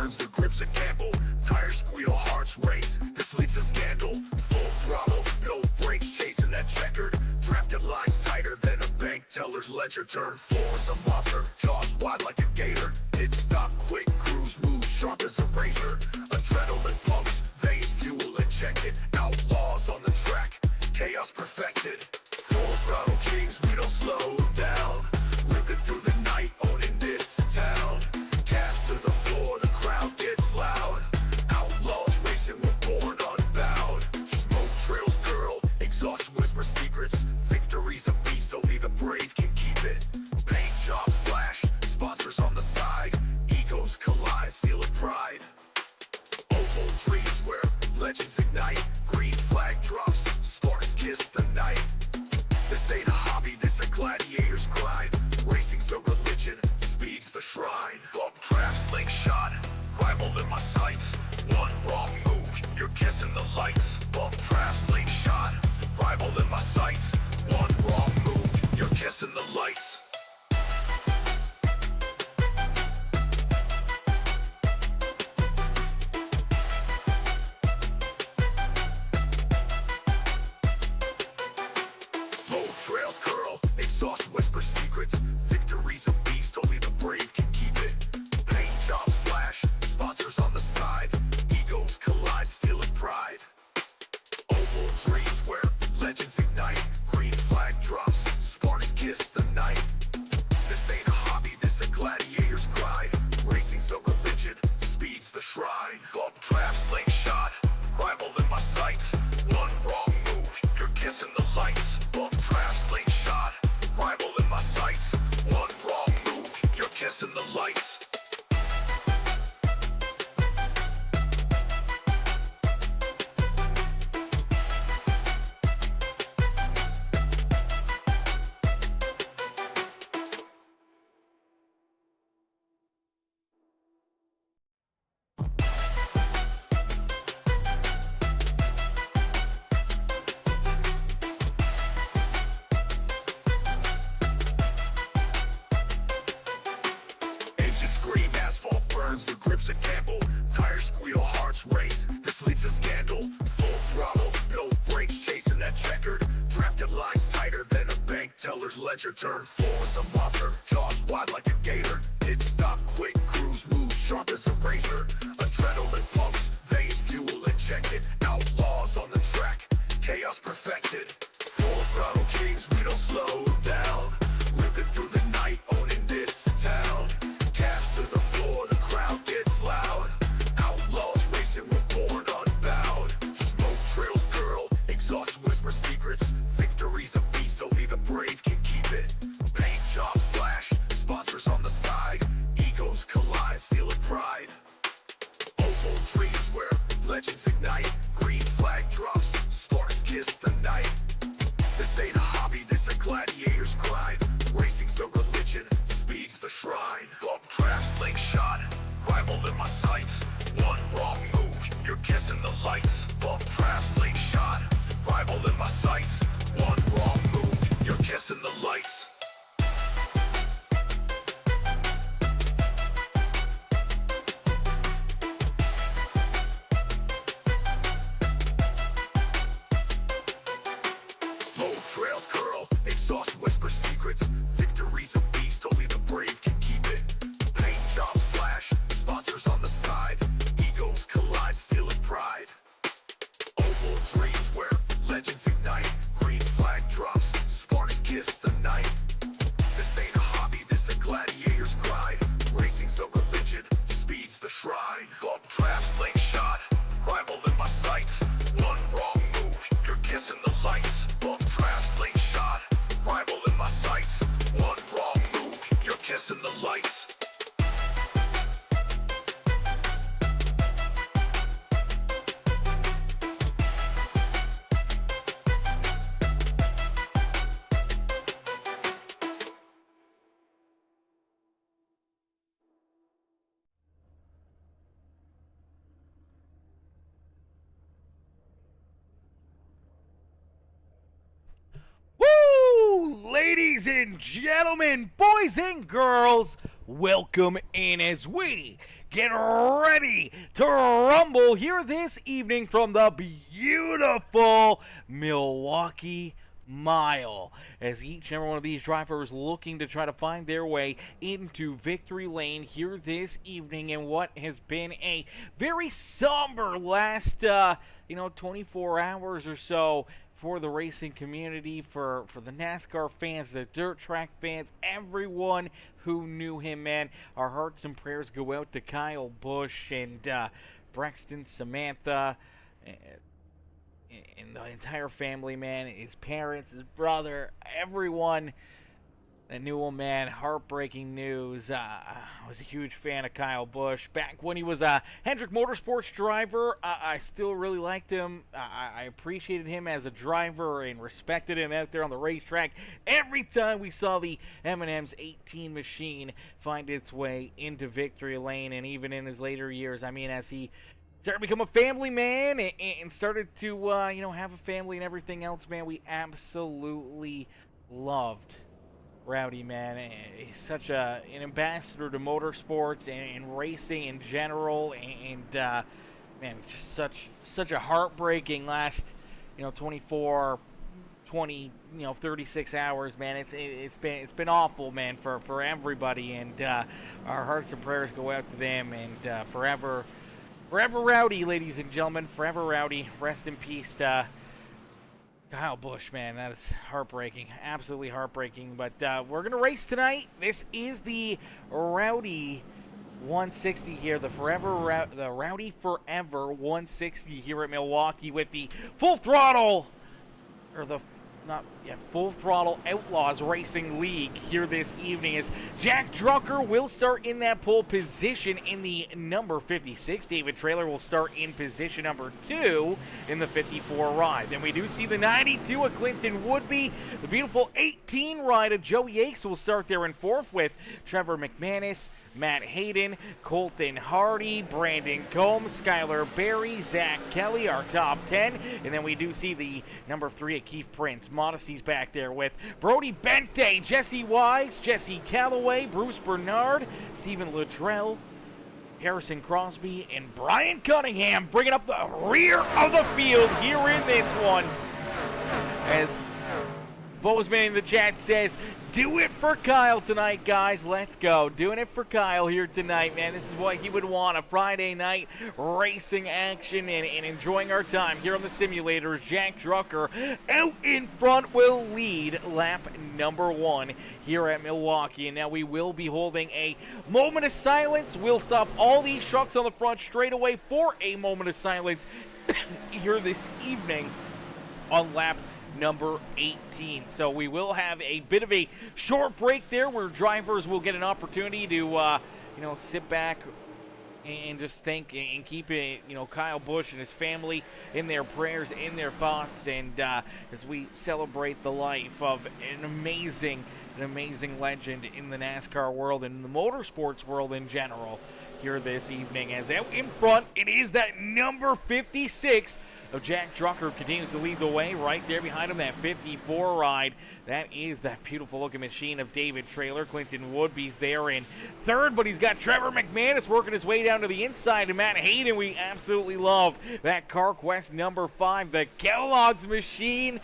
burns, the grip's a gamble. Tires squeal, hearts race, this leads to scandal. Full throttle, no brakes, chasing that checkered. Drafted lines tighter than a bank teller's ledger. Turn 4 is a monster, jaws wide like a gator. Pit stop, quick cruise, move sharp as a razor. Adrenaline pumps, veins fuel injected. Outlaws on the track, chaos perfected. Full throttle kings, we don't slow down. Ripping through the night, owning this town. Gas to the floor, the crowd gets loud. Outlaws racing, we're born unbound. Smoke trails, girl, exhaust whisper secrets. Victory's a beast, only the brave can keep it. Paint job flash, sponsors on the side. Egos collide, stealing pride. Oval dreams where legends ignite. Green flag drops, sparks kiss the night. This ain't a hobby, this a gladiator's grind. Racing's the religion, speed's the shrine. Bump drafts, link shot, rival in my sights. One wrong move, you're kissing the lights. Bump drafts, link shot, rival in my sights. One wrong move, you're kissing the lights. Smoke trails curl, exhaust whisper secrets. Victory's a beast, only the brave can keep it. Paint jobs flash, sponsors on the side. Egos collide, stealing pride. Oval dreams where legends ignite. Green flag drops, sparks kiss the night. This ain't a hobby, this a gladiator's grind. Racing's the religion, speed's the shrine. Bump drafts, link shot, rival in my sights. One wrong move, you're kissing the lights. Bump drafts, link shot, rival in my sights. One wrong move, you're kissing the lights. Engine scream, asphalt burns, the grip's a gamble. Tires squeal, hearts race, this leads to scandal. Full throttle, no brakes, chasing that checkered. Drafted lines tighter than a bank teller's ledger. Turn 4 is a monster, jaws wide like a gator. Pit stop, quick cruise, move sharp as a razor. Adrenaline pumps, veins fuel injected. Outlaws on the track, chaos perfected. Full throttle kings, we don't slow down. Ripping through the night, owning this town. Gas to the floor, the crowd gets loud. Outlaws racing, we're born unbound. Smoke trails curl, exhaust whisper secrets. Victory's a beast, only the brave can keep it. Paint jobs flash, sponsors on the side. Egos collide, stealing pride. Oval dreams where legends ignite. Green flag drops, sparks kiss the night. This ain't a hobby, this a gladiator's grind. Racing's the religion, speed's the shrine. Bump drafts, link shot, rival in my sights. One wrong move, you're kissing the lights. Bump drafts, link shot, rival in my sights. One wrong move, you're kissing the lights. Smoke trails curl, exhaust whisper secrets. Victory's a beast, only the brave can keep it. Paint jobs flash, sponsors on the side. Egos collide, stealing pride. Oval dreams where legends ignite. Green flag drops, sparks kiss the night. This ain't a hobby, this a gladiator's grind. Racing's the religion, speed's the shrine. Bump drafts, link shot, rival in my sights. One wrong move, you're kissing the lights. Bump drafts, link shot, rival in my sights. One wrong move, you're kissing the lights. Woo! Ladies and gentlemen, boys and girls, welcome in as we get ready to rumble here this evening from the beautiful Milwaukee Mile, as each and every one of these drivers looking to try to find their way into victory lane here this evening in what has been a very somber last 24 hours or so for the racing community, for the NASCAR fans, the dirt track fans, everyone who knew him, man. Our hearts and prayers go out to Kyle Busch and Brexton, Samantha, and the entire family, man, his parents, his brother, everyone that knew him, man. Heartbreaking news. I was a huge fan of Kyle Busch. Back when he was a Hendrick Motorsports driver, I still really liked him. I appreciated him as a driver and respected him out there on the racetrack. Every time we saw the M&M's 18 machine find its way into victory lane, and even in his later years, I mean, as he started to become a family man and started to, have a family and everything else, man, we absolutely loved Rowdy, man. He's such an ambassador to motorsports and racing in general, and man, it's just such a heartbreaking last 24, 20, 36 hours, man. It's been awful, man, for everybody, and our hearts and prayers go out to them, and forever Rowdy, ladies and gentlemen, forever Rowdy. Rest in peace to Kyle Busch, man. That is heartbreaking, absolutely heartbreaking. But we're gonna race tonight. This is the Rowdy 160 here, the Rowdy Forever 160 here at Milwaukee with the Full Throttle Outlaws Racing League here this evening, as Jack Drucker will start in that pole position in the number 56. David Traylor will start in position number 2 in the 54 ride. Then we do see the 92 of Clinton Woodby. The beautiful 18 ride of Joe Yates will start there in 4th with Trevor McManus, Matt Hayden, Colton Hardy, Brandon Combs, Skylar Berry, Zach Kelly, our top 10. And then we do see the number 3 of Keith Prince. Modesty's back there with Brody Bente, Jesse Wise, Jesse Calloway, Bruce Bernard, Stephen Luttrell, Harrison Crosby, and Brian Cunningham bringing up the rear of the field here in this one. As Bozeman in the chat says, do it for Kyle tonight, guys. Let's go. Doing it for Kyle here tonight, man. This is what he would want, a Friday night racing action and enjoying our time here on the simulators. Jack Drucker out in front will lead lap number 1 here at Milwaukee. And now we will be holding a moment of silence. We'll stop all these trucks on the front straight away for a moment of silence here this evening on lap number 18. So we will have a bit of a short break there where drivers will get an opportunity to sit back and just think and keep it, Kyle Busch and his family in their prayers, in their thoughts, and as we celebrate the life of an amazing legend in the NASCAR world and the motorsports world in general here this evening. As out in front, it is that number 56 of Jack Drucker continues to lead the way. Right there behind him, that 54 ride. That is that beautiful looking machine of David Traylor. Clinton Woodby's there in 3rd, but he's got Trevor McManus working his way down to the inside, and Matt Hayden. We absolutely love that CarQuest number 5, the Kellogg's machine.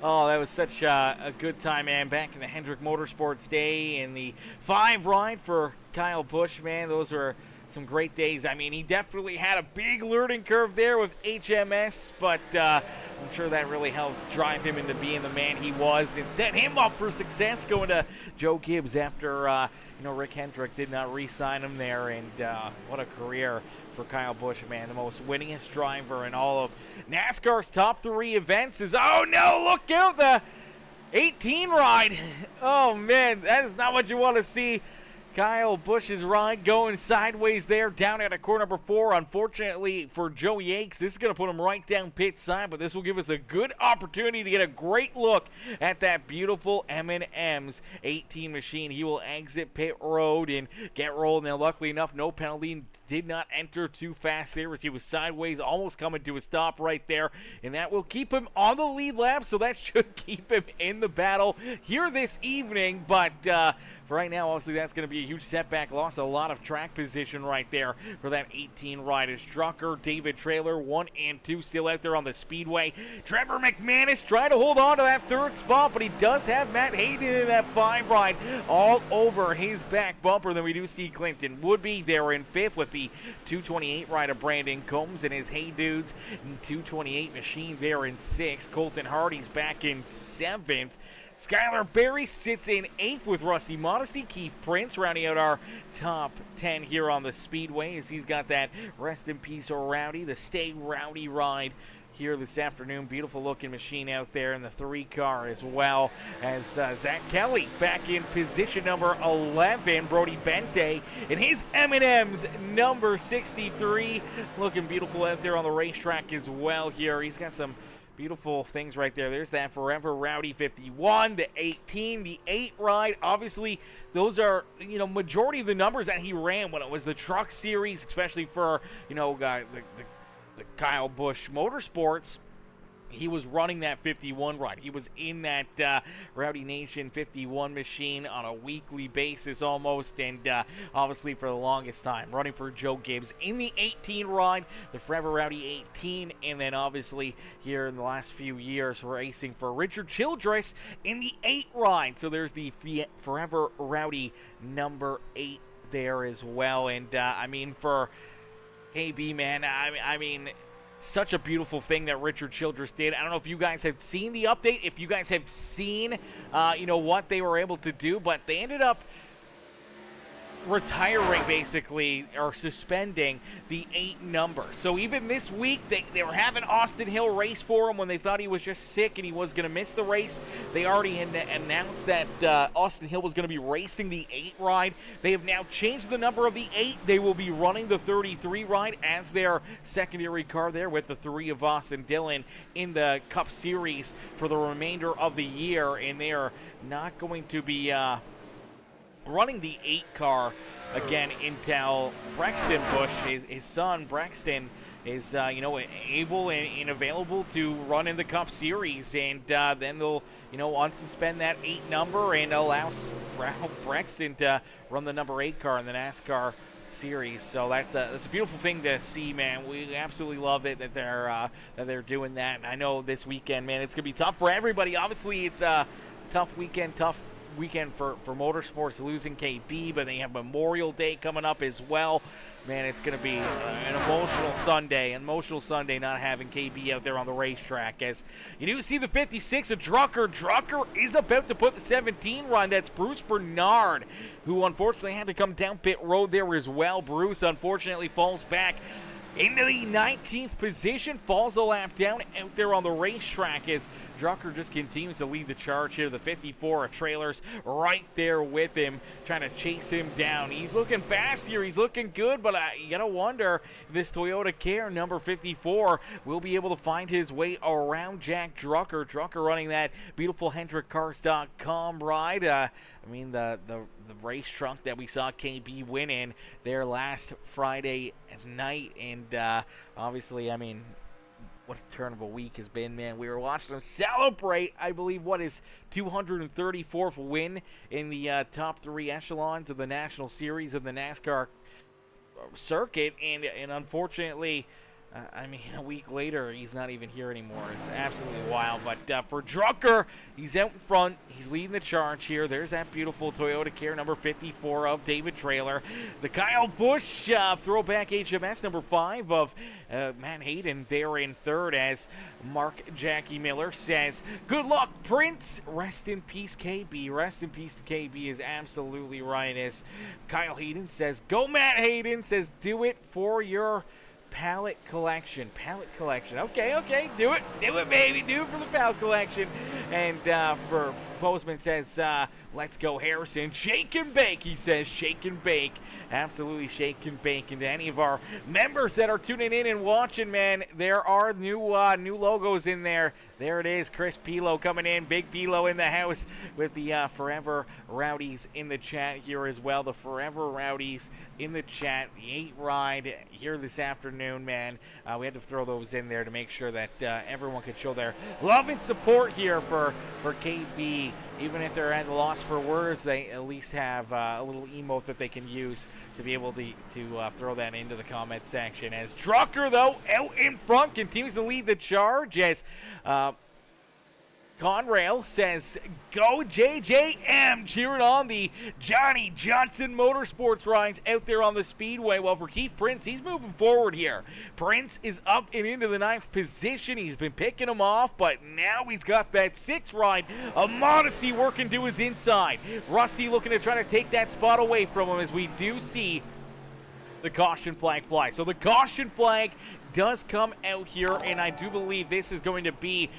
Oh, that was such a good time, man. Back in the Hendrick Motorsports day and the 5 ride for Kyle Busch, man. Those were some great days. I mean, he definitely had a big learning curve there with HMS, but I'm sure that really helped drive him into being the man he was and set him up for success going to Joe Gibbs after, Rick Hendrick did not re-sign him there. And what a career for Kyle Busch, man. The most winningest driver in all of NASCAR's top 3 events is, oh no, look out, the 18 ride. Oh man, that is not what you want to see. Kyle Busch's ride going sideways there down at a corner number 4. Unfortunately for Joe Yates, this is going to put him right down pit side, but this will give us a good opportunity to get a great look at that beautiful M&M's 18 machine. He will exit pit road and get rolling. Now, luckily enough, no penalty did not enter too fast there as he was sideways, almost coming to a stop right there, and that will keep him on the lead lap, so that should keep him in the battle here this evening. But for right now, obviously that's going to be a huge setback. Lost a lot of track position right there for that 18 ride as Drucker, David Trailer, 1 and 2 still out there on the speedway. Trevor McManus trying to hold on to that 3rd spot, but he does have Matt Hayden in that 5 ride all over his back bumper. Then we do see Clinton Woodby there in 5th with the 228 ride of Brandon Combs and his Hey Dudes 228 machine there in 6th. Colton Hardy's back in 7th. Skylar Berry sits in 8th with Rusty Modesty. Keith Prince rounding out our top 10 here on the Speedway as he's got that Rest in Peace or Rowdy, the Stay Rowdy ride here this afternoon. Beautiful looking machine out there in the 3 car as well as Zach Kelly back in position number 11. Brody Bente in his M&M's number 63. Looking beautiful out there on the racetrack as well here. He's got some beautiful things right there. There's that Forever Rowdy 51, the 18, the 8 ride. Obviously, those are, majority of the numbers that he ran when it was the Truck Series, especially for, the Kyle Busch Motorsports. He was running that 51 ride. He was in that Rowdy Nation 51 machine on a weekly basis almost, and obviously for the longest time running for Joe Gibbs in the 18 ride, the Forever Rowdy 18, and then obviously here in the last few years racing for Richard Childress in the 8 ride. So there's the Forever Rowdy number 8 there as well. And for KB, man, I mean, such a beautiful thing that Richard Childress did. I don't know if you guys have seen the update, if you guys have seen, what they were able to do, but they ended up retiring basically, or suspending the 8 number. So even this week they were having Austin Hill race for him when they thought he was just sick and he was going to miss the race. They already announced that Austin Hill was going to be racing the 8 ride. They have now changed the number of the 8. They will be running the 33 ride as their secondary car there with the 3 of Austin Dillon in the Cup Series for the remainder of the year, and they are not going to be running the 8 car again until Braxton Busch, his son Braxton, is able and available to run in the Cup Series, and then they'll unsuspend that 8 number and allow Braxton to run the number 8 car in the NASCAR Series. So that's a beautiful thing to see, man. We absolutely love it that they're doing that. And I know this weekend, man, it's gonna be tough for everybody. Obviously, it's a tough weekend for Motorsports losing KB, but they have Memorial Day coming up as well. Man, it's going to be an emotional Sunday not having KB out there on the racetrack. As you do see the 56 of Drucker. Drucker is about to put the 17 run. That's Bruce Bernard, who unfortunately had to come down pit road there as well. Bruce unfortunately falls back into the 19th position, falls a lap down out there on the racetrack as Drucker just continues to lead the charge here. The 54 of Trailers right there with him, trying to chase him down. He's looking fast here. He's looking good, but you got to wonder if this Toyota Care number 54 will be able to find his way around Jack Drucker. Drucker running that beautiful HendrickCars.com ride. The race truck that we saw KB win in there last Friday night, and obviously, what a turn of a week has been, man. We were watching him celebrate, I believe, what is 234th win in the top 3 echelons of the National Series of the NASCAR circuit, and unfortunately, a week later, he's not even here anymore. It's absolutely wild. But for Drucker, he's out in front. He's leading the charge here. There's that beautiful Toyota Care number 54 of David Trailer. The Kyle Busch throwback HMS number 5 of Matt Hayden there in 3rd, as Mark Jackie Miller says, "Good luck, Prince. Rest in peace, KB." Rest in peace to KB is absolutely right. As Kyle Hayden says, "Go Matt Hayden." Says, "Do it for your pallet collection." Okay, do it, baby, do it for the pallet collection. And for Postman says, "Let's go Harrison." Shake and bake, he says, shake and bake absolutely shake and bake. And to any of our members that are tuning in and watching, man, there are new logos in there. There it is, Chris Pilo coming in, Big Pilo in the house with the Forever Rowdies in the chat here as well. The Forever Rowdies in the chat, the 8 ride here this afternoon, man. We had to throw those in there to make sure that everyone could show their love and support here for KB. Even if they're at a loss for words, they at least have a little emote that they can use to be able to throw that into the comment section. As Drucker, though, out in front, continues to lead the charge as Conrail says, go JJM, cheering on the Johnny Johnson Motorsports rides out there on the speedway. Well, for Keith Prince, he's moving forward here. Prince is up and into the 9th position. He's been picking him off, but now he's got that 6th ride of Modesty working to his inside. Rusty looking to try to take that spot away from him as we do see the caution flag fly. So the caution flag does come out here, and I do believe this is going to be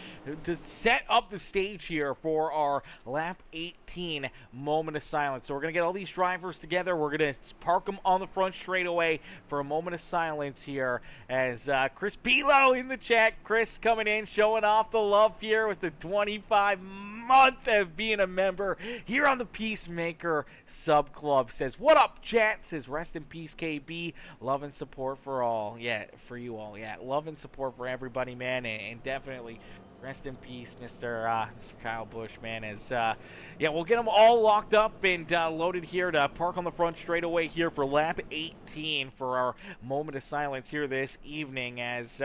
to set up the stage here for our lap 18 moment of silence. So we're going to get all these drivers together. We're going to park them on the front straightaway for a moment of silence here as Chris Pilo in the chat. Chris coming in, showing off the love here with the 25 month of being a member here on the Peacemaker sub club. Says, what up, chat? Says, rest in peace, KB. Love and support for all. Yeah, for you all. Yeah, love and support for everybody, man, and definitely rest in peace, Mr. Kyle Busch, man. As yeah, we'll get them all locked up and loaded here to park on the front straightaway here for lap 18 for our moment of silence here this evening. As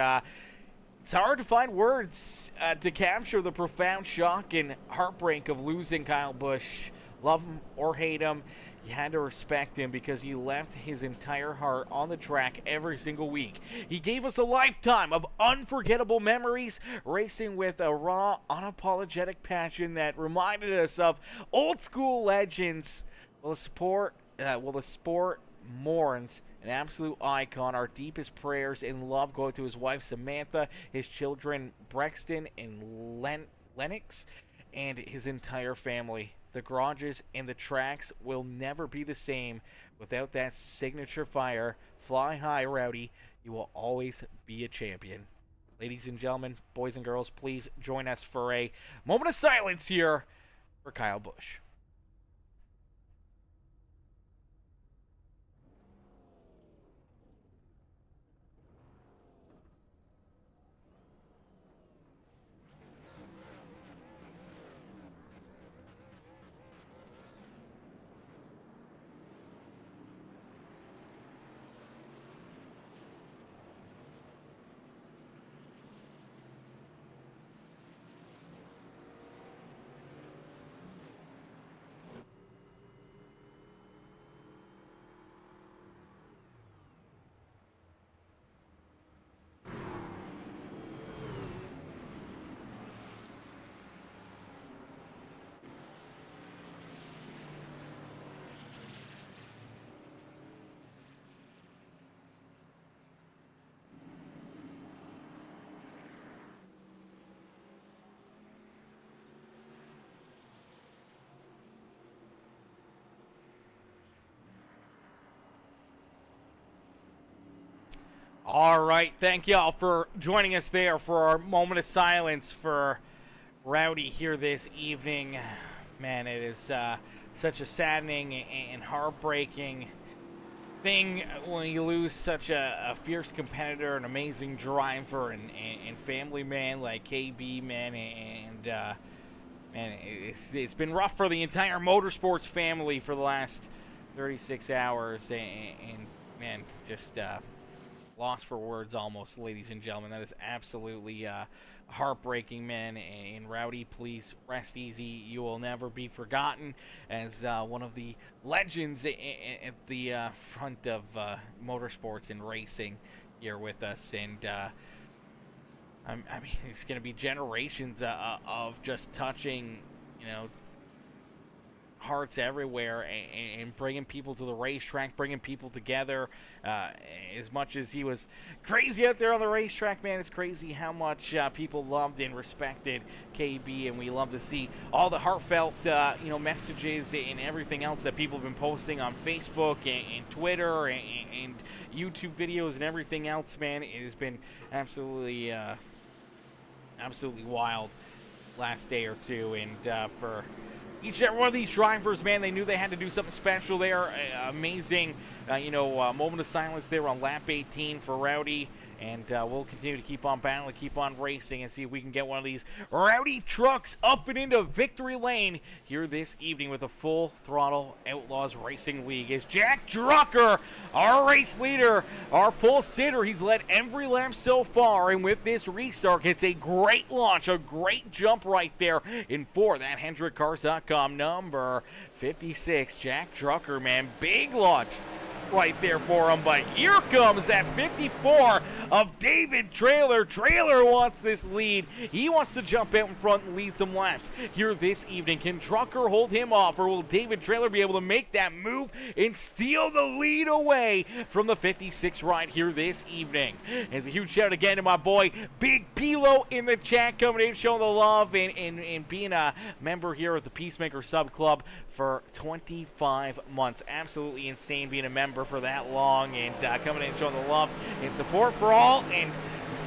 it's hard to find words to capture the profound shock and heartbreak of losing Kyle Busch. Love him or hate him, you had to respect him because he left his entire heart on the track every single week. He gave us a lifetime of unforgettable memories, racing with a raw, unapologetic passion that reminded us of old school legends. Well, the sport mourns an absolute icon. Our deepest prayers and love go to his wife Samantha, his children Brexton and Lennox, and his entire family. The garages and the tracks will never be the same without that signature fire. Fly high, Rowdy. You will always be a champion. Ladies and gentlemen, boys and girls, please join us for a moment of silence here for Kyle Busch. All right, thank y'all for joining us there for our moment of silence for Rowdy here this evening. Man, it is such a saddening and heartbreaking thing when you lose such a fierce competitor, an amazing driver, and family man like KB, man, and man, it's been rough for the entire Motorsports family for the last 36 hours, and man, just lost for words almost, ladies and gentlemen. That is absolutely heartbreaking, man. And Rowdy, please rest easy. You will never be forgotten as one of the legends at the front of motorsports and racing here with us. And I mean, it's going to be generations of just touching, you know, hearts everywhere and bringing people to the racetrack, bringing people together. As much as he was crazy out there on the racetrack, man, it's crazy how much people loved and respected KB, and we love to see all the heartfelt messages and everything else that people have been posting on Facebook and Twitter and YouTube videos and everything else, man. It has been absolutely wild last day or two, and for each and every one of these drivers, man, they knew they had to do something special there. Amazing, moment of silence there on lap 18 for Rowdy. And we'll continue to keep on battling, keep on racing, and see if we can get one of these Rowdy trucks up and into victory lane here this evening with the Full Throttle Outlaws Racing League. As Jack Drucker, our race leader, our pole sitter, he's led every lap so far, and with this restart, it's a great launch, a great jump right there in for that HendrickCars.com number 56. Jack Drucker, man, big launch right there for him, but here comes that 54 of David Trailer. Trailer wants this lead. He wants to jump out in front and lead some laps here this evening. Can Drucker hold him off, or will David Trailer be able to make that move and steal the lead away from the 56 ride here this evening? As a huge shout again to my boy Big Pilo in the chat, coming in, showing the love and being a member here at the Peacemaker Sub Club for 25 months. Absolutely insane being a member for that long, and coming in, showing the love and support for all, and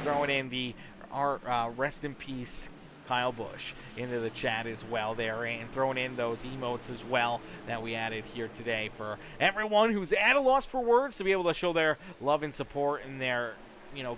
throwing in our rest in peace Kyle Busch into the chat as well there, and throwing in those emotes as well that we added here today for everyone who's at a loss for words to be able to show their love and support and their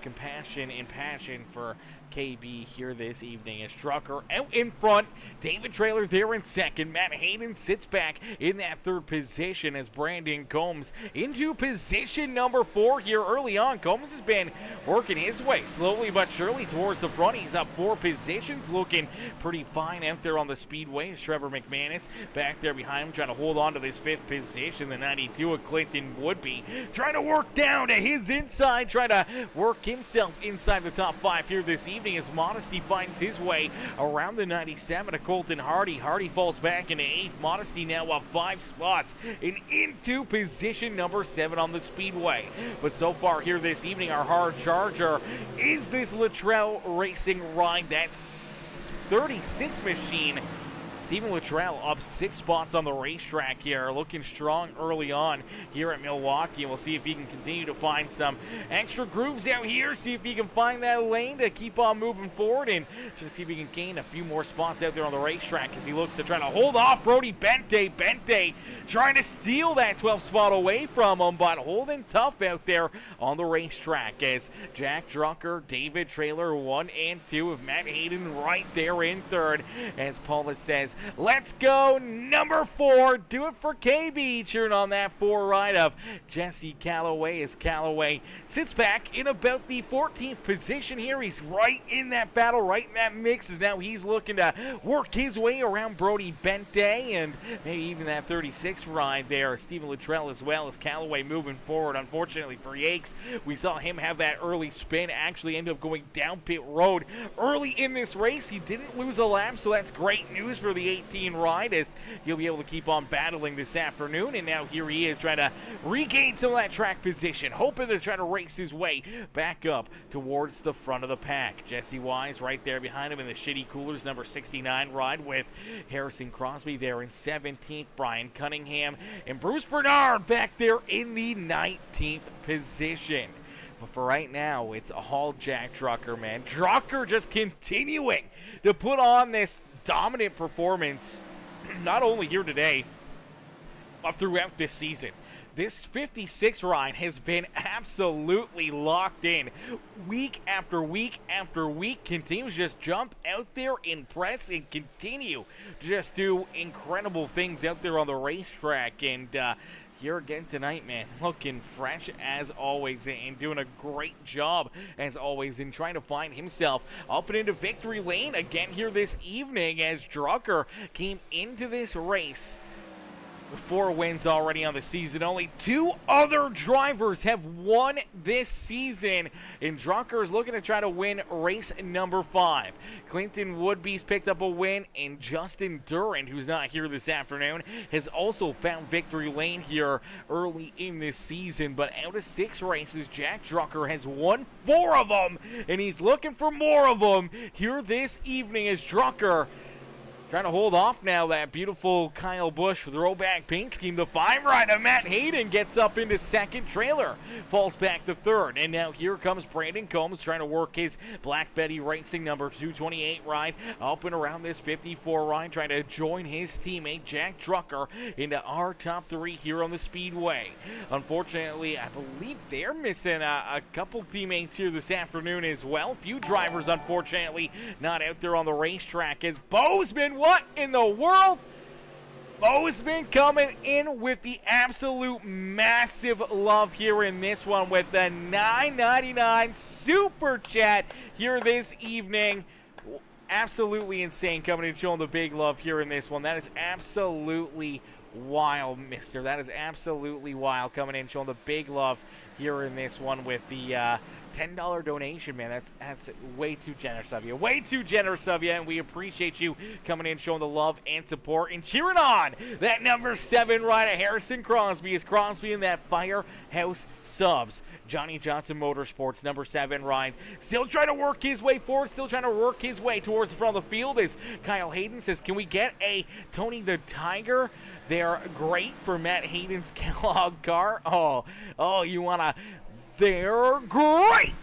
compassion and passion for KB here this evening. As Drucker out in front, David Trailer there in second, Matt Hayden sits back in that third position as Brandon Combs into position number 4 here early on. Combs has been working his way slowly but surely towards the front. He's up 4 positions, looking pretty fine out there on the speedway. As Trevor McManus back there behind him, trying to hold on to this 5th position. The 92 of Clinton Woodby trying to work down to his inside, trying to work himself inside the top 5 here this evening, as Modesty finds his way around the 97 of Colton Hardy. Hardy falls back into 8th. Modesty now up 5 spots and into position number 7 on the speedway. But so far here this evening, our hard charger is this Luttrell Racing ride. That's 36 machine. Stephen Luttrell up 6 spots on the racetrack here, looking strong early on here at Milwaukee. We'll see if he can continue to find some extra grooves out here, see if he can find that lane to keep on moving forward, and just see if he can gain a few more spots out there on the racetrack as he looks to try to hold off Brody Bente. Bente trying to steal that 12th spot away from him, but holding tough out there on the racetrack as Jack Drucker, David Trailer 1 and 2, with Matt Hayden right there in third, as Paula says, let's go number 4, do it for KB, cheering on that 4 ride of Jesse Calloway, as Calloway sits back in about the 14th position here. He's right in that battle, right in that mix, as now he's looking to work his way around Brody Bente and maybe even that 36 ride there. Stephen Luttrell as well, as Calloway moving forward. Unfortunately for Yakes, we saw him have that early spin, actually ended up going down pit road early in this race. He didn't lose a lap, so that's great news for the 18 ride, as he'll be able to keep on battling this afternoon. And now here he is trying to regain some of that track position, hoping to try to race his way back up towards the front of the pack. Jesse Wise right there behind him in the Shitty Coolers number 69 ride, with Harrison Crosby there in 17th, Brian Cunningham and Bruce Bernard back there in the 19th position. But for right now, it's all Jack Drucker, man. Drucker just continuing to put on this dominant performance, not only here today, but throughout this season. This 56 ride has been absolutely locked in. Week after week after week, continues to just jump out there, impress, and continue to just do incredible things out there on the racetrack. And here again tonight, man, looking fresh as always and doing a great job as always in trying to find himself up and into victory lane again here this evening, as Drucker came into this race 4 wins already on the season. Only 2 other drivers have won this season, and Drucker is looking to try to win race number 5. Clinton Woodby's picked up a win, and Justin Durant, who's not here this afternoon, has also found victory lane here early in this season. But out of 6 races, Jack Drucker has won 4 of them, and he's looking for more of them here this evening as Drucker trying to hold off now that beautiful Kyle Busch throwback paint scheme. The 5 rider Matt Hayden gets up into 2nd. Trailer falls back to 3rd. And now here comes Brandon Combs trying to work his Black Betty Racing number 228 ride up and around this 54 ride, trying to join his teammate Jack Drucker into our top 3 here on the Speedway. Unfortunately, I believe they're missing a couple teammates here this afternoon as well. Few drivers, unfortunately, not out there on the racetrack as Bozeman. What in the world? Bozeman coming in with the absolute massive love here in this one with the $9.99 super chat here this evening. Absolutely insane coming in showing the big love here in this one. That is absolutely wild, mister. That is absolutely wild coming in showing the big love here in this one with the $10 donation, man. That's way too generous of you. Way too generous of you, and we appreciate you coming in, showing the love and support, and cheering on that number 7 rider, Harrison Crosby, is Crosby in that Firehouse Subs. Johnny Johnson Motorsports, number 7 ride. Still trying to work his way forward, still trying to work his way towards the front of the field as Kyle Hayden says, can we get a Tony the Tiger? They're great for Matt Hayden's Kellogg car. Oh, you want to... They're great!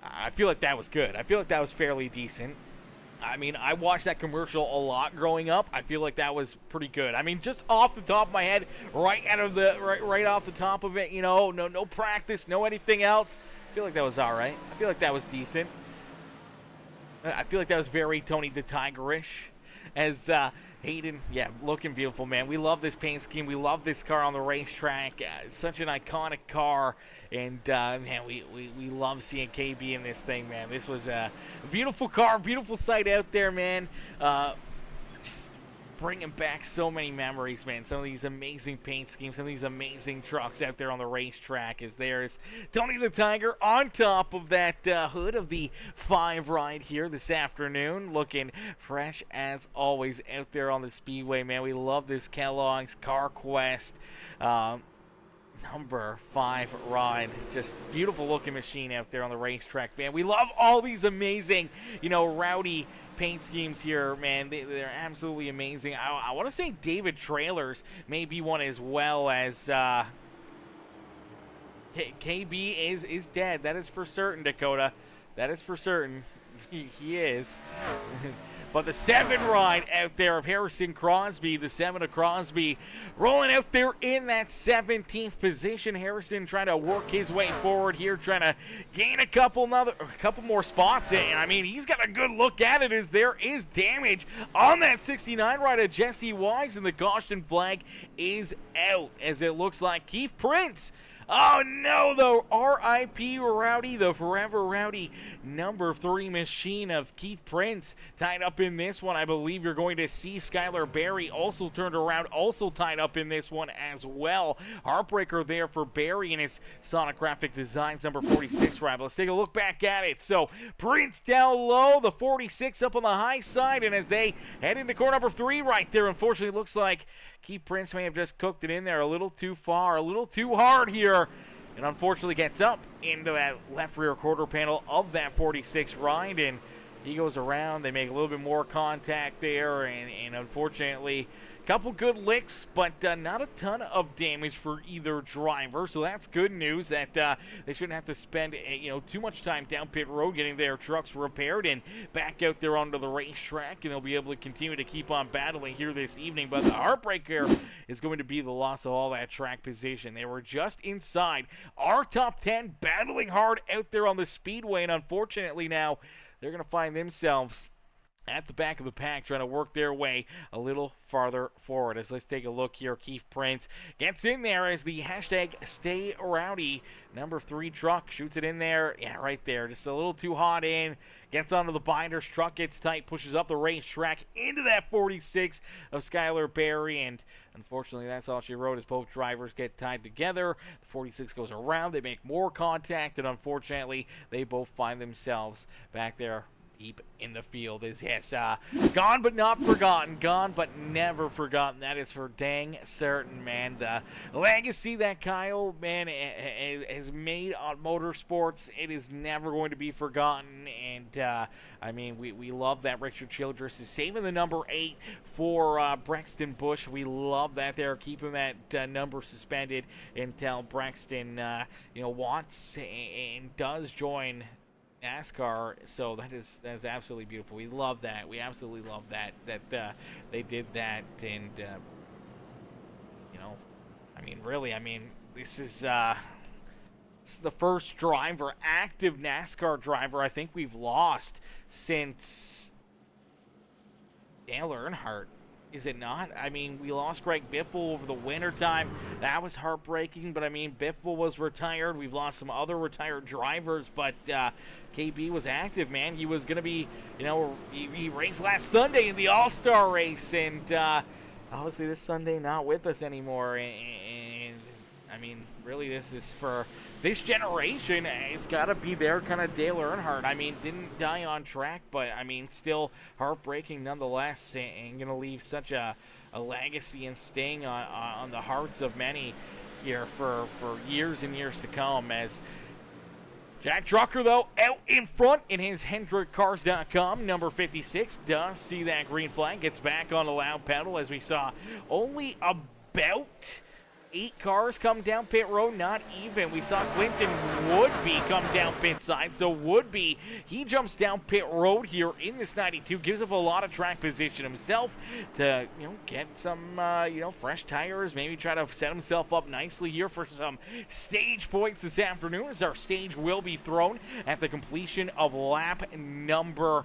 I feel like that was good. I feel like that was fairly decent. I mean, I watched that commercial a lot growing up. I feel like that was pretty good. I mean, just off the top of my head, right off the top of it, you know, no practice, no anything else. I feel like that was all right. I feel like that was decent. I feel like that was very Tony the Tiger-ish. As Hayden, yeah, looking beautiful, man. We love this paint scheme. We love this car on the racetrack. Such an iconic car. And, man, we love seeing KB in this thing, man. This was a beautiful car, beautiful sight out there, man. Just bringing back so many memories, man. Some of these amazing paint schemes, some of these amazing trucks out there on the racetrack. As there's Tony the Tiger on top of that hood of the 5 ride here this afternoon. Looking fresh as always out there on the Speedway, man. We love this Kellogg's Car Quest number 5 ride. Just beautiful looking machine out there on the racetrack, man. We love all these amazing, you know, Rowdy paint schemes here, man. They're absolutely amazing. I want to say David Trailers may be one as well, as KB is dead. That is for certain, Dakota. That is for certain. He is. But the 7 ride out there of Harrison Crosby, the 7 of Crosby, rolling out there in that 17th position. Harrison trying to work his way forward here, trying to gain a couple more spots in. I mean, he's got a good look at it as there is damage on that 69 ride of Jesse Wise, and the caution flag is out as it looks like Keith Prince. Oh no, the R.I.P. Rowdy, the Forever Rowdy number 3 machine of Keith Prince tied up in this one. I believe you're going to see Skylar Barry also turned around, also tied up in this one as well. Heartbreaker there for Barry and his Sonic Graphic Designs number 46 ride. Let's take a look back at it. So Prince down low, the 46 up on the high side, and as they head into core number 3 right there, unfortunately looks like Keith Prince may have just cooked it in there a little too far, a little too hard here, and unfortunately gets up into that left rear quarter panel of that 46 ride, and he goes around. They make a little bit more contact there, and unfortunately, a couple good licks, but not a ton of damage for either driver. So that's good news that they shouldn't have to spend too much time down pit road getting their trucks repaired and back out there onto the racetrack, and they'll be able to continue to keep on battling here this evening. But the heartbreaker is going to be the loss of all that track position. They were just inside our top 10, battling hard out there on the Speedway, and unfortunately now they're going to find themselves at the back of the pack, trying to work their way a little farther forward. As let's take a look here, Keith Prince gets in there as the hashtag Stay Rowdy number 3 truck shoots it in there. Yeah, right there, just a little too hot in. Gets onto the binders, truck gets tight, pushes up the racetrack into that 46 of Skylar Berry, and unfortunately that's all she wrote as both drivers get tied together. The 46 goes around, they make more contact, and unfortunately they both find themselves back there deep in the field. Is yes, gone but not forgotten, gone but never forgotten. That is for dang certain, man. The legacy that Kyle, man, has made on motorsports, it is never going to be forgotten. And I mean, we love that Richard Childress is saving the number 8 for Braxton Bush. We love that they're keeping that number suspended until Braxton, wants and does join NASCAR. So that is absolutely beautiful. We love that. We absolutely love that they did that. And I mean, really, I mean, this is the first driver, active NASCAR driver, I think we've lost since Dale Earnhardt. Is it not? I mean, we lost Greg Biffle over the wintertime. That was heartbreaking, but I mean, Biffle was retired. We've lost some other retired drivers, but KB was active, man. He was going to be, he raced last Sunday in the All-Star race, and obviously this Sunday not with us anymore. And I mean, really, this is for this generation. It's got to be their kind of Dale Earnhardt. I mean, didn't die on track, but I mean, still heartbreaking nonetheless, and going to leave such a legacy and staying on the hearts of many here for years and years to come. As Jack Drucker, though, out in front in his HendrickCars.com, number 56, does see that green flag, gets back on the loud pedal, as we saw only about 8 cars come down pit road, not even. We saw Clinton Woodby come down pit side, so Woodby, he jumps down pit road here in this 92, gives up a lot of track position himself to, get some, fresh tires, maybe try to set himself up nicely here for some stage points this afternoon, as our stage will be thrown at the completion of lap number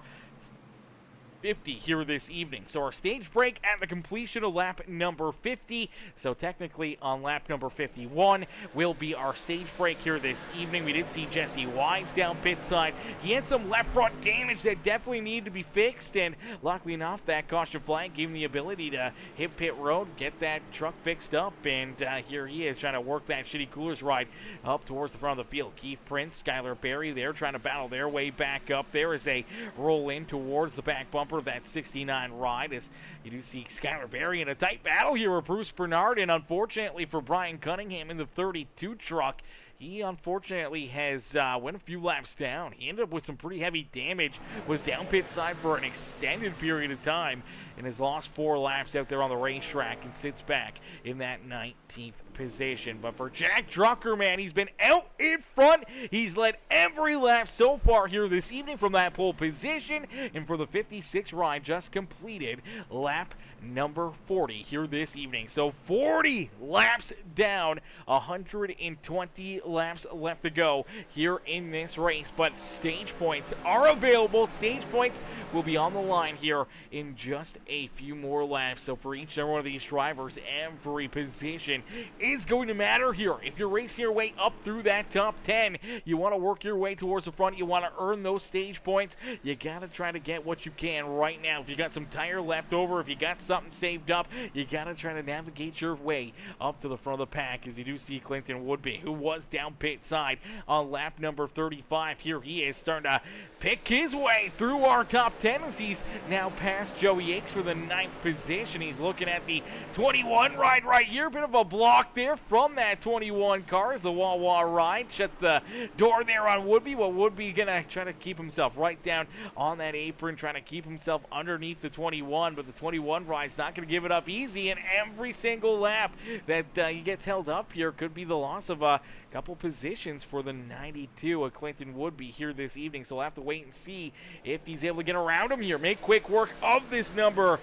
50 here this evening. So our stage break at the completion of lap number 50. So technically on lap number 51 will be our stage break here this evening. We did see Jesse Wise down pit side. He had some left front damage that definitely needed to be fixed, and luckily enough that caution flag gave him the ability to hit pit road, get that truck fixed up, and here he is trying to work that shitty coolers ride up towards the front of the field. Keith Prince, Skylar Berry, they're trying to battle their way back up there as they roll in towards the back bumper of that 69 ride, as you do see Skylar Berry in a tight battle here with Bruce Bernard, and unfortunately for Brian Cunningham in the 32 truck, he unfortunately has went a few laps down. He ended up with some pretty heavy damage, was down pit side for an extended period of time, and has lost 4 laps out there on the racetrack and sits back in that 19th position. But for Jack Drucker, man, he's been out in front. He's led every lap so far here this evening from that pole position, and for the 56 ride just completed lap number 40 here this evening. So 40 laps down, 120 laps left to go here in this race, but stage points are available. Stage points will be on the line here in just a few more laps. So for each and every one of these drivers, every position is going to matter here. If you're racing your way up through that top 10, you want to work your way towards the front, you want to earn those stage points, you got to try to get what you can right now. If you got some tire left over, if you got something saved up, you got to try to navigate your way up to the front of the pack, as you do see Clinton Woodby, who was down pit side on lap number 35. Here he is starting to pick his way through our top 10, as he's now past Joey Yakes for the 9th position. He's looking at the 21 ride right here. Bit of a block there from that 21 car as the Wawa ride shuts the door there on Woodby. Well, Woodby gonna try to keep himself right down on that apron, trying to keep himself underneath the 21, but the 21 ride's not gonna give it up easy, and every single lap that he gets held up here could be the loss of a couple positions for the 92 of Clinton Woodby here this evening. So we'll have to wait and see if he's able to get around him here, make quick work of this number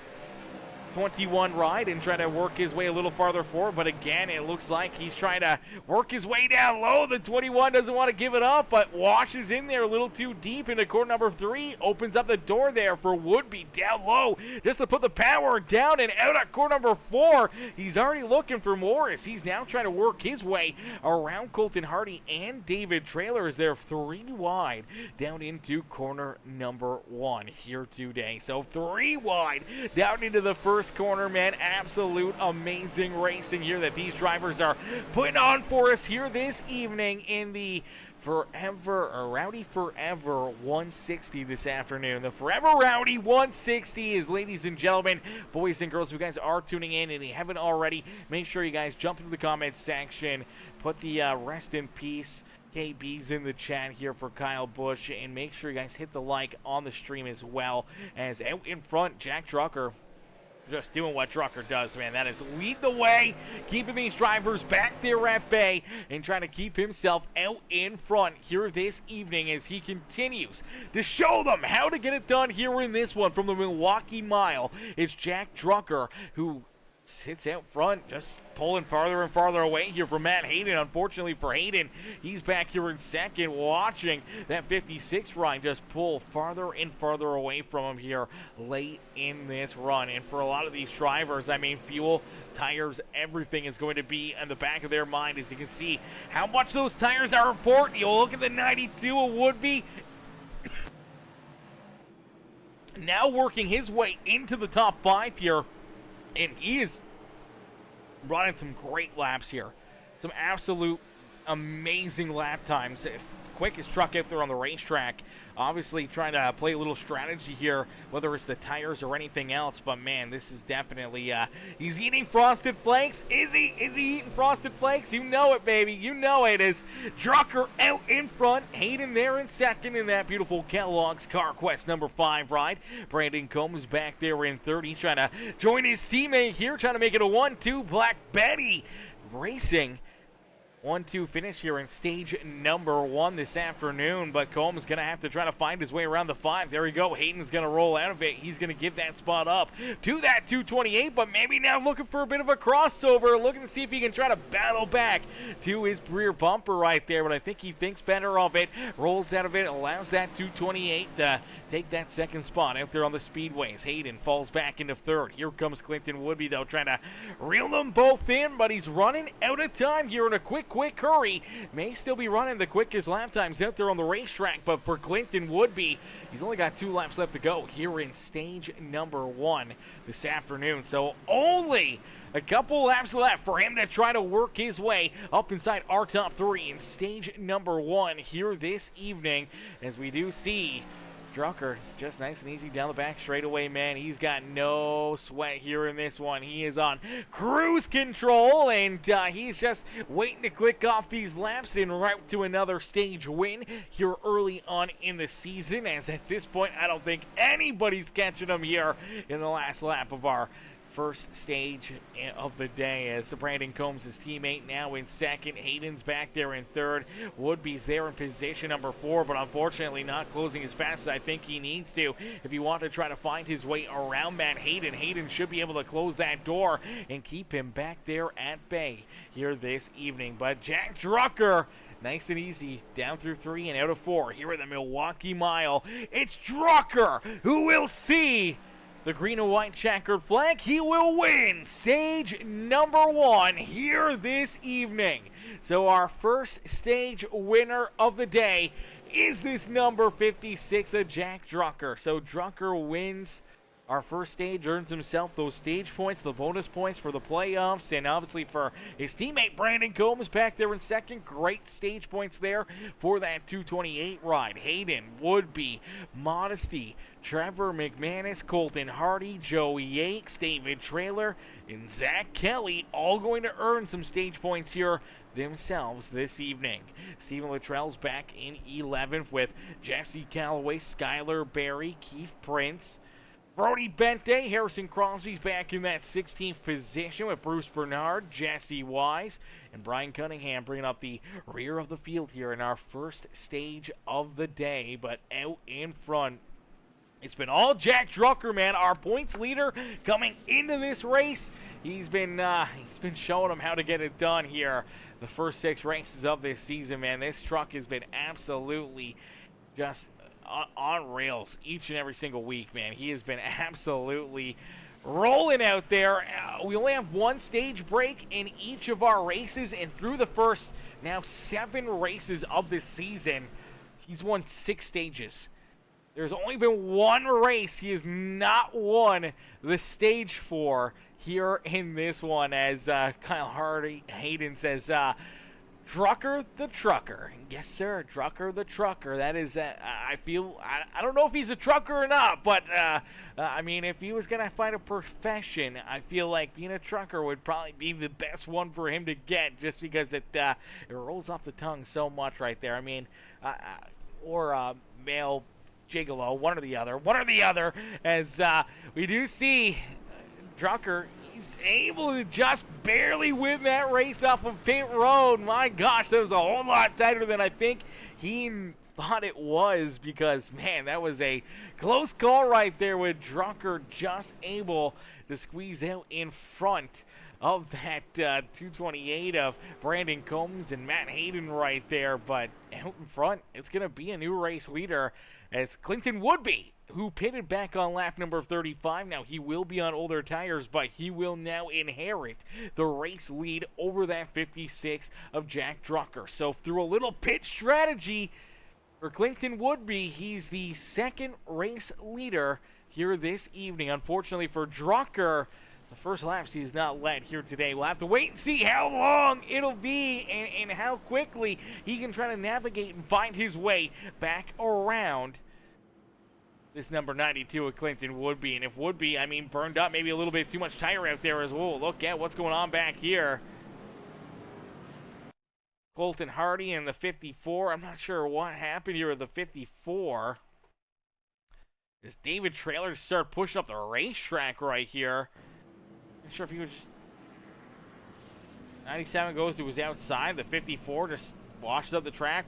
21 ride and try to work his way a little farther forward, but again, it looks like he's trying to work his way down low. The 21 doesn't want to give it up, but washes in there a little too deep into corner number 3, opens up the door there for Woodby down low, just to put the power down and out at corner number 4. He's already looking for Morris. He's now trying to work his way around Colton Hardy and David Trailer as they're 3 wide down into corner number 1 here today. So 3 wide down into the first corner, man. Absolute amazing racing here that these drivers are putting on for us here this evening in the Rowdy Forever 160 this afternoon. The Forever Rowdy 160 is, ladies and gentlemen, boys and girls, if you guys are tuning in and you haven't already, make sure you guys jump into the comments section, put the rest in peace KB's in the chat here for Kyle Busch, and make sure you guys hit the like on the stream as well, as out in front, Jack Drucker just doing what Drucker does, man. That is lead the way, keeping these drivers back there at bay and trying to keep himself out in front here this evening as he continues to show them how to get it done here in this one from the Milwaukee Mile. It's Jack Drucker who sits out front, just pulling farther and farther away here from Matt Hayden. Unfortunately for Hayden, he's back here in second, watching that 56 ride just pull farther and farther away from him here late in this run. And for a lot of these drivers, I mean, fuel, tires, everything is going to be in the back of their mind, as you can see how much those tires are important. You look at the 92 of Woodby, now working his way into the top 5 here. And he is running some great laps here. Some absolute amazing lap times. Quickest truck out there on the racetrack. Obviously trying to play a little strategy here, whether it's the tires or anything else. But man, this is definitely, he's eating Frosted Flakes. Is he eating Frosted Flakes? You know it, baby. You know it. As Drucker out in front, Hayden there in second in that beautiful Kellogg's CarQuest number 5 ride. Brandon Combs back there in third. He's trying to join his teammate here, trying to make it a 1-2. Black Betty Racing 1-2 finish here in stage number 1 this afternoon, but Combs is going to have to try to find his way around the 5. There we go. Hayden's going to roll out of it. He's going to give that spot up to that 228, but maybe now looking for a bit of a crossover, looking to see if he can try to battle back to his rear bumper right there, but I think he thinks better of it, rolls out of it, allows that 228 to take that second spot out there on the speedways. Hayden falls back into third. Here comes Clinton Woodby, though, trying to reel them both in, but he's running out of time here in a quick hurry. May still be running the quickest lap times out there on the racetrack, but for Clinton Woodby, he's only got 2 laps left to go here in stage number 1 this afternoon. So only a couple laps left for him to try to work his way up inside our top 3 in stage number 1 here this evening, as we do see Drucker just nice and easy down the back straightaway, man. He's got no sweat here in this one. He is on cruise control, and he's just waiting to click off these laps en route to another stage win here early on in the season, as at this point, I don't think anybody's catching him here in the last lap of our first stage of the day, as Brandon Combs, his teammate, now in second. Hayden's back there in third. Woodby's there in position number 4, but unfortunately not closing as fast as I think he needs to if he wants to try to find his way around Matt Hayden. Hayden should be able to close that door and keep him back there at bay here this evening. But Jack Drucker, nice and easy, down through 3 and out of 4 here at the Milwaukee Mile. It's Drucker who will see the green and white checkered flag. He will win stage number 1 here this evening. So our first stage winner of the day is this number 56 of Jack Drucker. So Drucker wins our first stage, earns himself those stage points, the bonus points for the playoffs, and obviously for his teammate Brandon Combs back there in second. Great stage points there for that 228 ride. Hayden, Woodby, Modesty, Trevor McManus, Colton Hardy, Joey Yates, David Trailer, and Zach Kelly all going to earn some stage points here themselves this evening. Stephen Luttrell's back in 11th with Jesse Calloway, Skylar Berry, Keith Prince, Brody Bente. Harrison Crosby's back in that 16th position with Bruce Bernard, Jesse Wise, and Brian Cunningham bringing up the rear of the field here in our first stage of the day. But out in front, It's been all Jack Drucker, man, our points leader coming into this race. He's been showing them how to get it done here. The first 6 races of this season, man. This truck has been absolutely just on rails each and every single week, man. He has been absolutely rolling out there. We only have 1 stage break in each of our races, and through the first now 7 races of this season, he's won 6 stages. There's only been 1 race he has not won the stage for here in this one, as Kyle Hayden says, Drucker the Trucker. Yes, sir, Drucker the Trucker. That is, I don't know if he's a trucker or not, but, I mean, if he was going to find a profession, I feel like being a trucker would probably be the best one for him to get, just because it rolls off the tongue so much right there. I mean, or male gigolo, one or the other, as we do see Drucker, he's able to just barely win that race off of pit road. My gosh, that was a whole lot tighter than I think he thought it was, because, man, that was a close call right there, with Drucker just able to squeeze out in front of that 228 of Brandon Combs and Matt Hayden right there. But out in front, it's going to be a new race leader. It's Clinton Woodby, who pitted back on lap number 35. Now, he will be on older tires, but he will now inherit the race lead over that 56 of Jack Drucker. So, through a little pit strategy for Clinton Woodby, he's the 2nd race leader here this evening. Unfortunately for Drucker, the first laps he has not led here today. We'll have to wait and see how long it'll be, and how quickly he can try to navigate and find his way back around this number 92 of Clinton Woodby. And if Woodby, I mean, burned up maybe a little bit too much tire out there as well. Look at what's going on back here. Colton Hardy in the 54. I'm not sure what happened here with the 54. As David Traylor start pushing up the racetrack right here. Not sure if he was just... 97 goes to his outside. The 54 just washes up the track,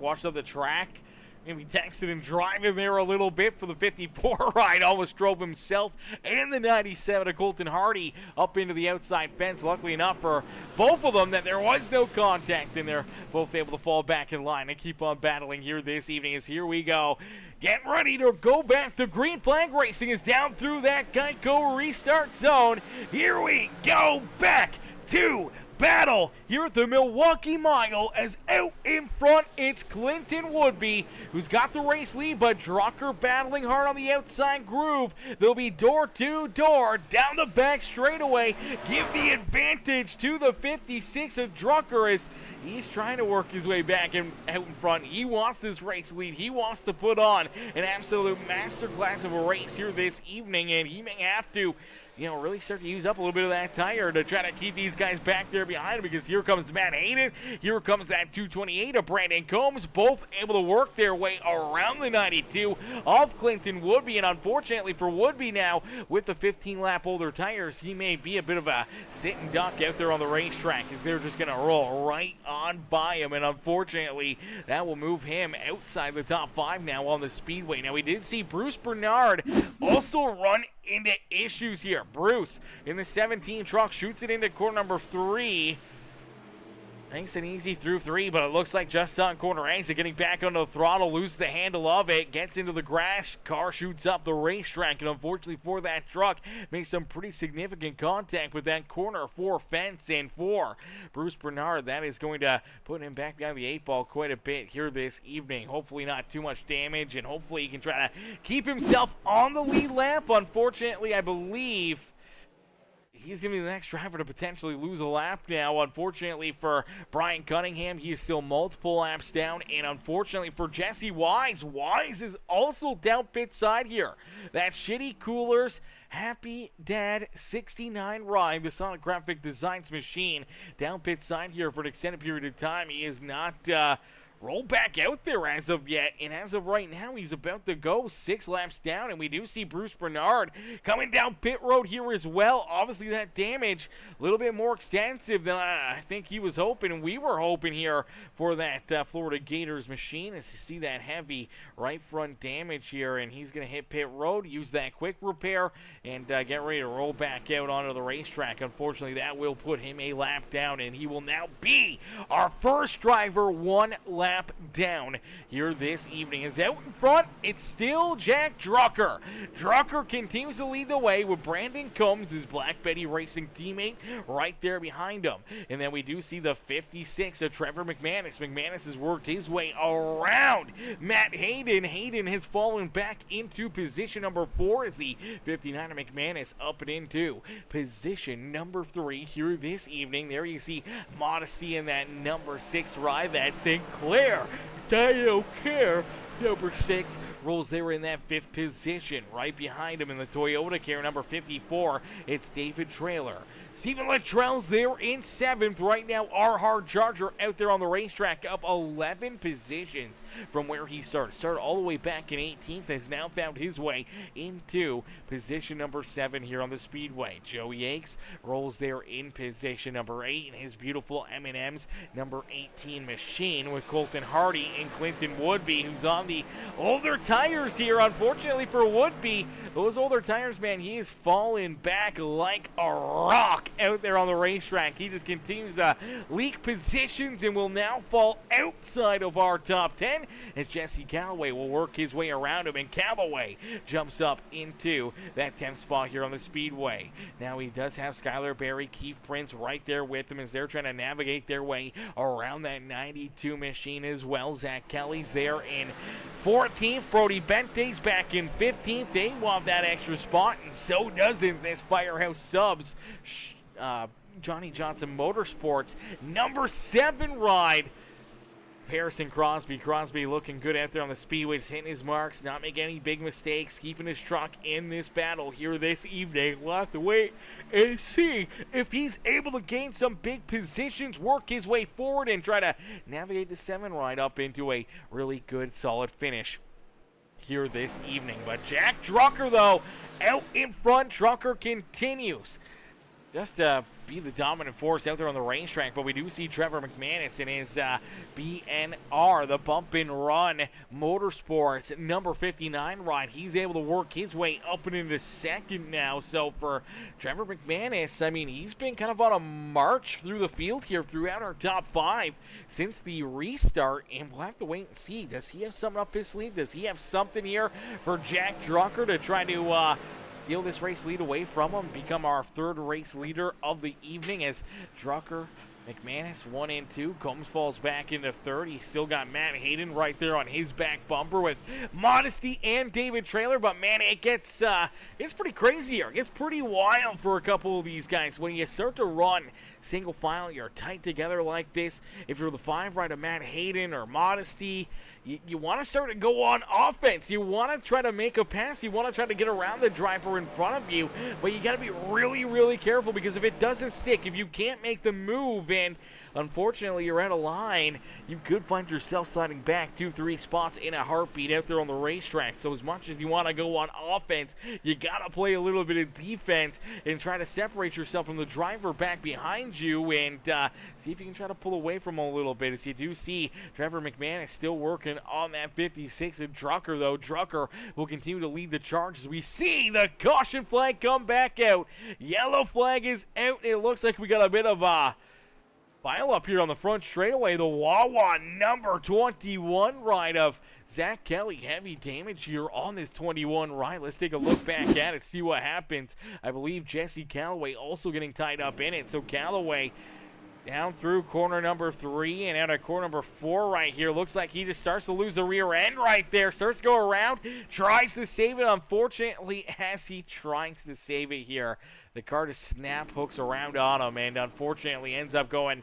Maybe texted and driving there a little bit for the 54 ride. Almost drove himself and the 97 of Colton Hardy up into the outside fence. Luckily enough for both of them that there was no contact, and they're both able to fall back in line and keep on battling here this evening. As here we go. Get ready to go back. The green flag racing is down through that Geico restart zone. Here we go back to battle here at the Milwaukee Mile, as out in front it's Clinton Woodby, who's got the race lead, but Drucker battling hard on the outside groove. They'll be door to door down the back straightaway. Give the advantage to the 56 of Drucker as he's trying to work his way back out in front. He wants this race lead. He wants to put on an absolute masterclass of a race here this evening, and he may have to, you know, really start to use up a little bit of that tire to try to keep these guys back there behind him, because here comes Matt Hayden. Here comes that 228 of Brandon Combs, both able to work their way around the 92 of Clinton Woodby. And unfortunately for Woodby now, with the 15-lap older tires, he may be a bit of a sitting duck out there on the racetrack, as they're just going to roll right on by him. And unfortunately, that will move him outside the top 5 now on the speedway. Now, we did see Bruce Bernard also run into issues here. Bruce in the 17 truck shoots it into corner number 3. Thanks an easy through 3, but it looks like just on corner exit, getting back onto the throttle, loses the handle of it, gets into the grass, car shoots up the racetrack, and unfortunately for that truck, makes some pretty significant contact with that corner 4 fence and 4. Bruce Bernard, that is going to put him back down the 8 ball quite a bit here this evening. Hopefully not too much damage, and hopefully he can try to keep himself on the lead lap. Unfortunately, I believe he's going to be the next driver to potentially lose a lap now. Unfortunately for Brian Cunningham, he is still multiple laps down. And unfortunately for Jesse Wise, Wise is also down pit side here. That Shitty Coolers Happy Dad 69 ride, the Sonic Graphic Designs machine, down pit side here for an extended period of time. He is not roll back out there as of yet. And as of right now, he's about to go 6 laps down. And we do see Bruce Bernard coming down pit road here as well. Obviously, that damage a little bit more extensive than I think he was hoping. And we were hoping here for that Florida Gators machine, as you see that heavy right front damage here. And he's going to hit pit road, use that quick repair, and get ready to roll back out onto the racetrack. Unfortunately, that will put him a lap down, and he will now be our first driver 1 lap down here this evening. As out in front, it's still Jack Drucker. Drucker continues to lead the way with Brandon Combs, his Black Betty Racing teammate, right there behind him. And then we do see the 56 of Trevor McManus. McManus has worked his way around Matt Hayden. Hayden has fallen back into position number 4 as the 59 of McManus up and into position number 3 here this evening. There you see Modesty in that number 6 ride. That Sinclair Dio Care number 6 rolls there in that 5th position. Right behind him in the Toyota Care number 54, it's David Traylor. Stephen Luttrell's there in 7th. Right now, our hard charger out there on the racetrack, up 11 positions from where he started. Started all the way back in 18th, has now found his way into position number 7 here on the speedway. Joey Yakes rolls there in position number 8 in his beautiful M&M's number 18 machine with Colton Hardy and Clinton Woodby, who's on the older tires here. Unfortunately for Woodby, those older tires, man, he is falling back like a rock out there on the racetrack. He just continues to leak positions and will now fall outside of our top 10 as Jesse Callaway will work his way around him, and Callaway jumps up into that 10th spot here on the speedway. Now he does have Skylar Berry, Keith Prince right there with him as they're trying to navigate their way around that 92 machine as well. Zach Kelly's there in 14th. Brody Bente's back in 15th. They want that extra spot, and so doesn't this Firehouse Subs Johnny Johnson Motorsports number 7 ride. Harrison Crosby. Crosby looking good out there on the speedway, just hitting his marks, not making any big mistakes, keeping his truck in this battle here this evening. We'll have to wait and see if he's able to gain some big positions, work his way forward, and try to navigate the 7 ride up into a really good, solid finish here this evening. But Jack Drucker, though, out in front. Drucker continues just be the dominant force out there on the racetrack, but we do see Trevor McManus in his BNR, the Bump and Run Motorsports number 59 ride. He's able to work his way up and into 2nd now. So for Trevor McManus, I mean, he's been kind of on a march through the field here throughout our top 5 since the restart, and we'll have to wait and see. Does he have something up his sleeve? Does he have something here for Jack Drucker to try to steal this race lead away from him, become our 3rd race leader of the evening as Drucker, McManus 1 and 2. Combs falls back into 3rd. He's still got Matt Hayden right there on his back bumper with Modesty and David Traylor. But man, it gets it's pretty crazy here. It gets pretty wild for a couple of these guys when you start to run single file. You're tight together like this. If you're the 5 right of Matt Hayden or Modesty, you want to start to go on offense. You want to try to make a pass. You want to try to get around the driver in front of you. But you got to be really, really careful, because if it doesn't stick, if you can't make the move, and unfortunately you're out of line, you could find yourself sliding back 2-3 spots in a heartbeat out there on the racetrack. So as much as you want to go on offense, you got to play a little bit of defense and try to separate yourself from the driver back behind you, and see if you can try to pull away from him a little bit. As you do see Trevor McManus still working on that 56, and Drucker, though, Drucker will continue to lead the charge as we see the caution flag come back out. Yellow flag is out. It looks like we got a bit of a pile up here on the front straightaway. The Wawa number 21 ride of Zach Kelly. Heavy damage here on this 21 ride. Let's take a look back at it, see what happens. I believe Jesse Callaway also getting tied up in it. So Callaway down through corner number 3 and out of corner number 4 right here. Looks like he just starts to lose the rear end right there. Starts to go around, tries to save it. Unfortunately, as he tries to save it here, the car just snap hooks around on him, and unfortunately ends up going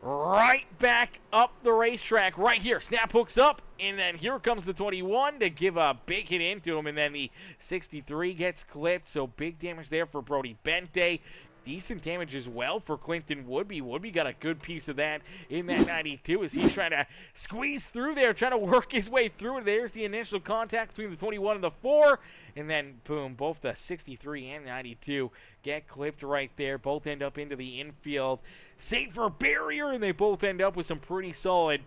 right back up the racetrack right here. Snap hooks up, and then here comes the 21 to give a big hit into him, and then the 63 gets clipped. So big damage there for Brody Bente. decent damage as well for Clinton Woodby. Woodby got a good piece of that in that 92 as he's trying to squeeze through there, trying to work his way through. There's the initial contact between the 21 and the 4, and then boom, both the 63 and 92 get clipped right there. Both end up into the infield, safer barrier, and they both end up with some pretty solid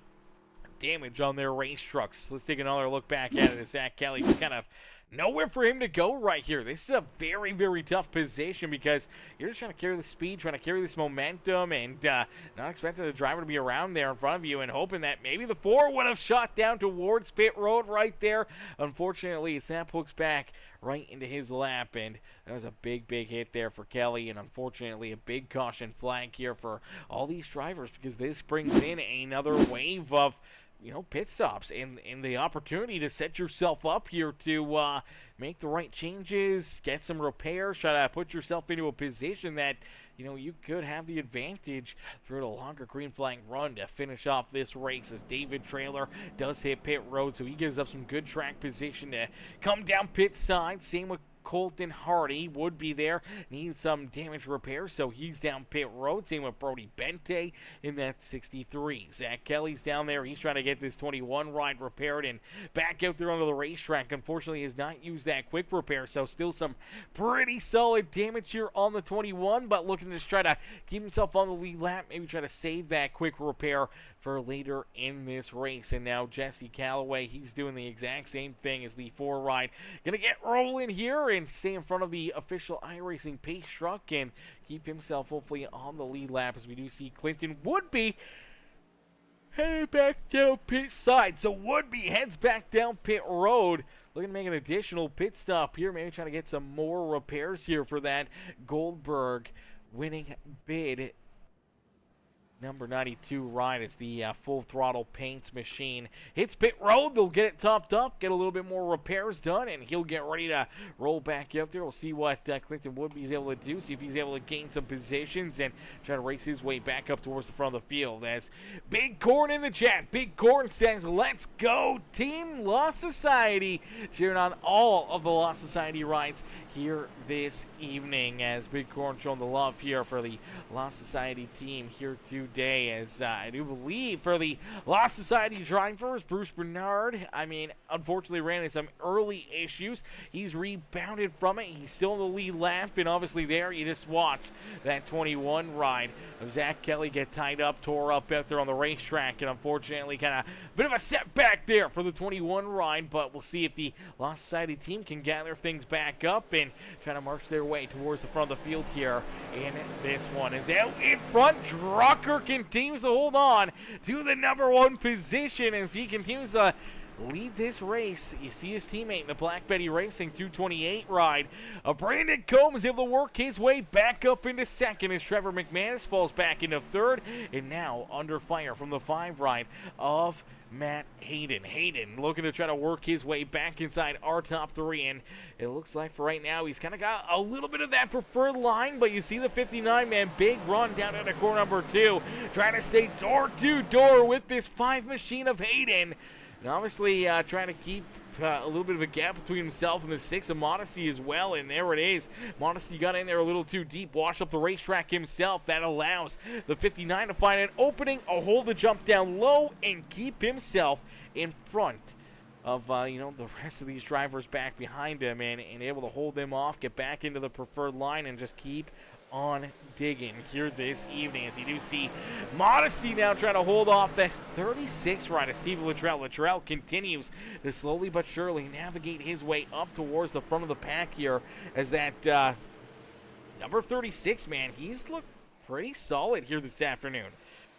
damage on their race trucks. Let's take another look back at it as Zach Kelly just kind of nowhere for him to go right here. This is a very, very tough position because you're just trying to carry the speed, trying to carry this momentum, and not expecting the driver to be around there in front of you and hoping that maybe the 4 would have shot down towards pit road right there. Unfortunately, snap hooks back right into his lap, and that was a big, big hit there for Kelly, and unfortunately a big caution flag here for all these drivers because this brings in another wave of pit stops and the opportunity to set yourself up here to make the right changes, get some repairs, try to put yourself into a position that, you could have the advantage through a longer green flag run to finish off this race as David Trailer does hit pit road, so he gives up some good track position to come down pit side. Same with Colton Hardy would be there, needs some damage repair, so he's down pit road. Same with Brody Bente in that 63. Zach Kelly's down there. He's trying to get this 21 ride repaired and back out there onto the racetrack. Unfortunately, has not used that quick repair, so still some pretty solid damage here on the 21, but looking to just try to keep himself on the lead lap, maybe try to save that quick repair for later in this race. And now Jesse Calloway, he's doing the exact same thing as the 4 ride. Gonna get rolling here and stay in front of the official iRacing pace truck and keep himself hopefully on the lead lap as we do see Clinton Woodby headed back down pit side. So Woodby heads back down pit road, looking to make an additional pit stop here, maybe trying to get some more repairs here for that Goldberg winning bid. Number 92 ride as the full throttle paints machine hits pit road. They'll get it topped up, get a little bit more repairs done, and he'll get ready to roll back up there. We'll see what Clinton Woodby is able to do, see if he's able to gain some positions and try to race his way back up towards the front of the field. As Big Corn in the chat, Big Corn says, "Let's go, Team Lost Society," cheering on all of the Lost Society rides here this evening, as Big Corn showing the love here for the Lost Society team here today, as I do believe for the Lost Society drivers, Bruce Bernard, unfortunately ran into some early issues. He's rebounded from it. He's still in the lead lap, and obviously there you just watched that 21 ride of Zach Kelly get tied up, tore up out there on the racetrack, and unfortunately kind of a bit of a setback there for the 21 ride, but we'll see if the Lost Society team can gather things back up and try to march their way towards the front of the field here in this one. As out in front, Drucker continues to hold on to the number 1 position as he continues to lead this race. You see his teammate in the Black Betty Racing 228 ride. Brandon Combs is able to work his way back up into second as Trevor McManus falls back into third, and now under fire from the 5 ride of Matt Hayden. Hayden looking to try to work his way back inside our top 3, and it looks like for right now he's kind of got a little bit of that preferred line, but you see the 59-man big run down into corner number 2, trying to stay door to door with this 5 machine of Hayden, and obviously trying to keep a little bit of a gap between himself and the 6 of Modesty as well, and there it is. Modesty got in there a little too deep, washed up the racetrack himself. That allows the 59 to find an opening, a hole to jump down low, and keep himself in front of the rest of these drivers back behind him, and able to hold them off, get back into the preferred line, and just keep on digging here this evening, as you do see Modesty now trying to hold off that 36 ride of Steve Luttrell. Luttrell continues to slowly but surely navigate his way up towards the front of the pack here, as that number 36 man, he's looked pretty solid here this afternoon.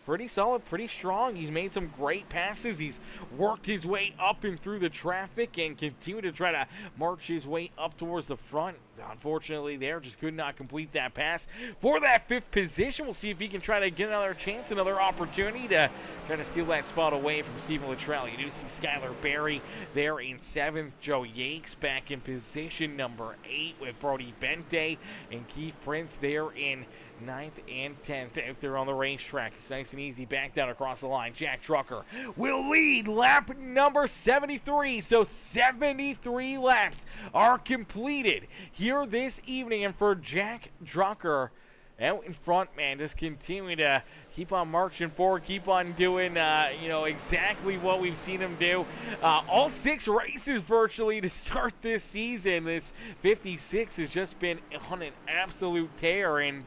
Pretty solid, pretty strong. He's made some great passes. He's worked his way up and through the traffic and continued to try to march his way up towards the front. Unfortunately, there just could not complete that pass for that 5th position. We'll see if he can try to get another chance, another opportunity to try to steal that spot away from Stephen Luttrell. You do see Skylar Berry there in 7th. Joe Yakes back in position number 8 with Brody Bente, and Keith Prince there in 9th and 10th out there on the racetrack. It's nice and easy back down across the line. Jack Drucker will lead lap number 73. So 73 laps are completed here this evening. And for Jack Drucker, out in front, man, just continue to keep on marching forward, keep on doing, exactly what we've seen him do. All 6 races virtually to start this season. This 56 has just been on an absolute tear, and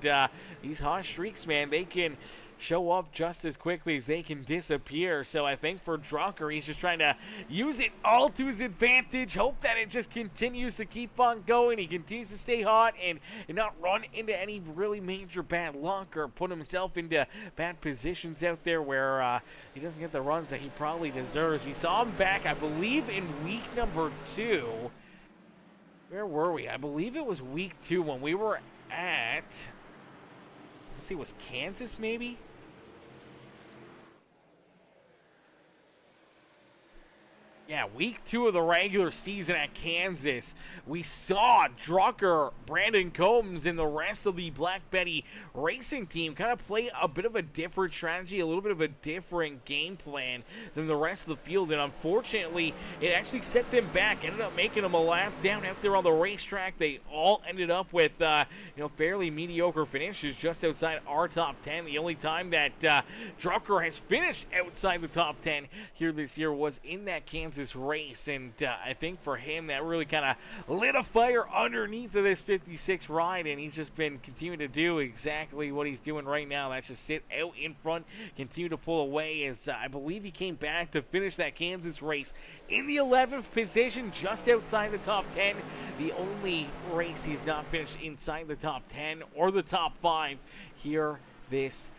these hot streaks, man, they can show up just as quickly as they can disappear. So I think for Drucker, he's just trying to use it all to his advantage, hope that it just continues to keep on going. He continues to stay hot and not run into any really major bad luck or put himself into bad positions out there where he doesn't get the runs that he probably deserves. We saw him back, I believe, in week number 2. Where were we? I believe it was week 2 when we were at, let's see, was Kansas maybe? Yeah, week 2 of the regular season at Kansas, we saw Drucker, Brandon Combs, and the rest of the Black Betty racing team kind of play a bit of a different strategy, a little bit of a different game plan than the rest of the field, and unfortunately, it actually set them back, ended up making them a lap down out there on the racetrack. They all ended up with, fairly mediocre finishes just outside our top 10. The only time that Drucker has finished outside the top 10 here this year was in that Kansas race, and I think for him that really kind of lit a fire underneath of this 56 ride, and he's just been continuing to do exactly what he's doing right now. That's just sit out in front, continue to pull away, as I believe he came back to finish that Kansas race in the 11th position, just outside the top 10. The only race he's not finished inside the top 10 or the top 5 here this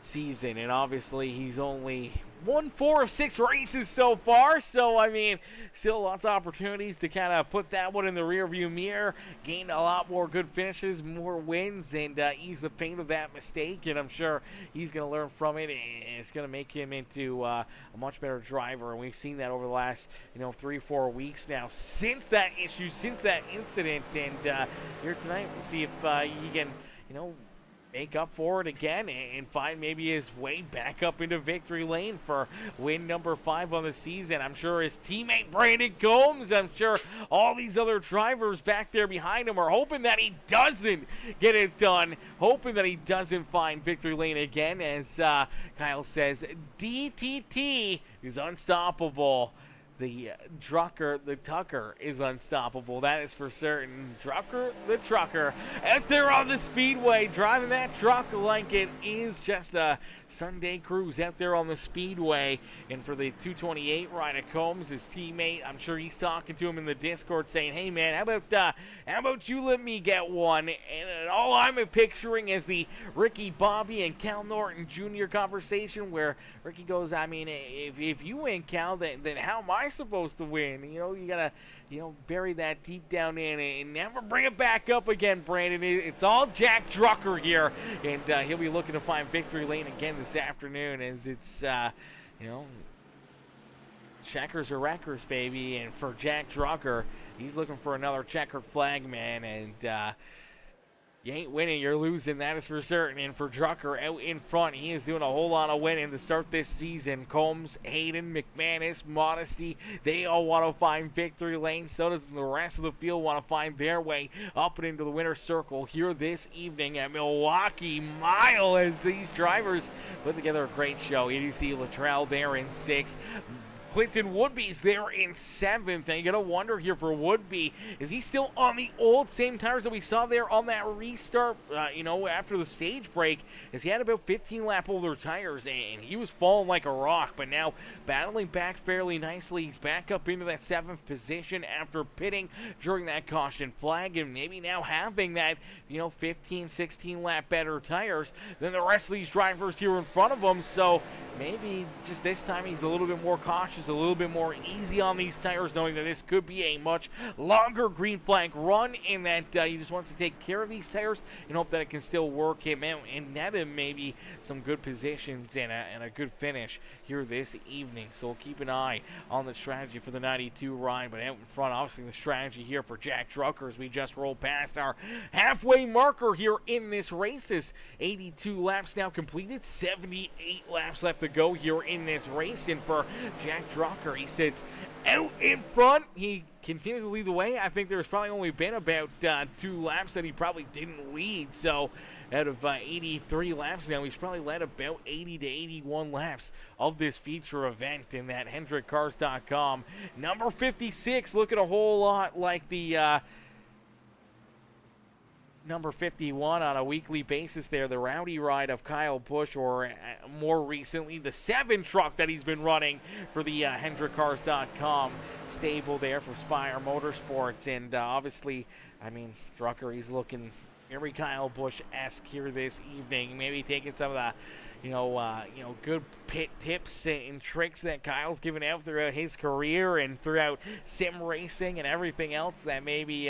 season, and obviously he's only won 4 of 6 races so far, so I mean, still lots of opportunities to kind of put that one in the rear view mirror, gain a lot more good finishes, more wins, and ease the pain of that mistake, and I'm sure he's going to learn from it, and it's going to make him into a much better driver, and we've seen that over the last 3-4 weeks now since that issue, since that incident, and here tonight we'll see if he can make up for it again and find maybe his way back up into victory lane for win number 5 on the season. I'm sure his teammate Brandon Combs, I'm sure all these other drivers back there behind him are hoping that he doesn't get it done, hoping that he doesn't find victory lane again, as Kyle says, DTT is unstoppable. The Tucker is unstoppable. That is for certain. Drucker, the trucker, out there on the speedway, driving that truck like it is just a Sunday cruise out there on the speedway. And for the 228 ride at Combs, his teammate, I'm sure he's talking to him in the Discord saying, hey man, how about you let me get one? And all I'm picturing is the Ricky Bobby and Cal Norton Jr. conversation where Ricky goes, I mean, if you win, Cal, then how am I supposed to win? You gotta bury that deep down in and never bring it back up again, Brandon. It's all Jack Drucker here, and he'll be looking to find victory lane again this afternoon, as it's checkers or wreckers, baby. And for Jack Drucker, he's looking for another checkered flag, man, and you ain't winning, you're losing, that is for certain. And for Drucker out in front, he is doing a whole lot of winning to start this season. Combs, Hayden, McManus, Modesty, they all want to find victory lane. So does the rest of the field want to find their way up and into the winner's circle here this evening at Milwaukee Mile, as these drivers put together a great show. EDC Luttrell there in 6th. Clinton Woodby's there in 7th, and you gotta wonder here for Woodby, is he still on the old same tires that we saw there on that restart, after the stage break, as he had about 15 lap older tires, and he was falling like a rock, but now battling back fairly nicely. He's back up into that 7th position after pitting during that caution flag, and maybe now having that, 15, 16 lap better tires than the rest of these drivers here in front of him, so maybe just this time he's a little bit more cautious, a little bit more easy on these tires, knowing that this could be a much longer green flag run, and that he just wants to take care of these tires and hope that it can still work him out and net him maybe some good positions and a good finish here this evening. So we'll keep an eye on the strategy for the 92 ride, but out in front, obviously the strategy here for Jack Drucker as we just roll past our halfway marker here in this race. Is 82 laps now completed, 78 laps left to go here in this race, and for Jack Drucker, he sits out in front. He continues to lead the way. I think there's probably only been about 2 laps that he probably didn't lead. So out of 83 laps now, he's probably led about 80 to 81 laps of this feature event in that HendrickCars.com. Number 56, looking a whole lot like the number 51 on a weekly basis there, the Rowdy ride of Kyle Busch, or more recently, the 7 truck that he's been running for the HendrickCars.com stable there for Spire Motorsports. And obviously, I mean, Drucker, he's looking very Kyle Busch-esque here this evening, maybe taking some of the good pit tips and tricks that Kyle's given out throughout his career and throughout sim racing and everything else that maybe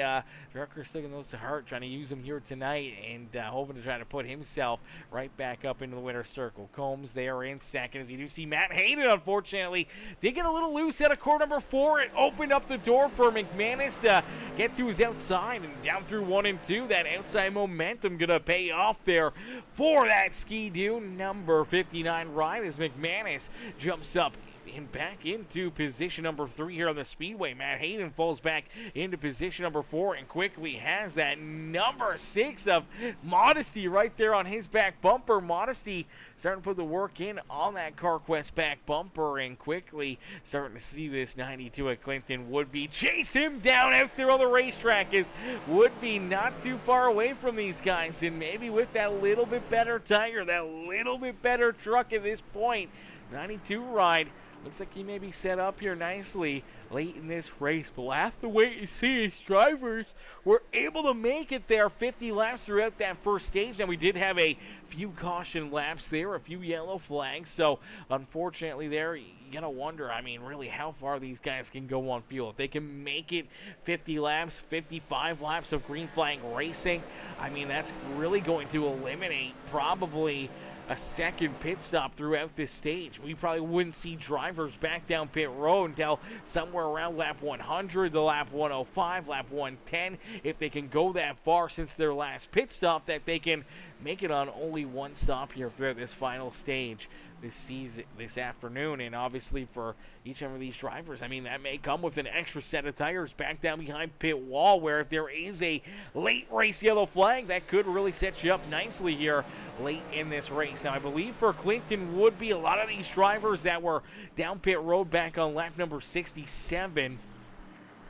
Drucker's taking those to heart, trying to use them here tonight and hoping to try to put himself right back up into the winner's circle. Combs there in second, as you do see Matt Hayden, unfortunately, did get a little loose out of core number 4. It opened up the door for McManus to get to his outside and down through 1 and 2. That outside momentum gonna pay off there for that Ski-Doo number 59 ride as McManus jumps up and back into position number 3 here on the speedway. Matt Hayden falls back into position number 4 and quickly has that number 6 of Modesty right there on his back bumper. Modesty starting to put the work in on that CarQuest back bumper and quickly starting to see this 92 at Clinton Woodby chase him down out there on the racetrack, as Woodby not too far away from these guys, and maybe with that little bit better tire, that little bit better truck at this point, 92 ride looks like he may be set up here nicely late in this race, but we'll have to wait and see. His drivers were able to make it there 50 laps throughout that first stage. Now, we did have a few caution laps there, a few yellow flags, so unfortunately there, you gotta wonder, I mean, really how far these guys can go on fuel. If they can make it 50 laps, 55 laps of green flag racing, I mean, that's really going to eliminate probably a second pit stop throughout this stage. We probably wouldn't see drivers back down pit road until somewhere around lap 100, the lap 105, lap 110. If they can go that far since their last pit stop, that they can make it on only one stop here throughout this final stage this season, this afternoon. And obviously for each one of these drivers, I mean, that may come with an extra set of tires back down behind pit wall, where if there is a late race yellow flag, that could really set you up nicely here late in this race. Now, I believe for Clinton Woodby, a lot of these drivers that were down pit road back on lap number 67,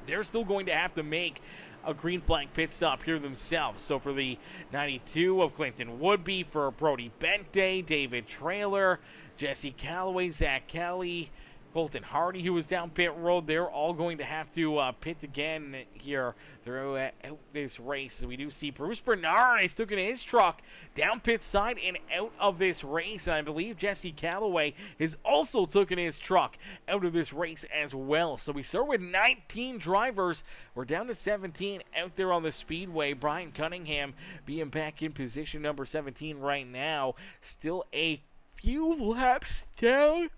they're still going to have to make a green flag pit stop here themselves. So for the 92 of Clinton Woodby, for Brody Bente, David Trailer, Jesse Calloway, Zach Kelly, Colton Hardy, who was down pit road, they're all going to have to pit again here throughout this race. So we do see Bruce Bernard is taking his truck down pit side and out of this race. And I believe Jesse Calloway has also taken his truck out of this race as well. So we start with 19 drivers. We're down to 17 out there on the speedway. Brian Cunningham being back in position number 17 right now. Still a few laps down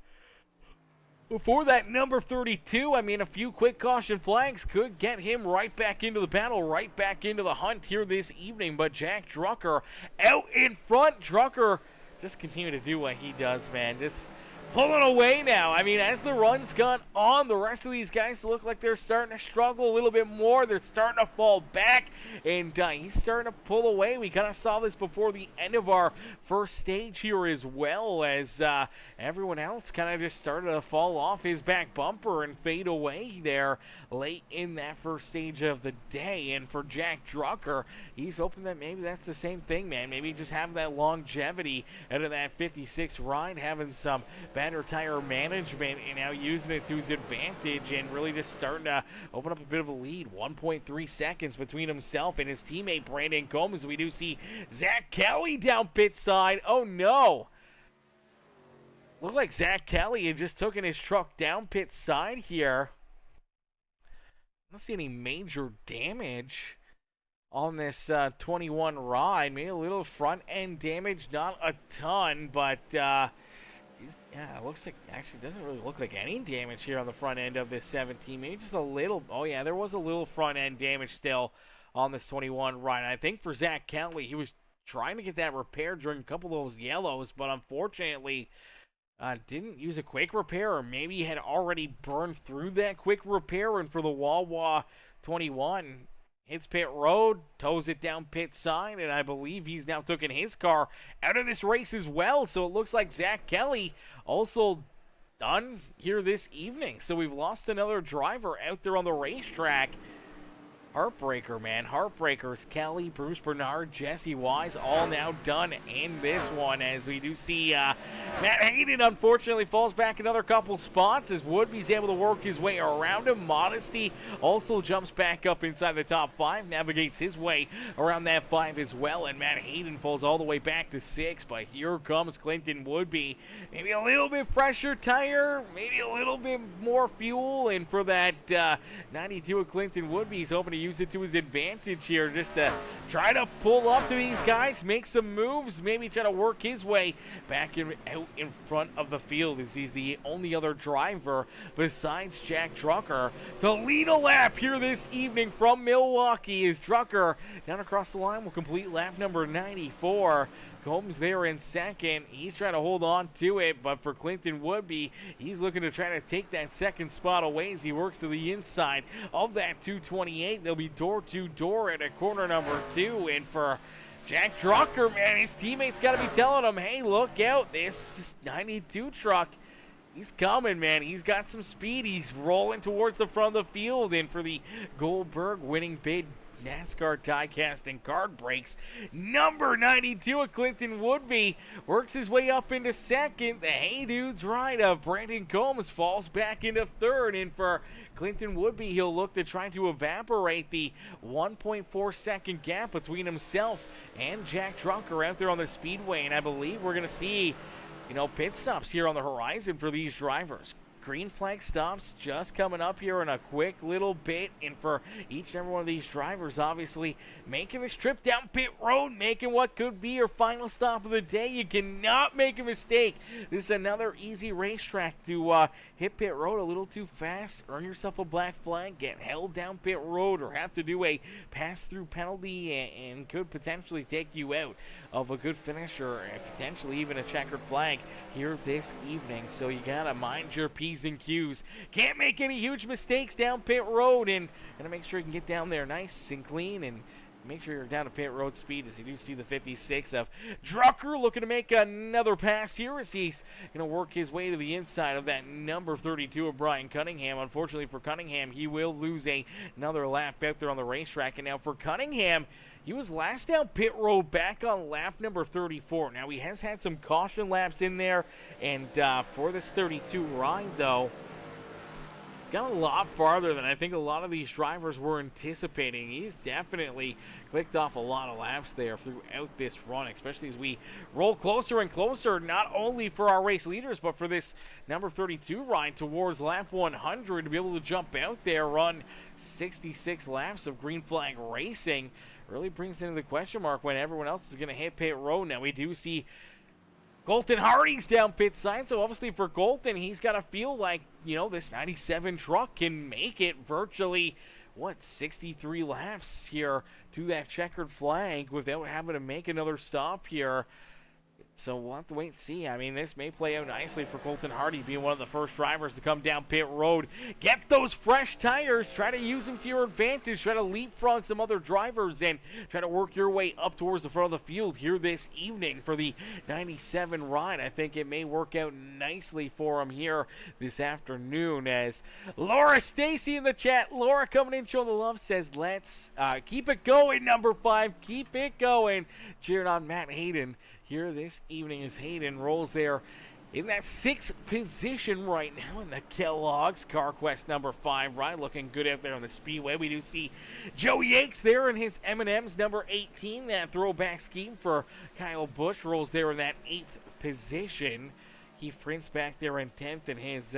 before that number 32. I mean, a few quick caution flags could get him right back into the battle, right back into the hunt here this evening. But Jack Drucker out in front. Drucker just continue to do what he does, man. Just pulling away now. I mean, as the run's gone on, the rest of these guys look like they're starting to struggle a little bit more. They're starting to fall back, and he's starting to pull away. We kind of saw this before the end of our first stage here, as well as everyone else kind of just started to fall off his back bumper and fade away there late in that first stage of the day. And for Jack Drucker, he's hoping that maybe that's the same thing, man. Maybe just having that longevity out of that 56 ride, having some better tire management, and now using it to his advantage and really just starting to open up a bit of a lead. 1.3 seconds between himself and his teammate Brandon Combs. We do see Zach Kelly down pit side. Oh no! Looked like Zach Kelly had just taken his truck down pit side here. I don't see any major damage on this 21 ride. Maybe a little front end damage, not a ton, but yeah, it looks like, actually doesn't really look like any damage here on the front end of this 17. Maybe just a little. Oh yeah, there was a little front end damage still on this 21 ride. I think for Zach Kelly, he was trying to get that repaired during a couple of those yellows, but unfortunately Didn't use a quick repair, or maybe had already burned through that quick repair, and for the Wawa 21, hits pit road, tows it down pit side, and I believe he's now taken his car out of this race as well. So it looks like Zach Kelly also done here this evening. So we've lost another driver out there on the racetrack. Heartbreaker, man. Heartbreakers. Kelly, Bruce Bernard, Jesse Wise, all now done in this one, as we do see Matt Hayden, unfortunately, falls back another couple spots as Woodby's able to work his way around him. Modesty also jumps back up inside the top 5, navigates his way around that 5 as well, and Matt Hayden falls all the way back to 6, but here comes Clinton Woodby. Maybe a little bit fresher tire, maybe a little bit more fuel, and for that 92 of Clinton Woodby, he's hoping to use it to his advantage here, just to try to pull up to these guys, make some moves, maybe try to work his way back out in front of the field, as he's the only other driver besides Jack Drucker. The lead a lap here this evening from Milwaukee is Drucker down across the line will complete lap number 94. Combs there in second. He's trying to hold on to it, but for Clinton Woodby, he's looking to try to take that second spot away as he works to the inside of that 228. They'll be door-to-door at a corner number 2, and for Jack Drucker, man, his teammates got to be telling him, hey, look out, this 92 truck, he's coming, man. He's got some speed. He's rolling towards the front of the field, and for the Goldberg winning bid Nascar Diecast and card breaks, number 92 of Clinton Woodby works his way up into second. The Hey Dudes ride of Brandon Combs falls back into third, and for Clinton Woodby, he'll look to try to evaporate the 1.4 second gap between himself and Jack Drucker out there on the speedway, and I believe we're going to see, pit stops here on the horizon for these drivers. Green flag stops just coming up here in a quick little bit, and for each and every one of these drivers, obviously making this trip down pit road, making what could be your final stop of the day. You cannot make a mistake. This is another easy racetrack to hit pit road a little too fast, earn yourself a black flag, get held down pit road, or have to do a pass-through penalty, and could potentially take you out of a good finish, or potentially even a checkered flag here this evening. So you gotta mind your P's and Q's. Can't make any huge mistakes down pit road, and gotta make sure you can get down there nice and clean, and make sure you're down to pit road speed, as you do see the 56 of Drucker looking to make another pass here, as he's going to work his way to the inside of that number 32 of Brian Cunningham. Unfortunately for Cunningham, he will lose another lap out there on the racetrack. And now for Cunningham, he was last down pit road back on lap number 34. Now he has had some caution laps in there, and for this 32 ride, though, got a lot farther than I think a lot of these drivers were anticipating. He's definitely clicked off a lot of laps there throughout this run, especially as we roll closer and closer, not only for our race leaders, but for this number 32 ride towards lap 100 to be able to jump out there, run 66 laps of green flag racing. Really brings into the question mark when everyone else is going to hit pit road. Now we do see Colton Hardy's down pit side, so obviously for Colton, he's got to feel like, this 97 truck can make it virtually, 63 laps here to that checkered flag without having to make another stop here. So we'll have to wait and see. I mean, this may play out nicely for Colton Hardy, being one of the first drivers to come down pit road. Get those fresh tires. Try to use them to your advantage. Try to leapfrog some other drivers and try to work your way up towards the front of the field here this evening for the 97 ride. I think it may work out nicely for him here this afternoon, as Laura Stacy in the chat. Laura coming in showing the love, says, let's keep it going, number 5. Keep it going. Cheering on Matt Hayden here this evening as Hayden rolls there in that 6th position right now in the Kellogg's CarQuest number 5 ride. Looking good out there on the speedway. We do see Joe Yakes there in his M&M's number 18. That throwback scheme for Kyle Busch rolls there in that 8th position. Keith Prince back there in 10th in his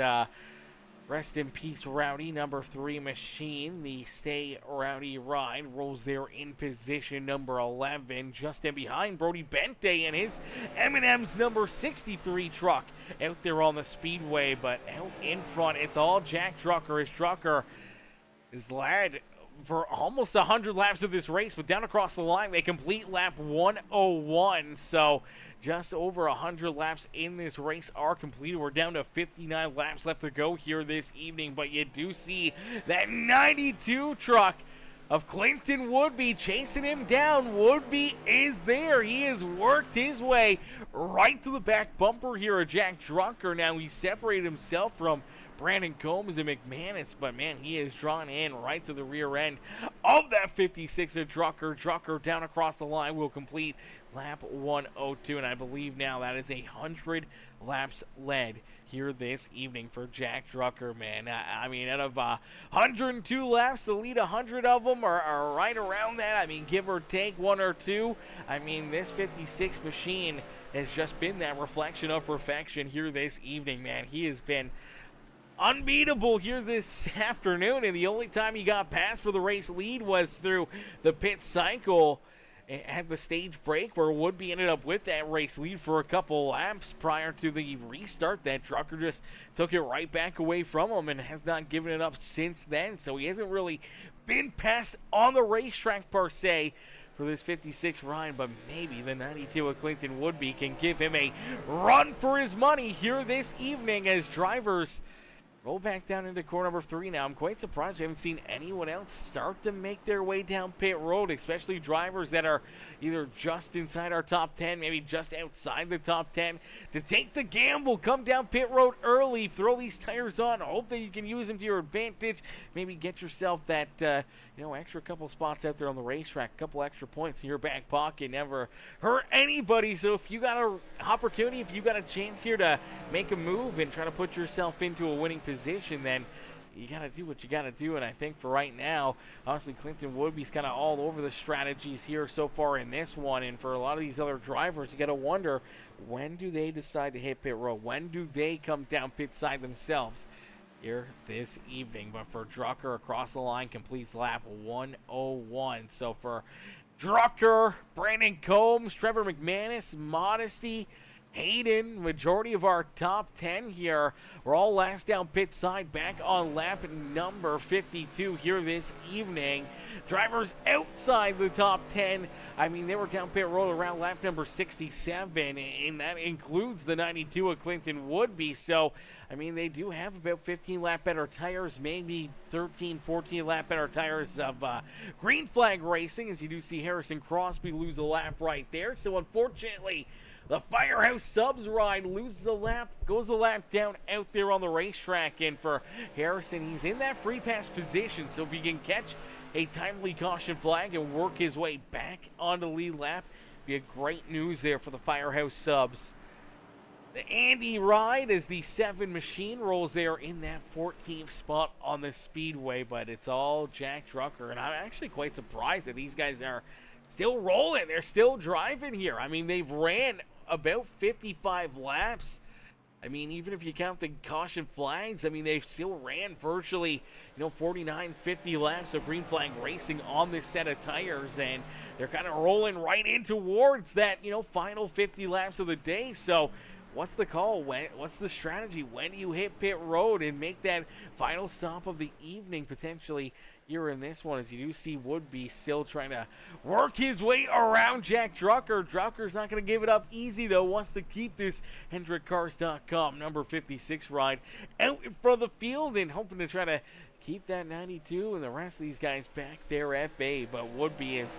rest in peace Rowdy number 3 machine. The Stay Rowdy ride rolls there in position number 11, just in behind Brody Bente and his M&M's number 63 truck out there on the speedway. But out in front, it's all Jack Drucker, as Drucker is led for almost 100 laps of this race, but down across the line, they complete lap 101. So just over 100 laps in this race are completed. We're down to 59 laps left to go here this evening, but you do see that 92 truck of Clinton Woodby chasing him down. Woodby is there. He has worked his way right to the back bumper here of Jack Drucker. Now he separated himself from Brandon Combs and McManus, but man, he is drawn in right to the rear end of that 56 of Drucker. Drucker down across the line will complete lap 102, and I believe now that is 100 laps led here this evening for Jack Drucker, man. I mean, out of 102 laps, the lead 100 of them are right around that. I mean, give or take one or two. I mean, this 56 machine has just been that reflection of perfection here this evening, man. He has been unbeatable here this afternoon, and the only time he got past for the race lead was through the pit cycle at the stage break, where Woodby ended up with that race lead for a couple laps prior to the restart. That Drucker just took it right back away from him and has not given it up since then, so he hasn't really been passed on the racetrack per se for this 56 ride, but maybe the 92 of Clinton Woodby can give him a run for his money here this evening as drivers roll back down into core number 3 now. I'm quite surprised we haven't seen anyone else start to make their way down pit road, especially drivers that are either just inside our top 10, maybe just outside the top 10, to take the gamble, come down pit road early, throw these tires on, hope that you can use them to your advantage, maybe get yourself that extra couple spots out there on the racetrack, a couple extra points in your back pocket, never hurt anybody. So if you got an opportunity, if you got a chance here to make a move and try to put yourself into a winning position, then you got to do what you got to do. And I think for right now, honestly, Clinton Woodby's kind of all over the strategies here so far in this one. And for a lot of these other drivers, you got to wonder, when do they decide to hit pit road? When do they come down pit side themselves here this evening? But for Drucker, across the line, completes lap 101. So for Drucker, Brandon Combs, Trevor McManus, Modesty, Hayden, majority of our top 10 here, we're all last down pit side, back on lap number 52 here this evening. Drivers outside the top 10, I mean, they were down pit road around lap number 67, and that includes the 92 of Clinton Woodby. So, I mean, they do have about 15 lap better tires, maybe 13, 14 lap better tires of green flag racing, as you do see Harrison Crosby lose a lap right there. So, unfortunately, the Firehouse Subs ride loses a lap, goes a lap down out there on the racetrack. And for Harrison, he's in that free pass position. So if he can catch a timely caution flag and work his way back onto the lead lap, be a great news there for the Firehouse Subs. The Andy ride as the 7 machine rolls there in that 14th spot on the speedway. But it's all Jack Drucker. And I'm actually quite surprised that these guys are still rolling. They're still driving here. I mean, they've ran about 55 laps. I mean, even if you count the caution flags, I mean, they've still ran virtually, 49, 50 laps of green flag racing on this set of tires, and they're kind of rolling right in towards that, final 50 laps of the day. So what's the call? What's the strategy? When do you hit pit road and make that final stop of the evening potentially here in this one, as you do see Woodby still trying to work his way around Jack Drucker. Drucker's not going to give it up easy, though. Wants to keep this HendrickCars.com number 56 ride out in front of the field and hoping to try to keep that 92 and the rest of these guys back there at bay. But Woodby has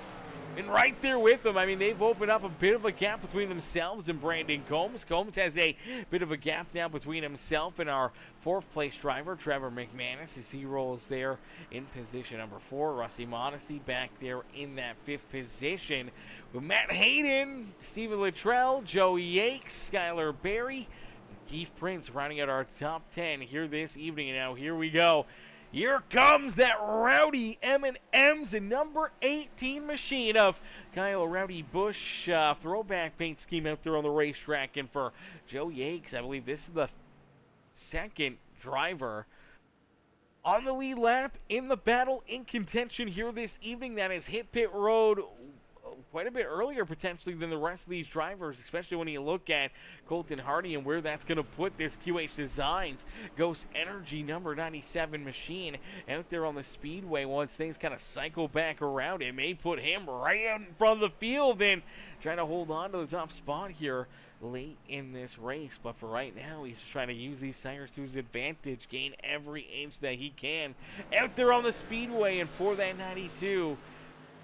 been right there with them. I mean, they've opened up a bit of a gap between themselves and Brandon Combs. Combs has a bit of a gap now between himself and our 4th place driver, Trevor McManus, as he rolls there in position number 4. Rusty Modesty back there in that 5th position with Matt Hayden, Stephen Luttrell, Joey Yakes, Skylar Berry, and Keith Prince rounding out our top 10 here this evening. And now here we go. Here comes that Rowdy M&M's and number 18 machine of Kyle Rowdy Busch. Throwback paint scheme out there on the racetrack. And for Joe Yakes, I believe this is the 2nd driver on the lead lap in the battle in contention here this evening that has hit pit road quite a bit earlier potentially than the rest of these drivers, especially when you look at Colton Hardy and where that's going to put this QH Designs Ghost Energy number 97 machine out there on the speedway. Once things kind of cycle back around, it may put him right out in front of the field and trying to hold on to the top spot here late in this race. But for right now, he's trying to use these tires to his advantage, gain every inch that he can out there on the speedway. And for that 92,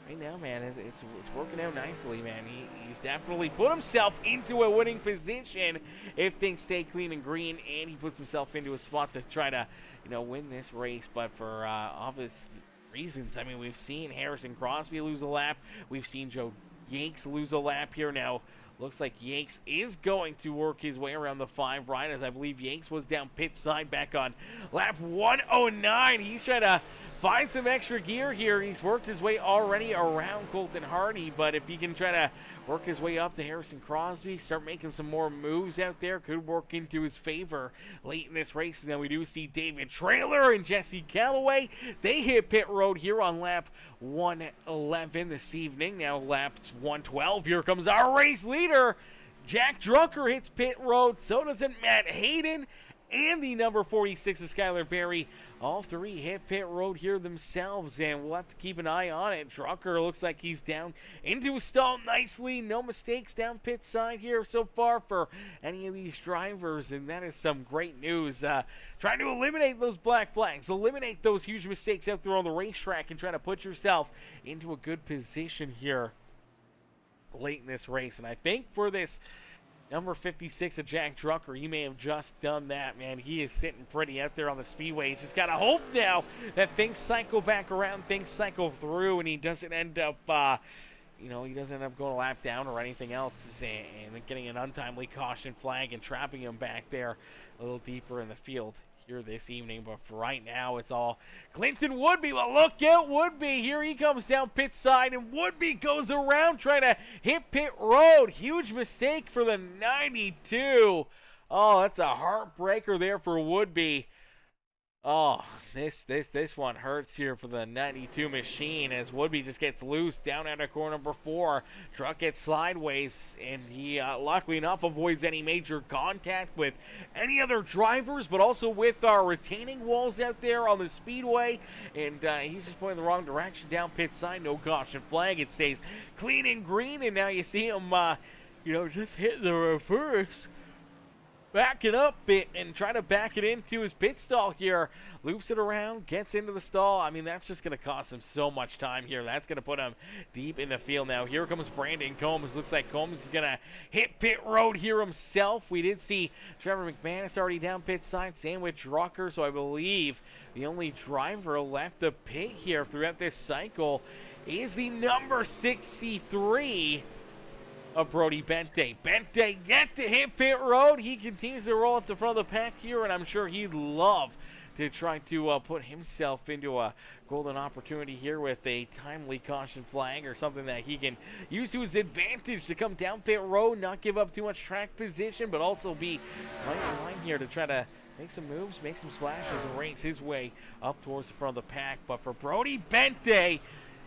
right now, man, it's working out nicely, man. He's definitely put himself into a winning position if things stay clean and green, and he puts himself into a spot to try to, win this race. But for obvious reasons, I mean, we've seen Harrison Crosby lose a lap. We've seen Joe Yanks lose a lap here. Now, looks like Yanks is going to work his way around the 5 right, as I believe Yanks was down pit side back on lap 109. He's trying to find some extra gear here. He's worked his way already around Colton Hardy, but if he can try to work his way up to Harrison Crosby, start making some more moves out there, could work into his favor late in this race. Now we do see David Traylor and Jesse Calloway. They hit pit road here on lap 111 this evening. Now lap 112, here comes our race leader. Jack Drucker hits pit road, so does Matt Hayden, and the number 46 of Skylar Berry. All three hit pit road here themselves, and we'll have to keep an eye on it. Drucker looks like he's down into a stall nicely. No mistakes down pit side here so far for any of these drivers, and that is some great news. Trying to eliminate those black flags, eliminate those huge mistakes out there on the racetrack, and try to put yourself into a good position here late in this race. And I think for this number 56 of Jack Drucker, he may have just done that, man. He is sitting pretty out there on the speedway. He's just got to hope now that things cycle back around, things cycle through, and he doesn't end up, he doesn't end up going a lap down or anything else and getting an untimely caution flag and trapping him back there a little deeper in the field here this evening. But for right now, it's all Clinton Woodby. Well, look out, Woodby. Here he comes down pit side, and Woodby goes around trying to hit pit road. Huge mistake for the 92. Oh, that's a heartbreaker there for Woodby. Oh, this one hurts here for the 92 machine, as Woodby just gets loose down out of corner number 4. Truck gets sideways, and he luckily enough avoids any major contact with any other drivers, but also with our retaining walls out there on the speedway. And he's just pointing the wrong direction down pit side. No caution flag. It stays clean and green, and now you see him, just hit the reverse. Back it up and try to back it into his pit stall here. Loops it around, gets into the stall. I mean, that's just going to cost him so much time here. That's going to put him deep in the field. Now, here comes Brandon Combs. Looks like Combs is going to hit pit road here himself. We did see Trevor McManus already down pit side. Same with Drucker. So I believe the only driver left to pit here throughout this cycle is the number 63 of Brody Bente. Bente yet to hit pit road. He continues to roll up the front of the pack here, and I'm sure he'd love to try to put himself into a golden opportunity here with a timely caution flag or something that he can use to his advantage to come down pit road, not give up too much track position, but also be right in line here to try to make some moves, make some splashes, and race his way up towards the front of the pack. But for Brody Bente,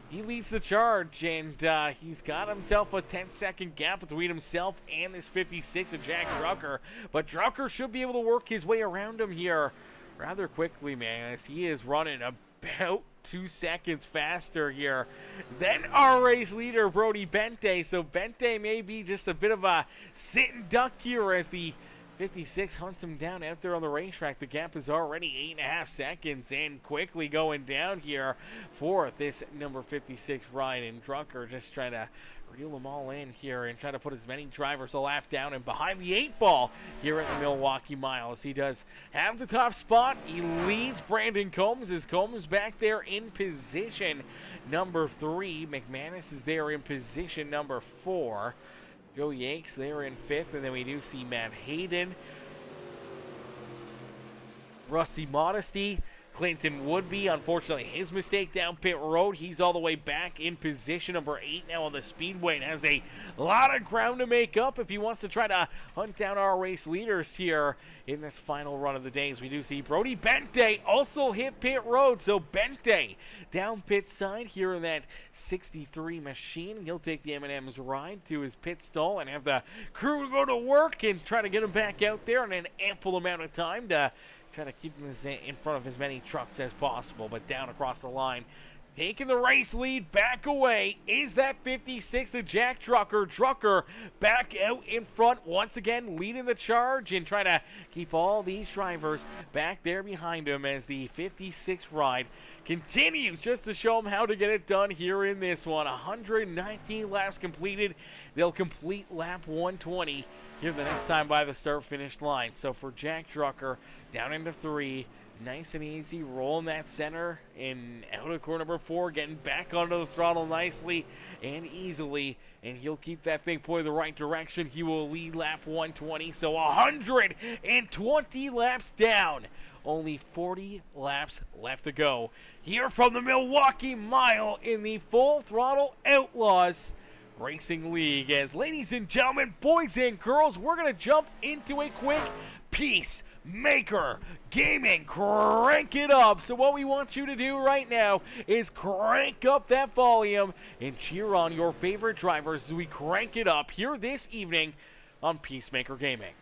he leads the charge, and he's got himself a 10-second gap between himself and this 56 of Jack Drucker. But Drucker should be able to work his way around him here rather quickly, man, as he is running about 2 seconds faster here than our race leader, Brody Bente. So Bente may be just a bit of a sitting duck here as the 56 hunts him down out there on the racetrack. The gap is already 8.5 seconds, and quickly going down here for this number 56 ride. And Drucker just trying to reel them all in here and try to put as many drivers a lap down and behind the 8 ball here at the Milwaukee Mile. As he does have the top spot, he leads Brandon Combs as Combs back there in position number 3. McManus is there in position number 4. Joe Yanks there in 5th, and then we do see Matt Hayden, Rusty Modesty Clinton Woodby. Unfortunately, his mistake down pit road. He's all the way back in position number 8 now on the speedway and has a lot of ground to make up if he wants to try to hunt down our race leaders here in this final run of the day. As we do see Brody Bente also hit pit road. So Bente down pit side here in that 63 machine. He'll take the M&M's ride to his pit stall and have the crew go to work and try to get him back out there in an ample amount of time to try to keep him in front of as many trucks as possible. But down across the line, taking the race lead back away is that 56 of Jack Drucker. Drucker back out in front once again, leading the charge and trying to keep all these drivers back there behind him as the 56 ride continues just to show them how to get it done here in this one. 119 laps completed. They'll complete lap 120 here the next time by the start-finish line. So for Jack Drucker, down into 3, nice and easy, rolling that center and out of corner number 4, getting back onto the throttle nicely and easily, and he'll keep that thing pointed the right direction. He will lead lap 120, so 120 laps down. Only 40 laps left to go here from the Milwaukee Mile in the Full Throttle Outlaws Racing League. As ladies and gentlemen, boys and girls, we're going to jump into a quick Peacemaker Gaming. Crank it up. So what we want you to do right now is crank up that volume and cheer on your favorite drivers as we crank it up here this evening on Peacemaker Gaming.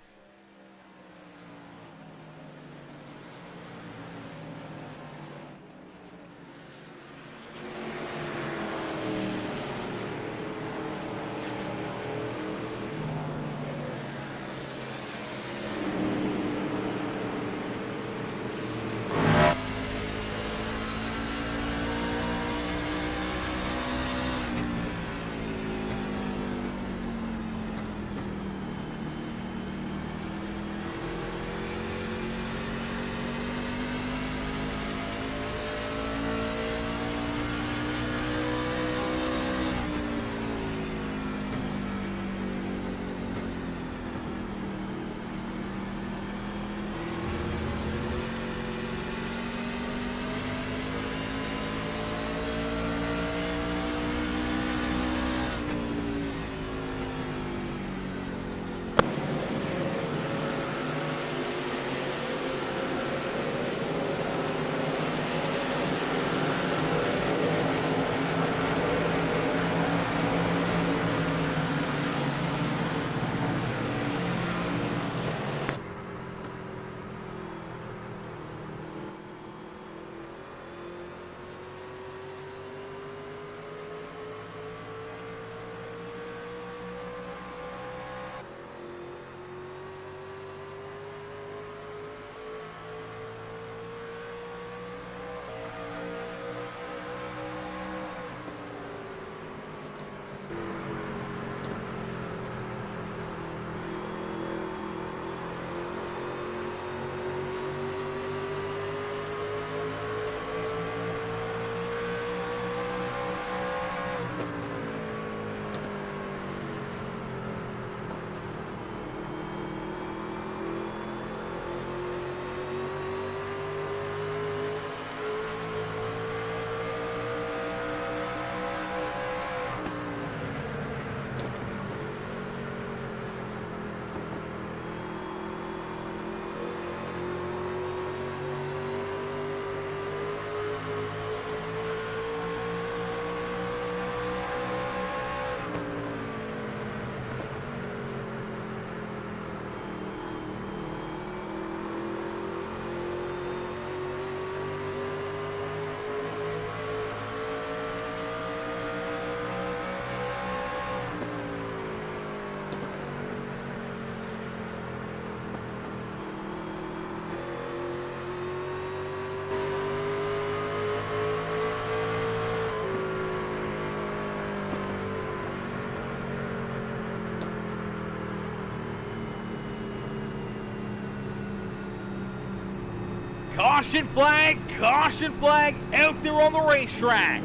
Caution flag out there on the racetrack.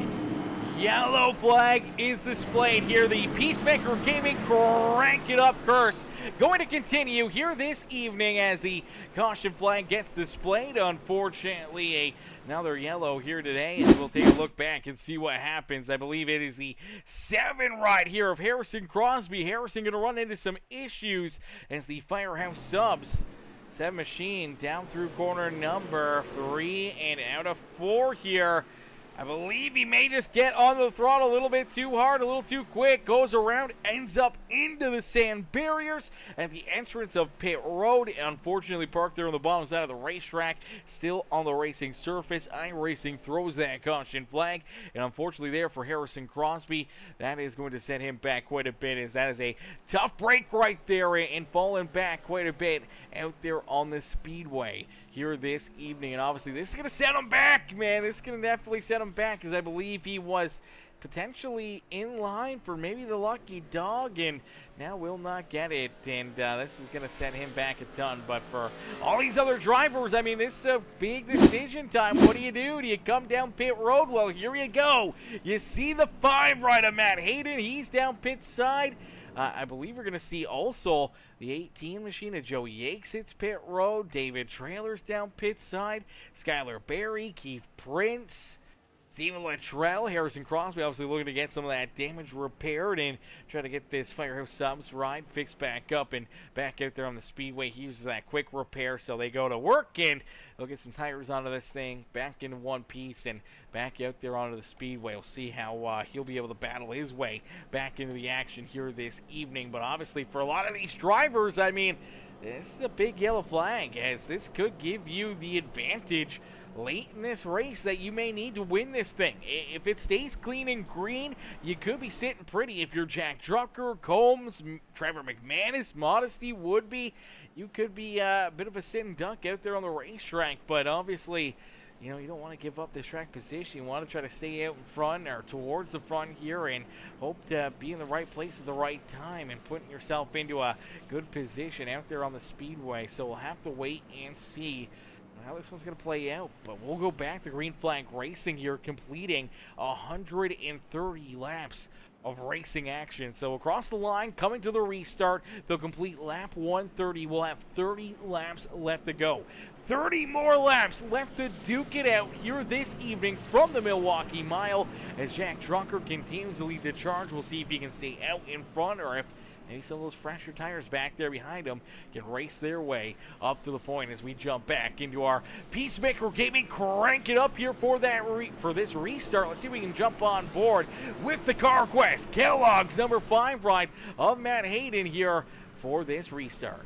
yellow flag is displayed here. The Peacemaker Gaming Crank It Up curse going to continue here this evening as the caution flag gets displayed. Unfortunately, another yellow here today, and we'll take a look back and see what happens. I believe it is the 7 ride here of Harrison Crosby. Harrison going to run into some issues as the Firehouse subs. 7 machine down through corner number 3 and out of 4 here. I believe he may just get on the throttle a little bit too hard, a little too quick, goes around, ends up into the sand barriers at the entrance of pit road. Unfortunately parked there on the bottom side of the racetrack, still on the racing surface. iRacing throws that caution flag, and unfortunately there for Harrison Crosby, that is going to set him back quite a bit, as that is a tough break right there and falling back quite a bit out there on the speedway here this evening. And obviously this is going to set him back, man. This is going to definitely set him back, because I believe he was potentially in line for maybe the lucky dog and now will not get it, and this is going to set him back a ton. But for all these other drivers, I mean, this is a big decision time. What do? Do you come down pit road? Well, here you go. You see the 5 right of Matt Hayden. He's down pit side. I believe we're going to see also the 18 machine of Joe Yakes hits pit road. David Trailers down pit side. Skylar Berry, Keith Prince, Steven Luttrell, Harrison Crosby obviously looking to get some of that damage repaired and try to get this Firehouse subs ride fixed back up and back out there on the speedway. He uses that quick repair, so they go to work and they'll get some tires onto this thing, back into one piece and back out there onto the speedway. We'll see how he'll be able to battle his way back into the action here this evening. But obviously for a lot of these drivers, I mean, this is a big yellow flag, as this could give you the advantage late in this race that you may need to win this thing. If it stays clean and green, you could be sitting pretty. If you're Jack Drucker, Combs, Trevor McManus, Modesty, Woodby, you could be a bit of a sitting duck out there on the racetrack. But obviously, you know, you don't want to give up this track position. You want to try to stay out in front or towards the front here and hope to be in the right place at the right time and putting yourself into a good position out there on the speedway. So we'll have to wait and see how this one's going to play out. But we'll go back to Green Flag Racing here, completing 130 laps of racing action. So across the line, coming to the restart, they'll complete lap 130. We'll have 30 laps left to go. 30 more laps left to duke it out here this evening from the Milwaukee Mile as Jack Drucker continues to lead the charge. We'll see if he can stay out in front, or if maybe some of those fresher tires back there behind him can race their way up to the point as we jump back into our Peacemaker Gaming Crank It Up here for that for this restart. Let's see if we can jump on board with the CarQuest Kellogg's number 5 ride of Matt Hayden here for this restart.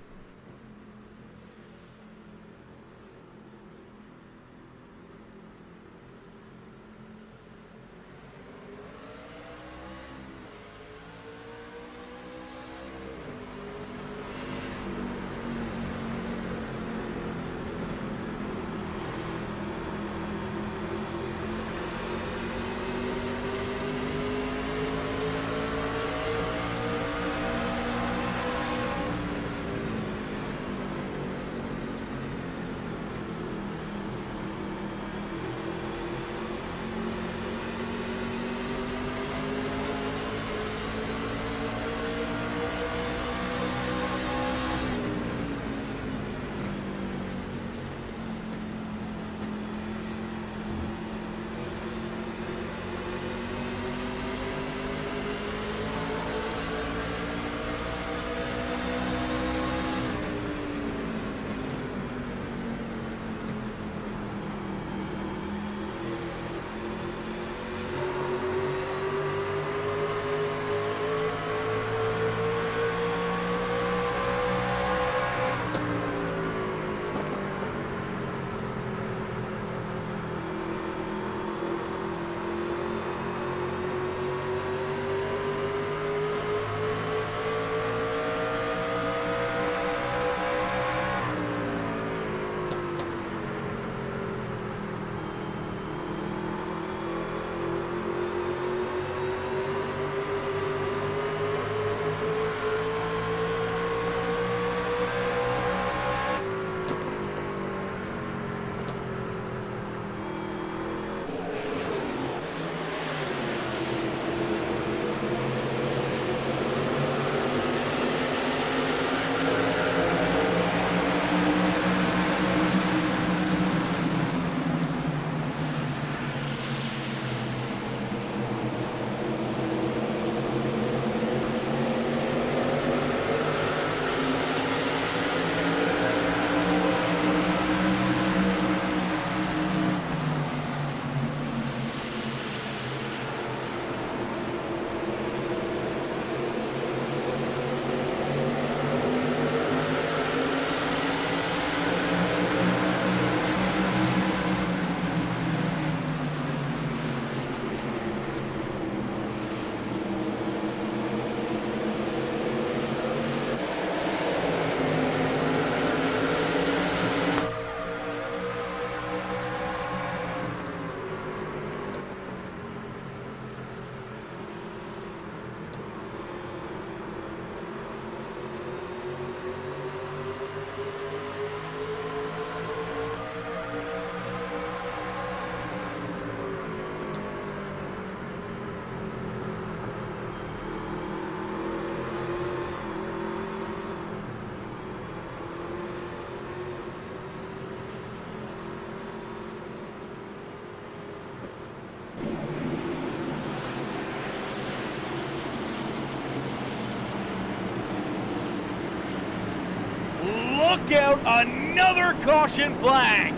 out another caution flag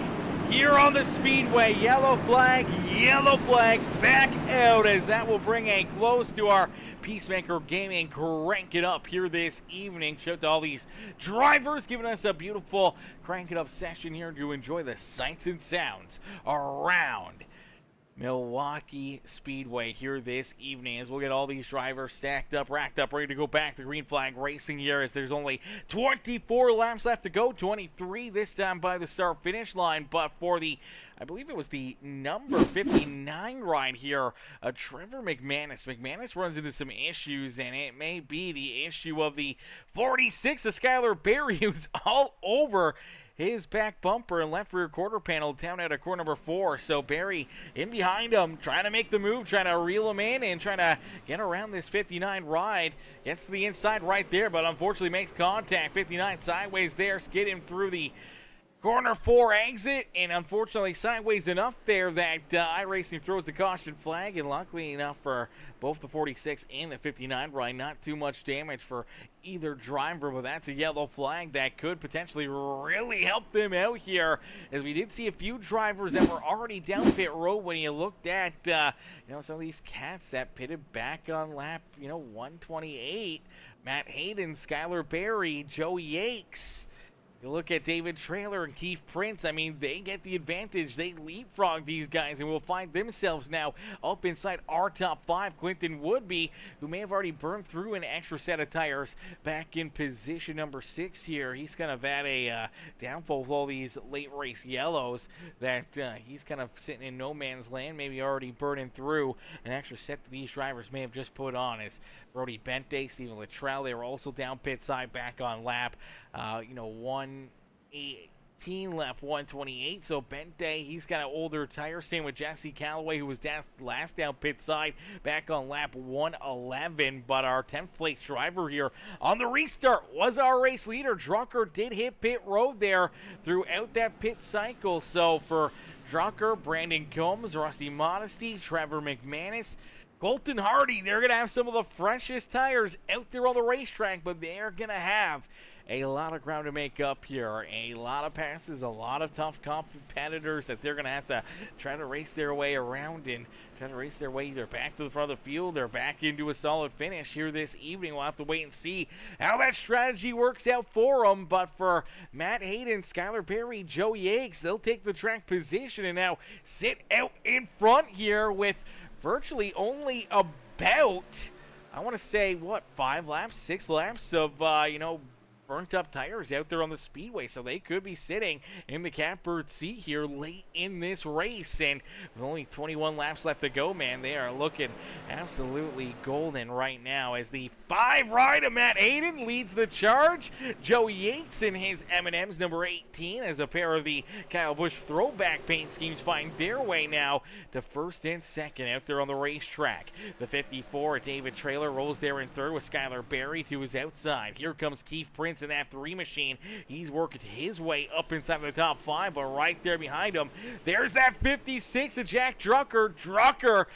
here on the speedway. Yellow flag back out, as that will bring a close to our Peacemaker Gaming Crank It Up here this evening. Shout out to all these drivers giving us a beautiful Crank It Up session here to enjoy the sights and sounds around Milwaukee Speedway here this evening, as we'll get all these drivers stacked up, racked up, ready to go back to green flag racing here, as there's only 24 laps left to go, 23 this time by the start finish line. But for the, I believe it was the number 59 ride here, Trevor McManus runs into some issues, and it may be the issue of the 46 of Skylar Berry, who's all over his back bumper and left rear quarter panel down at a corner number 4. So Barry in behind him, trying to make the move, trying to reel him in and trying to get around this 59 ride. Gets to the inside right there, but unfortunately makes contact. 59 sideways there, skidding through the corner 4 exit, and unfortunately sideways enough there that iRacing throws the caution flag, and luckily enough for both the 46 and the 59 ride, not too much damage for either driver, but that's a yellow flag that could potentially really help them out here, as we did see a few drivers that were already down pit road when you looked at some of these cats that pitted back on lap 128. Matt Hayden, Skylar Berry, Joe Yakes. You look at David Traylor and Keith Prince, I mean, they get the advantage. They leapfrog these guys and will find themselves now up inside our top 5. Clinton Woodby, who may have already burned through an extra set of tires, back in position number 6 here. He's kind of at a downfall with all these late race yellows, that he's kind of sitting in no man's land, maybe already burning through an extra set that these drivers may have just put on, as Rowdy Bente, Stephen Luttrell, they were also down pit side back on lap 118 left 128. So Bente, he's got an older tire. Same with Jesse Calloway, who was last down pit side back on lap 111. But our 10th place driver here on the restart was our race leader. Drucker did hit pit road there throughout that pit cycle. So for Drucker, Brandon Combs, Rusty Modesty, Trevor McManus, Colton Hardy, they're going to have some of the freshest tires out there on the racetrack, but they're going to have a lot of ground to make up here. A lot of passes, a lot of tough competitors that they're going to have to try to race their way around and try to race their way either back to the front of the field or back into a solid finish here this evening. We'll have to wait and see how that strategy works out for them. But for Matt Hayden, Skylar Berry, Joe Yakes, they'll take the track position and now sit out in front here with virtually only about, I want to say, 5 laps, 6 laps of, burnt up tires out there on the speedway, so they could be sitting in the catbird seat here late in this race. And with only 21 laps left to go, man, they are looking absolutely golden right now, as the 5 ride of Matt Hayden leads the charge. Joe Yates in his M&M's number 18, as a pair of the Kyle Busch throwback paint schemes find their way now to first and second out there on the racetrack. The 54, David Traylor, rolls there in third with Skylar Berry to his outside. Here comes Keith Prince in that 3 machine. He's working his way up inside the top 5, but right there behind him, there's that 56 of Jack Drucker. Drucker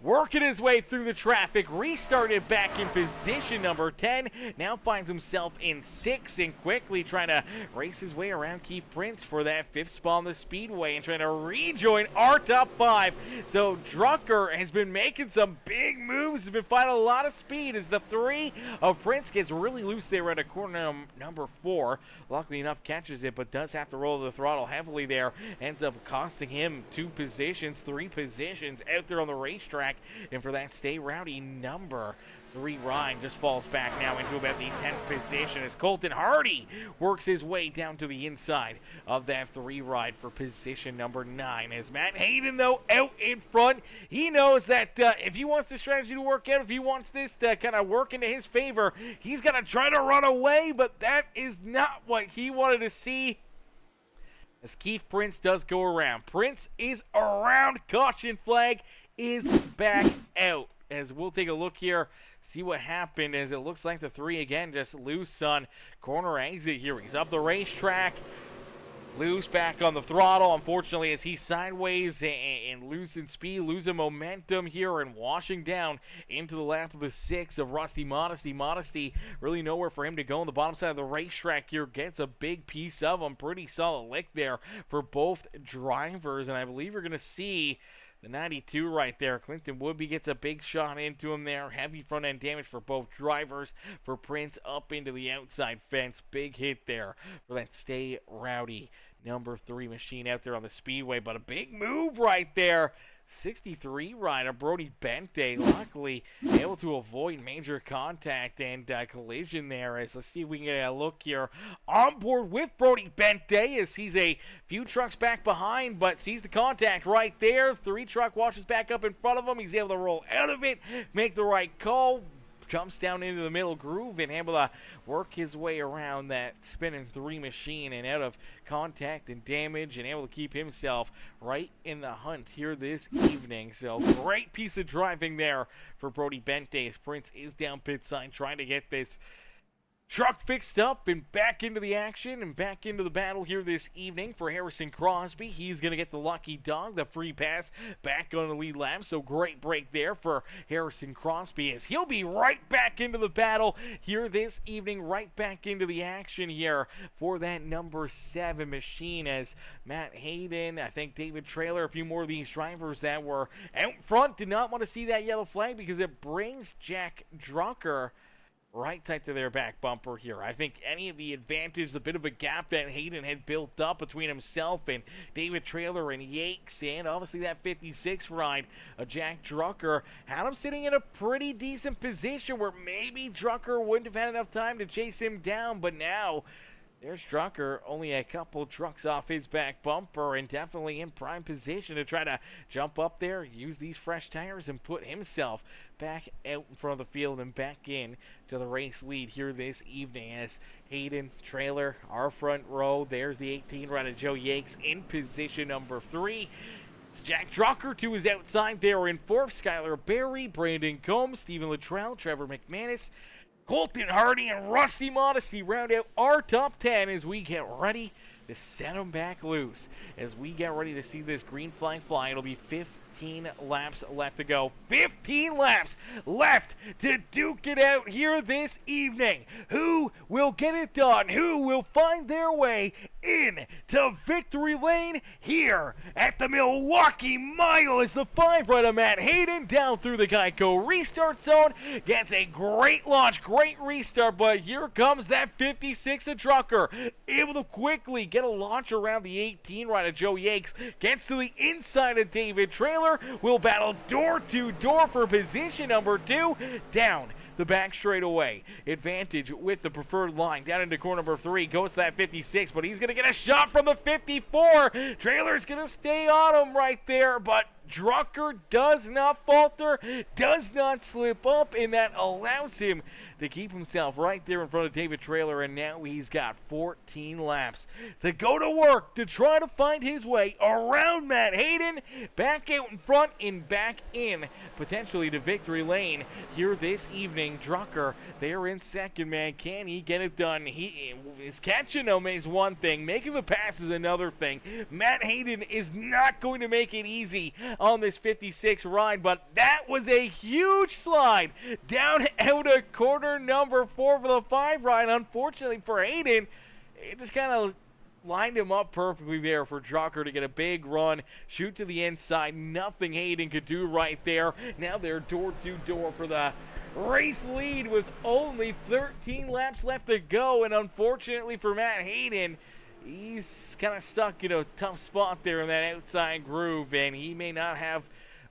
working his way through the traffic, restarted back in position number 10, now finds himself in 6 and quickly trying to race his way around Keith Prince for that 5th spot on the speedway and trying to rejoin our top 5. So Drucker has been making some big moves, has been finding a lot of speed as the 3 of Prince gets really loose there at a corner number 4. Luckily enough catches it, but does have to roll the throttle heavily there. Ends up costing him 2 positions, 3 positions out there on the racetrack. And for that Stay Rowdy number 3 ride, just falls back now into about the 10th position as Colton Hardy works his way down to the inside of that 3 ride for position number 9. As Matt Hayden, though, out in front, he knows that if he wants this strategy to work out, if he wants this to kind of work into his favor, he's got to try to run away, but that is not what he wanted to see, as Keith Prince does go around. Prince is around. Caution flag is back out, as we'll take a look here, see what happened, as it looks like the 3 again just loose on corner exit here. He's up the racetrack. Loose back on the throttle, unfortunately, as he's sideways and losing speed, losing momentum here and washing down into the lap of the 6 of Rusty Modesty. Modesty, really nowhere for him to go on the bottom side of the racetrack here. Gets a big piece of him. Pretty solid lick there for both drivers, and I believe you're going to see the 92 right there. Clinton Woodby gets a big shot into him there. Heavy front end damage for both drivers. For Prince up into the outside fence. Big hit there for that Stay Rowdy number 3 machine out there on the speedway. But a big move right there. 63 rider Brody Bente, luckily able to avoid major contact and collision there. As let's see if we can get a look here on board with Brody Bente, as he's a few trucks back behind, but sees the contact right there. 3 truck washes back up in front of him. He's able to roll out of it, make the right call, jumps down into the middle groove and able to work his way around that spinning 3 machine and out of contact and damage, and able to keep himself right in the hunt here this evening. So great piece of driving there for Brody Bente, as Prince is down pit side trying to get this truck fixed up and back into the action and back into the battle here this evening for Harrison Crosby. He's going to get the lucky dog, the free pass back on the lead lap. So great break there for Harrison Crosby, as he'll be right back into the battle here this evening, right back into the action here for that number 7 machine, as Matt Hayden, I think David Traylor, a few more of these drivers that were out front did not want to see that yellow flag, because it brings Jack Drucker right tight to their back bumper here. I think any of the advantage, the bit of a gap that Hayden had built up between himself and David Traylor and Yakes, and obviously that 56 ride of Jack Drucker, had him sitting in a pretty decent position where maybe Drucker wouldn't have had enough time to chase him down. But now there's Drucker, only a couple trucks off his back bumper, and definitely in prime position to try to jump up there, use these fresh tires, and put himself back out in front of the field and back in to the race lead here this evening. As Hayden, Trailer, our front row, there's the 18 rider Joe Yakes in position number 3. Jack Drucker to his outside there in 4th. Skylar Berry, Brandon Combs, Stephen Luttrell, Trevor McManus, Colton Hardy, and Rusty Modesty round out our top 10 as we get ready to set them back loose. As we get ready to see this green flag fly, it'll be 15 laps left to go. 15 laps left to duke it out here this evening. Who will get it done? Who will find their way in to victory lane here at the Milwaukee Mile, as the 5 rider Matt Hayden down through the Geico restart zone gets a great launch, great restart, but here comes that 56 of Drucker, able to quickly get a launch around the 18 rider Joe Yakes, gets to the inside of David Traylor, will battle door to door for position number 2, down the back straightaway. Advantage with the preferred line down into corner number 3. Goes to that 56, but he's going to get a shot from the 54. Trailer's going to stay on him right there, but Drucker does not falter, does not slip up, and that allows him to keep himself right there in front of David Traylor, and now he's got 14 laps to go to work to try to find his way around Matt Hayden, back out in front and back in, potentially to victory lane here this evening. Drucker there in second, man. Can he get it done? He is catching him is one thing, making the pass is another thing. Matt Hayden is not going to make it easy on this 56 ride, but that was a huge slide down out of corner number 4 for the 5 ride. Unfortunately for Hayden, it just kind of lined him up perfectly there for Drucker to get a big run, shoot to the inside. Nothing Hayden could do right there. Now they're door to door for the race lead with only 13 laps left to go, and unfortunately for Matt Hayden, he's kind of stuck in a tough spot there in that outside groove, and he may not have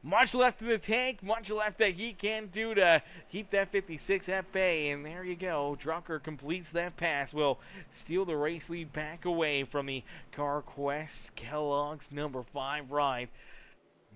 much left in the tank, much left that he can do to keep that 56 at bay. And there you go. Drucker completes that pass, will steal the race lead back away from the CarQuest Kellogg's number 5 ride.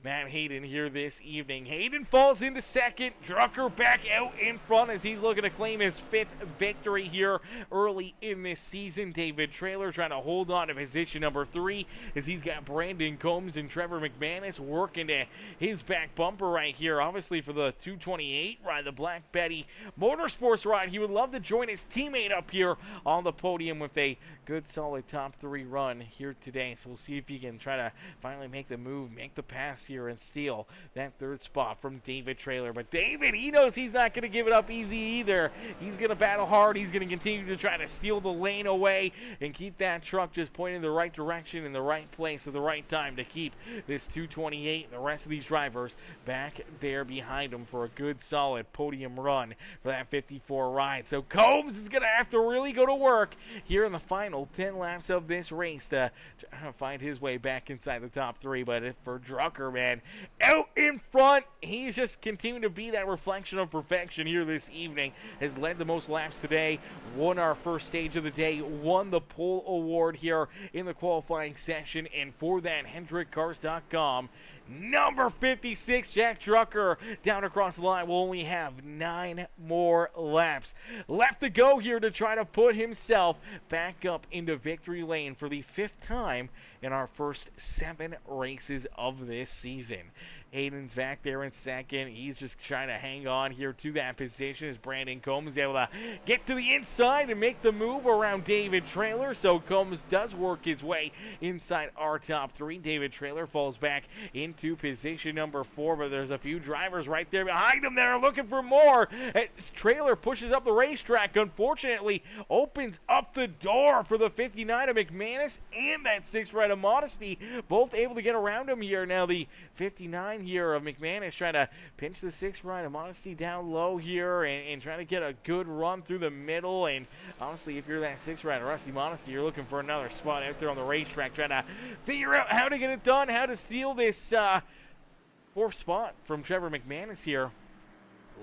Matt Hayden here this evening. Hayden falls into second. Drucker back out in front as he's looking to claim his 5th victory here early in this season. David Traylor trying to hold on to position number 3 as he's got Brandon Combs and Trevor McManus working to his back bumper right here. Obviously for the 228 ride, the Black Betty Motorsports ride. He would love to join his teammate up here on the podium with a good solid top 3 run here today. So we'll see if he can try to finally make the move, make the pass here and steal that 3rd spot from David Traylor. But David, he knows he's not going to give it up easy either. He's going to battle hard. He's going to continue to try to steal the lane away and keep that truck just pointing in the right direction in the right place at the right time to keep this 228 and the rest of these drivers back there behind him for a good solid podium run for that 54 ride. So Combs is going to have to really go to work here in the final 10 laps of this race to try to find his way back inside the top 3. But if for Drucker, man, out in front, he's just continuing to be that reflection of perfection here this evening. Has led the most laps today, won our first stage of the day, won the pole award here in the qualifying session, and for that, HendrickCars.com, number 56, Jack Drucker, down across the line, will only have 9 more laps left to go here to try to put himself back up into victory lane for the 5th time in our first 7 races of this season. Hayden's back there in second. He's just trying to hang on here to that position as Brandon Combs is able to get to the inside and make the move around David Traylor. So Combs does work his way inside our top 3. David Traylor falls back into position number 4, but there's a few drivers right there behind him that are looking for more. As Traylor pushes up the racetrack, unfortunately opens up the door for the 59 of McManus and that 6th ride of Modesty, both able to get around him here. Now the 59 here of McManus trying to pinch the 6th ride of Modesty down low here and trying to get a good run through the middle. And honestly, if you're that 6th ride of Rusty Modesty, you're looking for another spot out there on the racetrack, trying to figure out how to get it done, how to steal this 4th spot from Trevor McManus here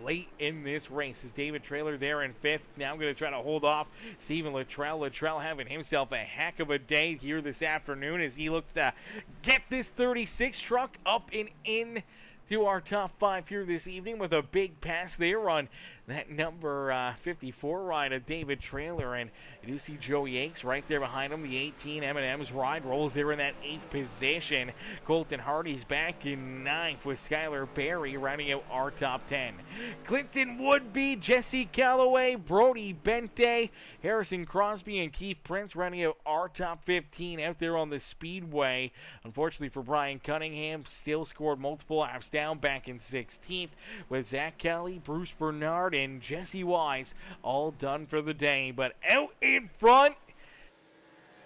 late in this race. Is David Traylor there in 5th. Now I'm going to try to hold off Stephen Luttrell. Luttrell having himself a heck of a day here this afternoon as he looks to get this 36 truck up and in to our top 5 here this evening with a big pass there on that number 54 ride of David Traylor. And you do see Joe Yakes right there behind him. The 18 M&M's ride rolls there in that 8th position. Colton Hardy's back in 9th with Skylar Berry rounding out our top 10. Clinton Woodby, Jesse Calloway, Brody Bente, Harrison Crosby, and Keith Prince rounding out our top 15 out there on the speedway. Unfortunately for Brian Cunningham, still scored multiple laps down back in 16th with Zach Kelly, Bruce Bernard, and Jesse Wise all done for the day. But out in front,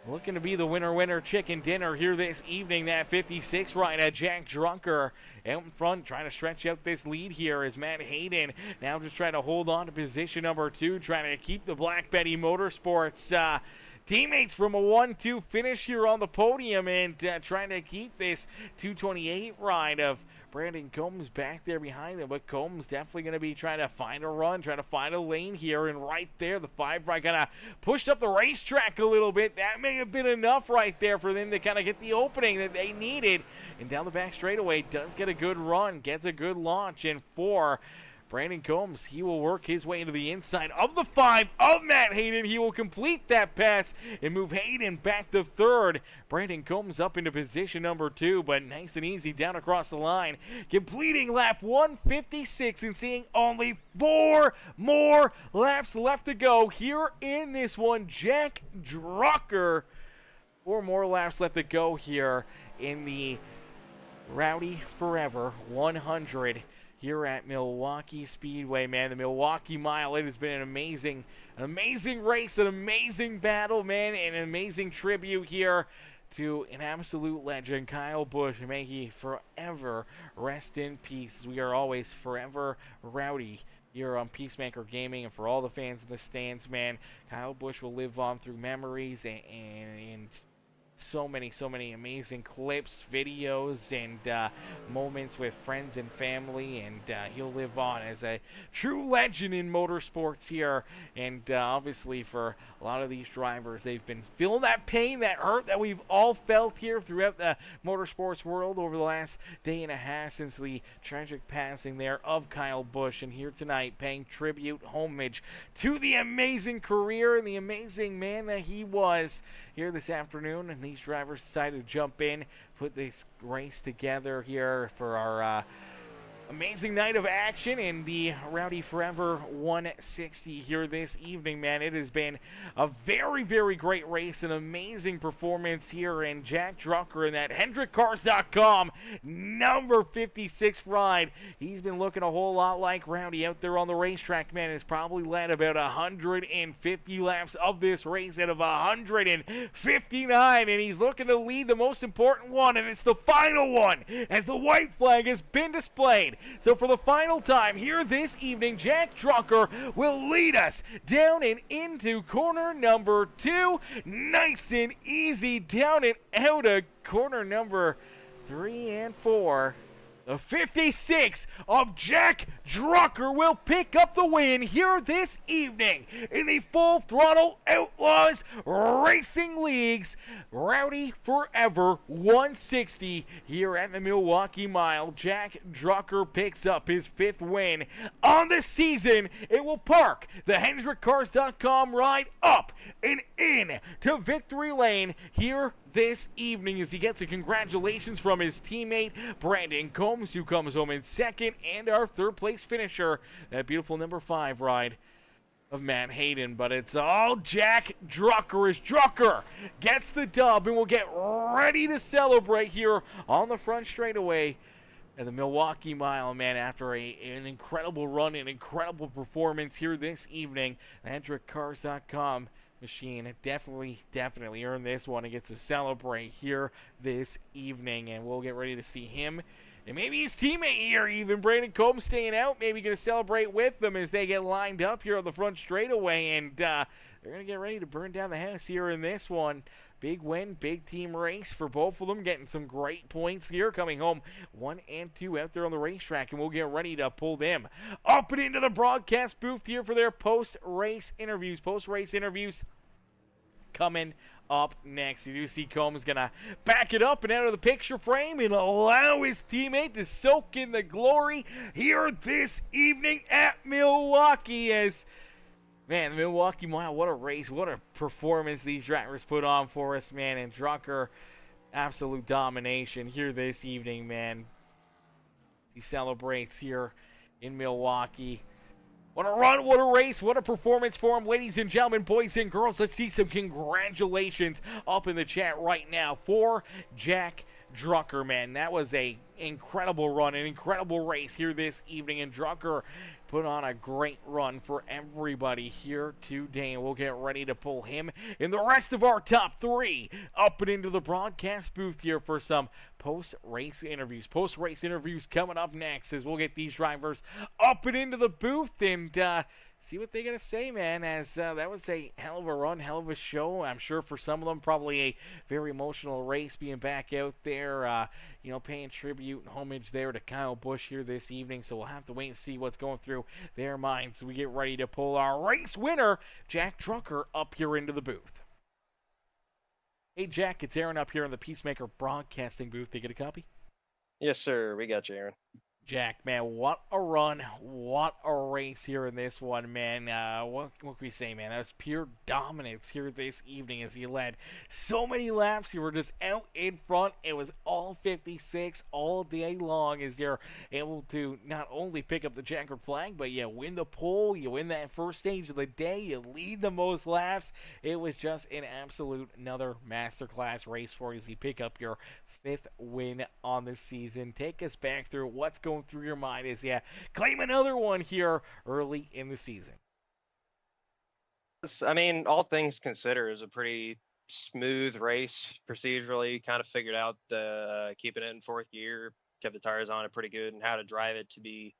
looking to be the winner chicken dinner here this evening, that 56 ride at Jack Drucker. Out in front, trying to stretch out this lead here is Matt Hayden. Now just trying to hold on to position number 2, trying to keep the Black Betty Motorsports teammates from a 1-2 finish here on the podium, and trying to keep this 228 ride of Brandon Combs back there behind him. But Combs definitely going to be trying to find a run, trying to find a lane here. And right there, the 5 ride kind of pushed up the racetrack a little bit. That may have been enough right there for them to kind of get the opening that they needed. And down the back straightaway, does get a good run, gets a good launch. And 4, Brandon Combs, he will work his way into the inside of the 5 of Matt Hayden. He will complete that pass and move Hayden back to 3rd. Brandon Combs up into position number 2, but nice and easy down across the line. Completing lap 156 and seeing only 4 more laps left to go here in this one. Jack Drucker, 4 more laps left to go here in the Rowdy Forever 100 here at Milwaukee Speedway, man. The Milwaukee Mile, it has been an amazing race, an amazing battle, man, and an amazing tribute here to an absolute legend, Kyle Busch. May he forever rest in peace. We are always forever Rowdy here on Peacemaker Gaming, and for all the fans in the stands, man, Kyle Busch will live on through memories and so many amazing clips, videos, and moments with friends and family, and he'll live on as a true legend in motorsports here. And obviously for a lot of these drivers, they've been feeling that pain, that hurt that we've all felt here throughout the motorsports world over the last day and a half since the tragic passing there of Kyle Busch. And here tonight, paying tribute, homage to the amazing career and the amazing man that he was here this afternoon. And these drivers decided to jump in, put this race together here for our amazing night of action in the Rowdy Forever 160 here this evening, man. It has been a very great race, an amazing performance here, and Jack Drucker in that HendrickCars.com number 56 ride. He's been looking a whole lot like Rowdy out there on the racetrack, man. Has probably led about 150 laps of this race out of 159, and he's looking to lead the most important one, and it's the final one as the white flag has been displayed. So for the final time here this evening, Jack Drucker will lead us down and into corner number 2. Nice and easy down and out of corner number 3 and 4. The 56 of Jack Drucker will pick up the win here this evening in the Full Throttle Outlaws Racing League's Rowdy Forever 160 here at the Milwaukee Mile. Jack Drucker picks up his 5th win on the season. It will park the HendrickCars.com ride up and in to victory lane here this evening as he gets a congratulations from his teammate Brandon Combs, who comes home in 2nd, and our 3rd place finisher, that beautiful number 5 ride of Matt Hayden. But it's all Jack Drucker as Drucker gets the dub, and we'll get ready to celebrate here on the front straightaway at the Milwaukee Mile, man, after an incredible run, an incredible performance here this evening. HendrickCars.com machine definitely earned this one and gets to celebrate here this evening, and we'll get ready to see him and maybe his teammate here, even Brandon Combs, staying out, maybe going to celebrate with them as they get lined up here on the front straightaway, and they're going to get ready to burn down the house here in this one. Big win, big team race for both of them, getting some great points here, coming home 1 and 2 out there on the racetrack, and we'll get ready to pull them up and into the broadcast booth here for their post-race interviews. Post-race interviews coming up next. You do see Combs gonna back it up and out of the picture frame and allow his teammate to soak in the glory here this evening at Milwaukee. As man, the Milwaukee Mile, what a race, what a performance these drivers put on for us, man. And Drucker, absolute domination here this evening, man. He celebrates here in Milwaukee. What a run, what a race, what a performance for him. Ladies and gentlemen, boys and girls, let's see some congratulations up in the chat right now for Jack Drucker, man. That was a incredible run, an incredible race here this evening, and Drucker put on a great run for everybody here today, and we'll get ready to pull him and the rest of our top 3 up and into the broadcast booth here for some post-race interviews. Post-race interviews coming up next as we'll get these drivers up and into the booth and see what they got to say, man, as that was a hell of a run, hell of a show. I'm sure for some of them, probably a very emotional race being back out there, paying tribute and homage there to Kyle Busch here this evening. So we'll have to wait and see what's going through their minds. So we get ready to pull our race winner, Jack Drucker, up here into the booth. Hey, Jack, it's Aaron up here in the Peacemaker broadcasting booth. Did you get a copy? Yes, sir. We got you, Aaron. Jack, man, what a run, what a race here in this one, man. What can we say, man? That was pure dominance here this evening as he led so many laps. You were just out in front. It was all 56 all day long as you're able to not only pick up the checkered flag, but you win the pole, you win that first stage of the day, you lead the most laps. It was just an absolute another masterclass race for you as you pick up your 5th win on the season. Take us back through what's going through your mind as you claim another one here early in the season. I mean, all things considered, it was a pretty smooth race procedurally. Kind of figured out the keeping it in 4th gear, kept the tires on it pretty good, and how to drive it to be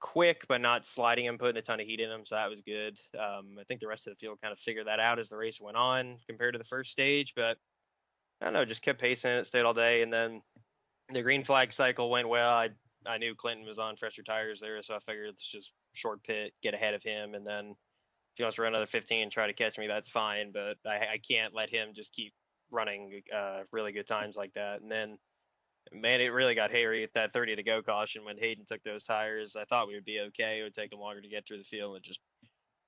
quick but not sliding and putting a ton of heat in them, so that was good. I think the rest of the field kind of figured that out as the race went on compared to the first stage, but I don't know, just kept pacing it, stayed all day, and then the green flag cycle went well. I knew Clinton was on fresher tires there, so I figured it's just short pit, get ahead of him, and then if he wants to run another 15 and try to catch me, that's fine. But I can't let him just keep running really good times like that. And then, man, it really got hairy at that 30 to go caution when Hayden took those tires. I thought we would be okay. It would take him longer to get through the field. It just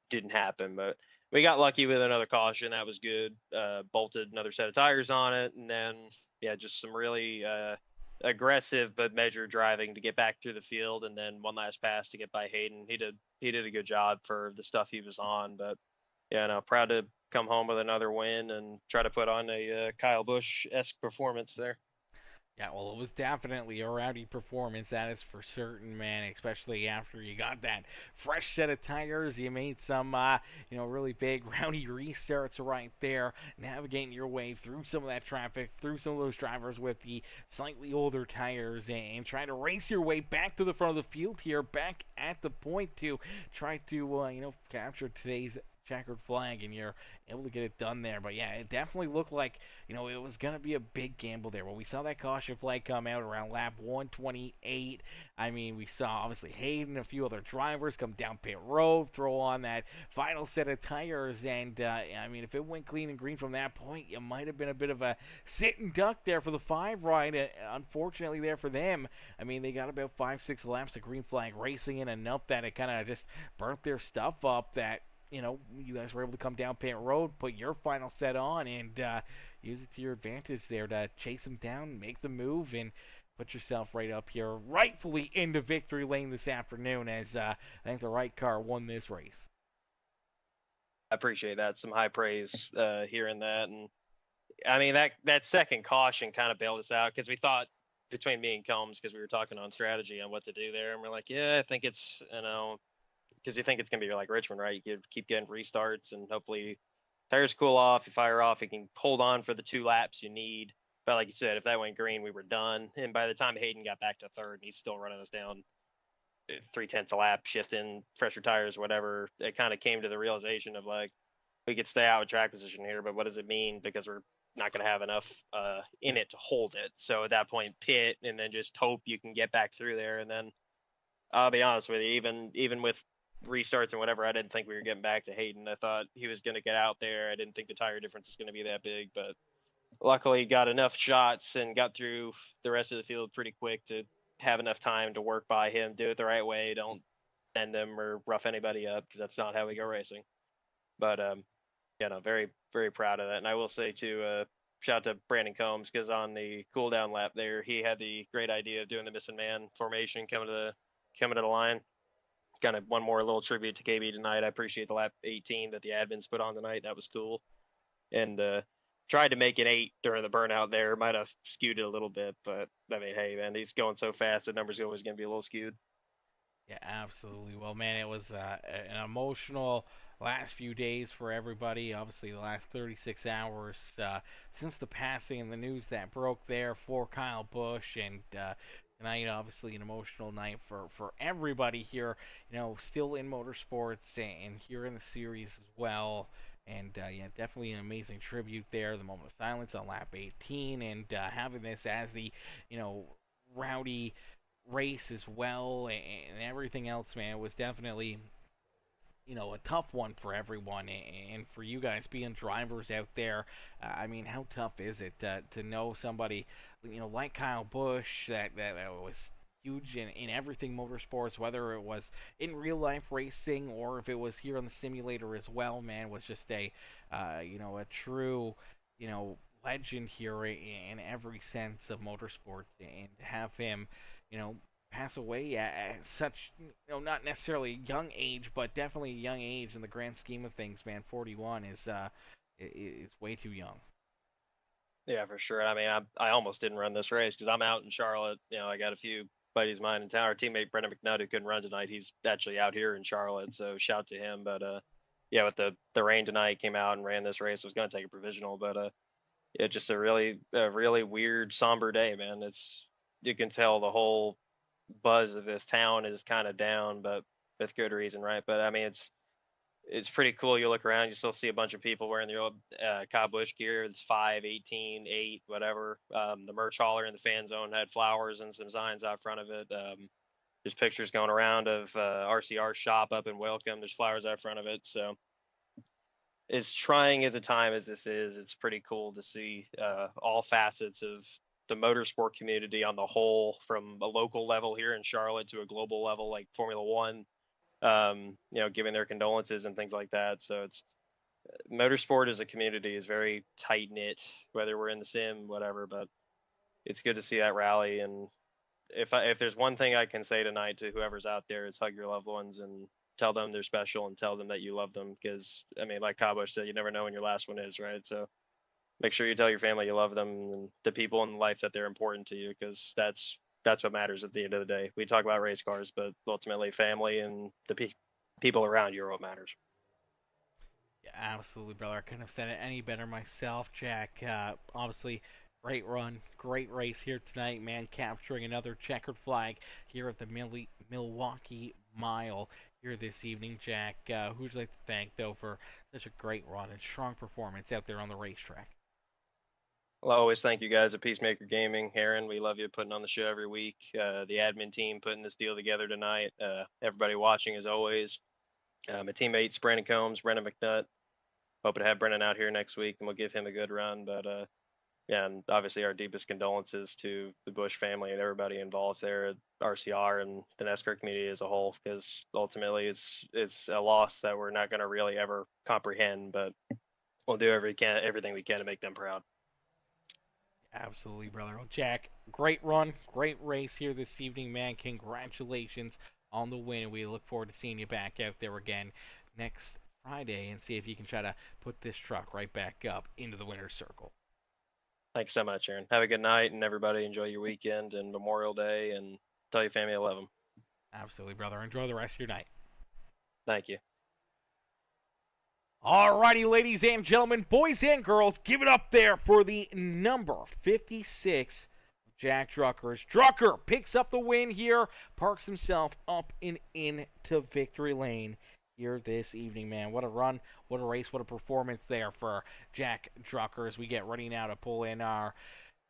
didn't happen. But we got lucky with another caution. That was good. Bolted another set of tires on it. And then, yeah, just some really aggressive but measured driving to get back through the field. And then one last pass to get by Hayden. He did a good job for the stuff he was on. But yeah, no, proud to come home with another win and try to put on a Kyle Busch-esque performance there. Yeah, well, it was definitely a rowdy performance, that is for certain, man. Especially after you got that fresh set of tires, you made some, really big rowdy restarts right there, navigating your way through some of that traffic, through some of those drivers with the slightly older tires, and try to race your way back to the front of the field here, back at the point to try to, capture today's checkered flag, and you're able to get it done there. But yeah, it definitely looked like it was gonna be a big gamble there. When we saw that caution flag come out around lap 128, I mean, we saw obviously Hayden and a few other drivers come down pit road, throw on that final set of tires, and I mean, if it went clean and green from that point, it might have been a bit of a sit and duck there for the 5 ride. Unfortunately, there for them, I mean, they got about 5-6 laps of green flag racing in, enough that it kind of just burnt their stuff up. That you guys were able to come down pit road, put your final set on, and use it to your advantage there to chase them down, make the move, and put yourself right up here, rightfully into victory lane this afternoon, as I think the right car won this race. I appreciate that. Some high praise hearing that. And I mean, that second caution kind of bailed us out because we thought, between me and Combs, because we were talking on strategy on what to do there, and we're like, yeah, I think it's, because you think it's going to be like Richmond, right? You could keep getting restarts and hopefully tires cool off, you fire off, you can hold on for the 2 laps you need. But like you said, if that went green, we were done. And by the time Hayden got back to third, he's still running us down 3/10 a lap, shifting fresher tires, whatever. It kind of came to the realization of like, we could stay out with track position here, but what does it mean? Because we're not going to have enough in it to hold it. So at that point, pit and then just hope you can get back through there. And then I'll be honest with you, even with restarts and whatever, I didn't think we were getting back to Hayden. I thought he was going to get out there. I didn't think the tire difference was going to be that big, but luckily got enough shots and got through the rest of the field pretty quick to have enough time to work by him, do it the right way, don't bend them or rough anybody up, because that's not how we go racing. But very, very proud of that. And I will say too, shout out to Brandon Combs, because on the cool down lap there, he had the great idea of doing the missing man formation coming to the line. Kind of one more little tribute to KB tonight. I appreciate the lap 18 that the admins put on tonight. That was cool. And tried to make it 8 during the burnout there. Might have skewed it a little bit, but I mean, hey, man, he's going so fast, the number's always going to be a little skewed. Yeah, absolutely. Well, man, it was an emotional last few days for everybody. Obviously, the last 36 hours since the passing and the news that broke there for Kyle Busch, and tonight, obviously, an emotional night for everybody here. Still in motorsports and here in the series as well. And yeah, definitely an amazing tribute there. The moment of silence on lap 18, and having this as the rowdy race as well, and everything else, man, was definitely a tough one for everyone, and for you guys being drivers out there. I mean, how tough is it to know somebody like Kyle Busch that was huge in everything motorsports, whether it was in real life racing or if it was here on the simulator as well, man, was just a a true legend here in every sense of motorsports, and to have him pass away at such not necessarily a young age, but definitely a young age in the grand scheme of things, man. 41 is way too young. Yeah, for sure. I mean, I almost didn't run this race because I'm out in Charlotte. I got a few buddies of mine in town. Our teammate Brendan McNutt, who couldn't run tonight, he's actually out here in Charlotte, so shout to him. But yeah, with the rain tonight, came out and ran this race. Was going to take a provisional, but yeah, just a really weird, somber day, man. You can tell the whole buzz of this town is kind of down, but with good reason, right? But I mean, it's pretty cool. You look around, you still see a bunch of people wearing their old Kyle Busch gear. It's 5, 18, 8, whatever. The merch hauler in the fan zone had flowers and some signs out front of it. There's pictures going around of RCR shop up in Welcome. There's flowers out front of it. So as trying as a time as this is, it's pretty cool to see all facets of the motorsport community on the whole, from a local level here in Charlotte to a global level like Formula One, giving their condolences and things like that. So it's motorsport as a community is very tight knit, whether we're in the sim, whatever. But it's good to see that rally. And if there's one thing I can say tonight to whoever's out there, it's hug your loved ones and tell them they're special and tell them that you love them. Because I mean, like Kyle Busch said, you never know when your last one is, right? So make sure you tell your family you love them and the people in life that they're important to you, because that's what matters at the end of the day. We talk about race cars, but ultimately family and the people around you are what matters. Yeah, absolutely, brother. I couldn't have said it any better myself, Jack. Obviously, great run, great race here tonight, man. Capturing another checkered flag here at the Milwaukee Mile here this evening, Jack. Who would you like to thank, though, for such a great run and strong performance out there on the racetrack? Well, I always thank you guys at Peacemaker Gaming. Aaron, we love you putting on the show every week. The admin team putting this deal together tonight. Everybody watching, as always. My teammates, Brandon Combs, Brendan McNutt. Hoping to have Brendan out here next week, and we'll give him a good run. But yeah, and obviously our deepest condolences to the Busch family and everybody involved there at RCR and the Nascar community as a whole, because ultimately it's a loss that we're not going to really ever comprehend. But we'll do everything we can to make them proud. Absolutely, brother. Well, Jack, great run, great race here this evening, man. Congratulations on the win. We look forward to seeing you back out there again next Friday and see if you can try to put this truck right back up into the winner's circle. Thanks so much, Aaron. Have a good night, and everybody enjoy your weekend and Memorial Day, and tell your family I love them. Absolutely, brother. Enjoy the rest of your night. Thank you. Alrighty, ladies and gentlemen, boys and girls, give it up there for the number 56, Jack Druckers. Drucker picks up the win here, parks himself up and into victory lane here this evening, man. What a run, what a race, what a performance there for Jack Drucker as we get ready now to pull in our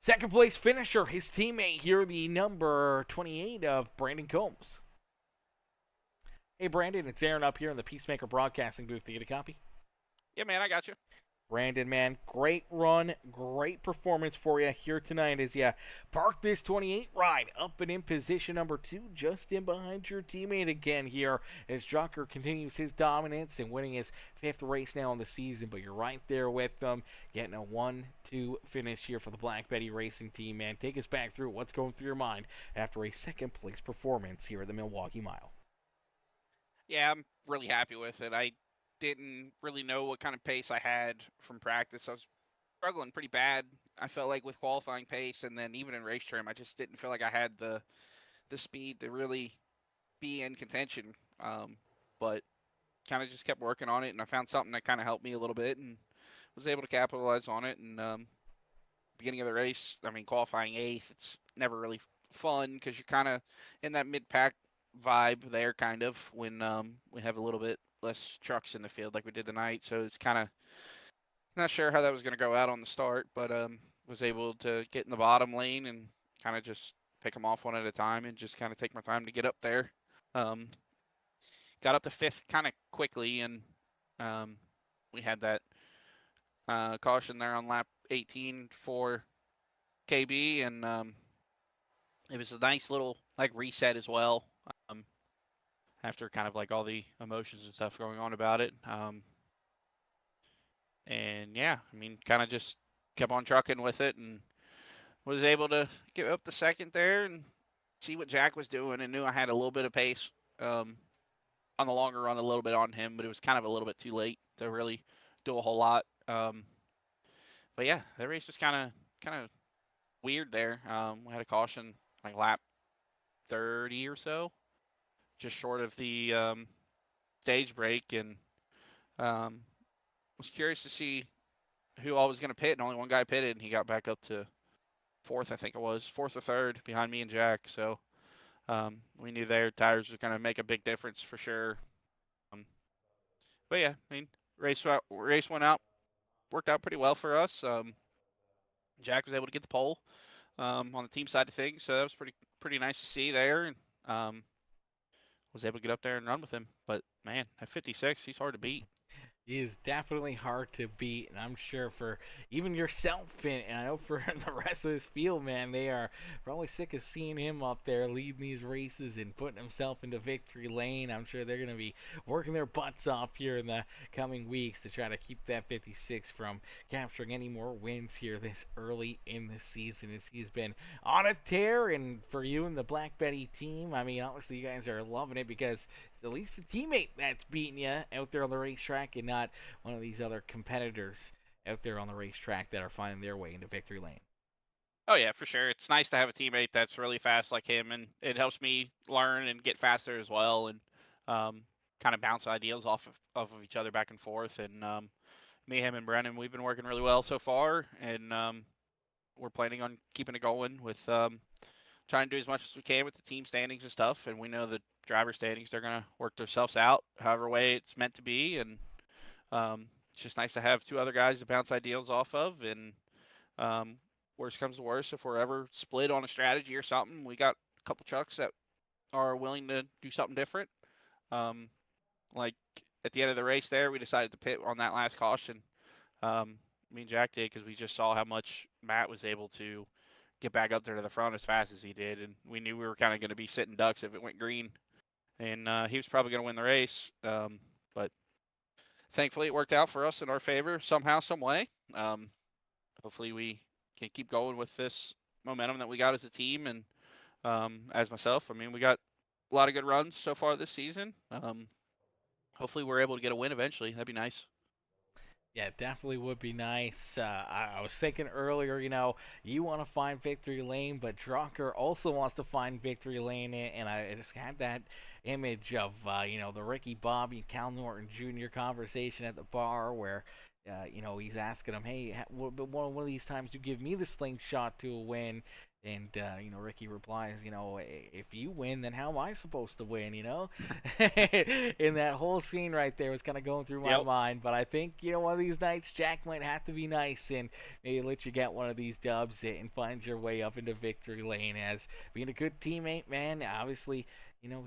second place finisher, his teammate here, the number 28 of Brandon Combs. Hey, Brandon, it's Aaron up here in the Peacemaker broadcasting booth. To get a copy? Yeah, man, I got you. Brandon, man, great run, great performance for you here tonight as you park this 28 ride up and in position number 2, just in behind your teammate again here as Drucker continues his dominance and winning his 5th race now in the season. But you're right there with them, getting a 1-2 finish here for the Black Betty Racing team, man. Take us back through what's going through your mind after a second place performance here at the Milwaukee Mile. Yeah, I'm really happy with it. I didn't really know what kind of pace I had from practice. I was struggling pretty bad, I felt like, with qualifying pace, and then even in race trim, I just didn't feel like I had the speed to really be in contention. But kind of just kept working on it, and I found something that kind of helped me a little bit, and was able to capitalize on it. And beginning of the race, I mean, qualifying 8th, it's never really fun because you're kind of in that mid-pack vibe there, kind of, when we have a little bit less trucks in the field like we did tonight. So it's kind of not sure how that was going to go out on the start, but was able to get in the bottom lane and kind of just pick them off one at a time and just kind of take my time to get up there. Got up to 5th kind of quickly, and we had that caution there on lap 18 for KB, and it was a nice little like reset as well. After kind of like all the emotions and stuff going on about it. And yeah, I mean, kind of just kept on trucking with it and was able to get up the 2nd there and see what Jack was doing, and knew I had a little bit of pace on the longer run, a little bit on him, but it was kind of a little bit too late to really do a whole lot. But yeah, the race was kind of weird there. We had a caution like lap 30 or so, just short of the stage break, and was curious to see who all was going to pit, and only one guy pitted, and he got back up to 4th, I think it was, 4th or 3rd behind me and Jack. So we knew their tires were going to make a big difference for sure. But But yeah, I mean, race went out, worked out pretty well for us. Jack was able to get the pole on the team side of things, so that was pretty nice to see there. And was able to get up there and run with him. But man, at 56, he's hard to beat. He is definitely hard to beat, and I'm sure for even yourself, and I know for the rest of this field, man, they are probably sick of seeing him up there leading these races and putting himself into victory lane. I'm sure they're going to be working their butts off here in the coming weeks to try to keep that 56 from capturing any more wins here this early in the season, as he's been on a tear. And for you and the Black Betty team, I mean, obviously you guys are loving it because it's at least a teammate that's beating you out there on the racetrack and not one of these other competitors out there on the racetrack that are finding their way into victory lane. Oh yeah, for sure. It's nice to have a teammate that's really fast like him, and it helps me learn and get faster as well, and kind of bounce ideas off of each other back and forth. And me, him, and Brennan, we've been working really well so far, and we're planning on keeping it going with trying to do as much as we can with the team standings and stuff. And we know the driver standings, they're going to work themselves out however way it's meant to be. And it's just nice to have two other guys to bounce ideas off of. And worst comes to worst, if we're ever split on a strategy or something, we got a couple trucks that are willing to do something different. Like at the end of the race there, we decided to pit on that last caution. Me and Jack did, because we just saw how much Matt was able to get back up there to the front as fast as he did, and we knew we were kind of going to be sitting ducks if it went green, and he was probably going to win the race. But thankfully, it worked out for us in our favor somehow, some way. Hopefully, we can keep going with this momentum that we got as a team, and as myself. I mean, we got a lot of good runs so far this season. Hopefully, we're able to get a win eventually. That'd be nice. Yeah, it definitely would be nice. I was thinking earlier, you want to find victory lane, but Drucker also wants to find victory lane, and I just had that image of, the Ricky Bobby, Cal Norton Jr. conversation at the bar where, he's asking him, hey, one of these times you give me the slingshot to a win. And, Ricky replies, if you win, then how am I supposed to win, And that whole scene right there was kind of going through my mind. But I think, one of these nights, Jack might have to be nice and maybe let you get one of these dubs and find your way up into victory lane. As being a good teammate, man, obviously,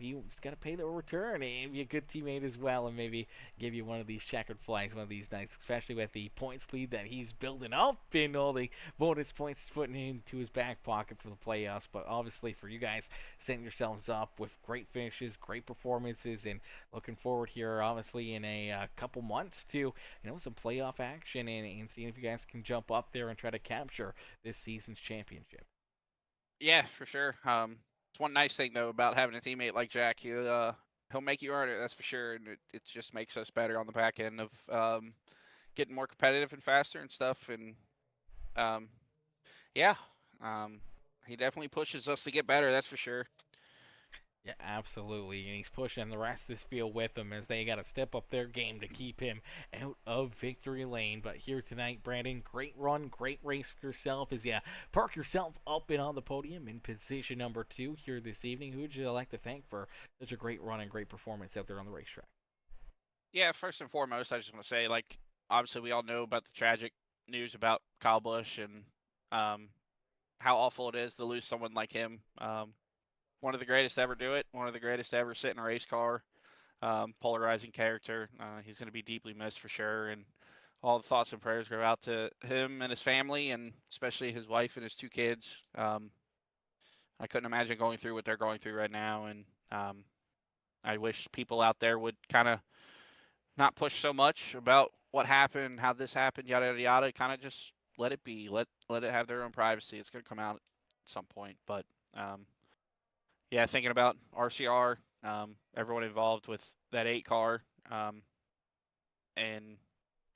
he's got to pay the return and be a good teammate as well, and maybe give you one of these checkered flags one of these nights, especially with the points lead that he's building up and all the bonus points he's putting into his back pocket for the playoffs. But obviously for you guys, setting yourselves up with great finishes, great performances, and looking forward here, obviously, in a couple months to, some playoff action and seeing if you guys can jump up there and try to capture this season's championship. Yeah, for sure. It's one nice thing though about having a teammate like Jack. He'll make you earn it, that's for sure, and it just makes us better on the back end of getting more competitive and faster and stuff. And he definitely pushes us to get better, that's for sure. Yeah, absolutely, and he's pushing the rest of this field with him as they got to step up their game to keep him out of victory lane. But here tonight, Brandon, great run, great race for yourself as you park yourself up and on the podium in position number 2 here this evening. Who would you like to thank for such a great run and great performance out there on the racetrack? Yeah, first and foremost, I just want to say, obviously we all know about the tragic news about Kyle Busch and how awful it is to lose someone like him. One of the greatest to ever do it, one of the greatest to ever sit in a race car, polarizing character. He's going to be deeply missed for sure, and all the thoughts and prayers go out to him and his family, and especially his wife and his 2 kids. I couldn't imagine going through what they're going through right now, and I wish people out there would kind of not push so much about what happened, how this happened, yada, yada, yada. Kind of just let it be. Let it have their own privacy. It's going to come out at some point, but yeah, thinking about RCR, everyone involved with that 8 car, and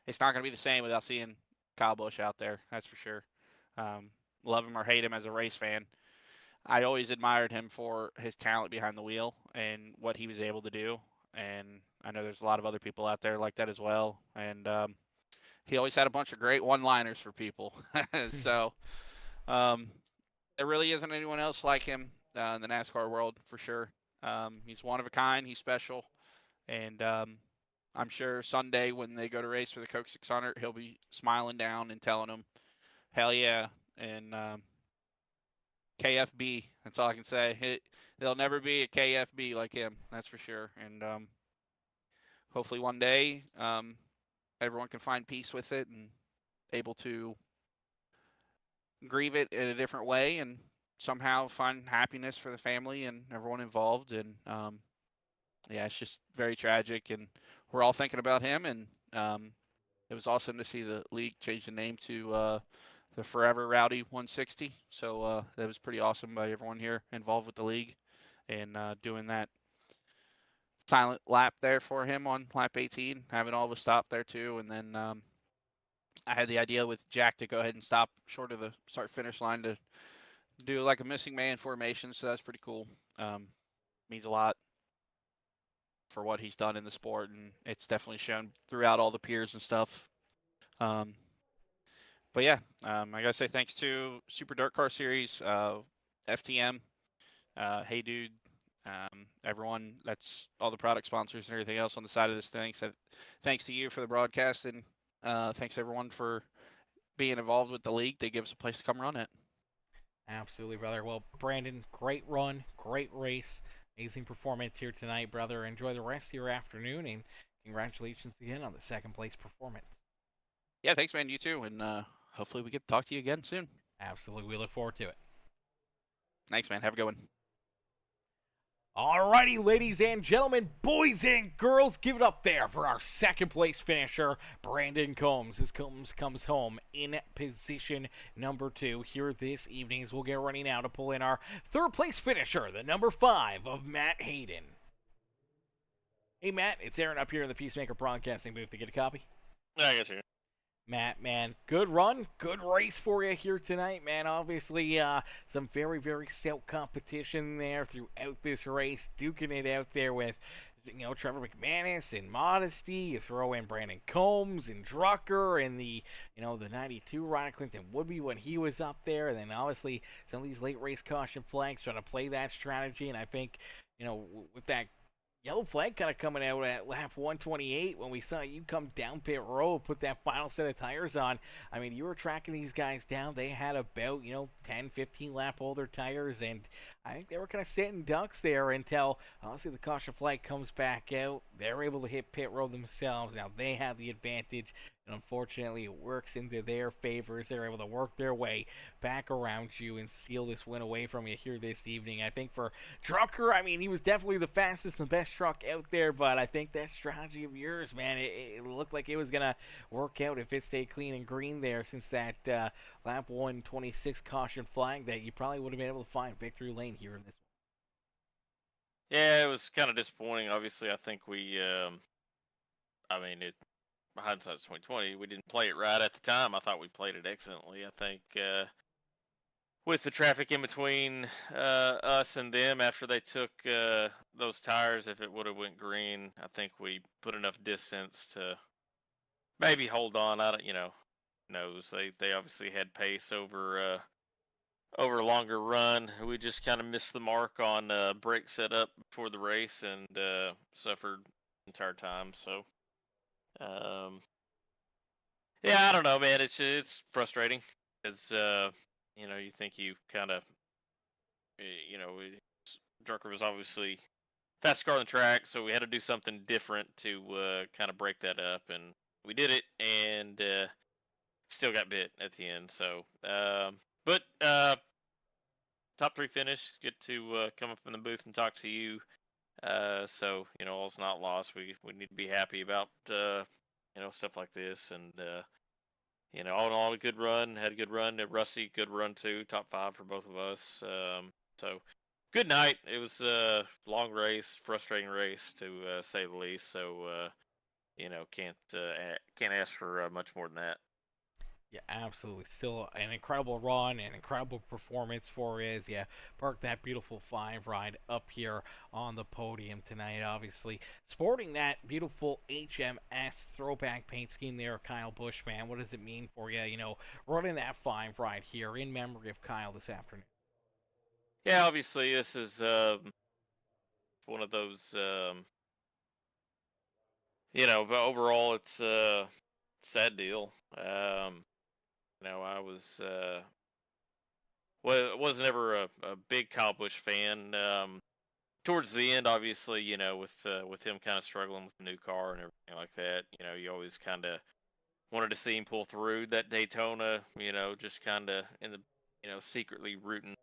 it's not going to be the same without seeing Kyle Busch out there. That's for sure. Love him or hate him as a race fan, I always admired him for his talent behind the wheel and what he was able to do. And I know there's a lot of other people out there like that as well. And he always had a bunch of great one-liners for people. So there really isn't anyone else like him in the NASCAR world for sure. He's one of a kind. He's special. And I'm sure Sunday when they go to race for the Coke 600, he'll be smiling down and telling them, "Hell yeah!" And KFB. That's all I can say. There'll never be a KFB like him. That's for sure. And hopefully one day everyone can find peace with it and able to grieve it in a different way and somehow find happiness for the family and everyone involved. And yeah, it's just very tragic. And we're all thinking about him. And it was awesome to see the league change the name to the Forever Rowdy 160. So that was pretty awesome by everyone here involved with the league and doing that silent lap there for him on lap 18, having all of us stop there too. And then I had the idea with Jack to go ahead and stop short of the start finish line to do like a missing man formation. So that's pretty cool. Means a lot for what he's done in the sport, and it's definitely shown throughout all the peers and stuff. But yeah, I gotta say thanks to Super Dirt Car Series, FTM, Hey Dude, everyone. That's all the product sponsors and everything else on the side of this thing. So thanks to you for the broadcast, and thanks everyone for being involved with the league. They give us a place to come run it. Absolutely, brother. Well, Brandon, great run, great race, amazing performance here tonight, brother. Enjoy the rest of your afternoon, and congratulations again on the second place performance. Yeah, thanks, man. You too, and hopefully we get to talk to you again soon. Absolutely, we look forward to it. Thanks, man. Have a good one. Alrighty, ladies and gentlemen, boys and girls, give it up there for our second place finisher, Brandon Combs. This Combs comes home in position number 2 here this evening as we'll get running now to pull in our third place finisher, the number 5 of Matt Hayden. Hey, Matt, it's Aaron up here in the Peacemaker broadcasting booth to get a copy. Yeah, I guess you. Matt, man, good run, good race for you here tonight, man. Obviously, some very, very stout competition there throughout this race, duking it out there with, Trevor McManus and Modesty. You throw in Brandon Combs and Drucker and the 92 Ron Clinton Woodby when he was up there, and then obviously some of these late race caution flags trying to play that strategy. And I think, with that yellow flag kind of coming out at lap 128 when we saw you come down pit road, put that final set of tires on. I mean, you were tracking these guys down. They had about, 10, 15 lap older tires, and I think they were kind of sitting ducks there until, honestly, the caution flag comes back out. They're able to hit pit road themselves. Now, they have the advantage, and unfortunately, it works into their favors. They're able to work their way back around you and steal this win away from you here this evening. I think for Drucker, I mean, he was definitely the fastest and the best truck out there, but I think that strategy of yours, man, it looked like it was going to work out if it stayed clean and green there since that lap 126 caution flag that you probably would have been able to find victory lane here in this one. Yeah, it was kind of disappointing. Obviously, I think hindsight's 2020. We didn't play it right at the time. I thought we played it excellently. I think with the traffic in between us and them after they took those tires, if it would have went green, I think we put enough distance to maybe hold on. I don't, knows. They obviously had pace over a longer run. We just kind of missed the mark on brake setup before the race and suffered the entire time. So, yeah, I don't know, man. It's frustrating because you think you kind of Drucker was obviously fastest car on the track, so we had to do something different to kind of break that up, and we did it, and still got bit at the end. So, but top 3 finish. Good to come up in the booth and talk to you. So all's not lost. We need to be happy about stuff like this, and all in all, a good run. Had a good run. Rusty, good run too. Top 5 for both of us. So good night. It was a long race, frustrating race to say the least. So can't ask for much more than that. Yeah, absolutely. Still an incredible run, an incredible performance for you as you park that beautiful 5 ride up here on the podium tonight. Obviously, sporting that beautiful HMS throwback paint scheme there, Kyle Busch, man. What does it mean for you, running that 5 ride here in memory of Kyle this afternoon? Yeah, obviously, this is one of those but overall, it's a sad deal. I wasn't ever a big Kyle Busch fan. Towards the end, obviously, with him kind of struggling with the new car and everything like that, you always kind of wanted to see him pull through that Daytona. Just kind of in the, secretly rooting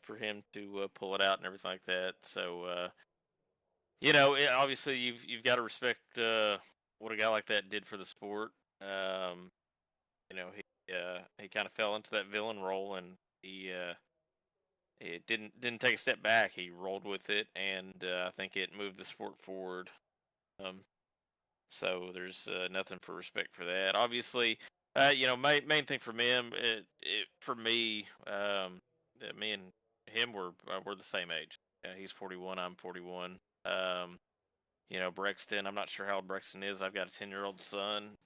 for him to pull it out and everything like that. So, obviously, you've got to respect what a guy like that did for the sport. He kind of fell into that villain role, and he it didn't take a step back. He rolled with it, and I think it moved the sport forward. Um, so there's nothing for respect for that. Obviously, main thing for him, for me, me and him we're the same age. He's 41, I'm 41. Brexton, I'm not sure how old Brexton is. I've got a 10-year-old son.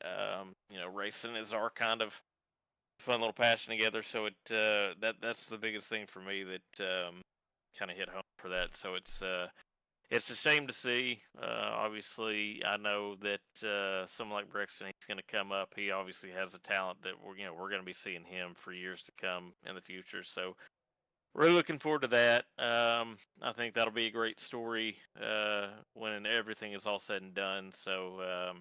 Racing is our kind of fun little passion together. So that's the biggest thing for me that kind of hit home for that. So it's a shame to see. Obviously, I know that someone like Brexton, he's going to come up. He obviously has a talent that we're going to be seeing him for years to come in the future. So really looking forward to that. I think that'll be a great story when everything is all said and done. So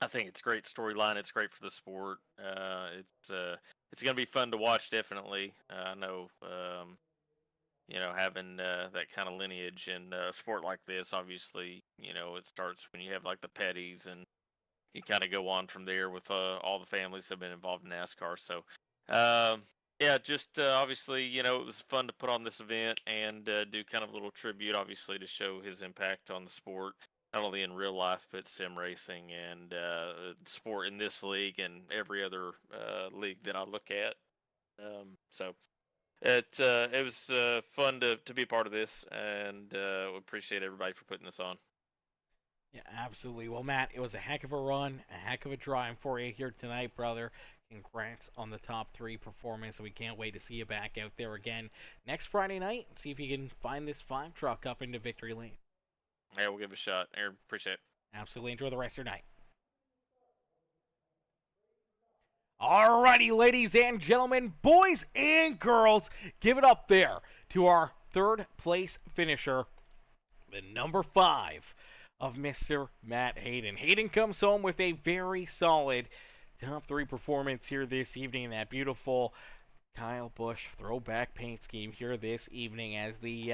I think it's a great storyline. It's great for the sport. It's going to be fun to watch, definitely. I know, having that kind of lineage in a sport like this, obviously, it starts when you have like the Petties, and you kind of go on from there with all the families that have been involved in NASCAR. So, yeah, just obviously, it was fun to put on this event and do kind of a little tribute, obviously, to show his impact on the sport, not only in real life, but sim racing and sport in this league and every other league that I look at. So it was fun to be a part of this, and we appreciate everybody for putting this on. Yeah, absolutely. Well, Matt, it was a heck of a run, a heck of a drive for you here tonight, brother. Congrats on the top 3 performance. We can't wait to see you back out there again next Friday night and see if you can find this 5 truck up into victory lane. Yeah, we'll give it a shot. Aaron, appreciate it. Absolutely. Enjoy the rest of your night. Alrighty, ladies and gentlemen, boys and girls, give it up there to our 3rd place finisher, the number 5 of Mr. Matt Hayden. Hayden comes home with a very solid top 3 performance here this evening in that beautiful Kyle Busch throwback paint scheme here this evening as the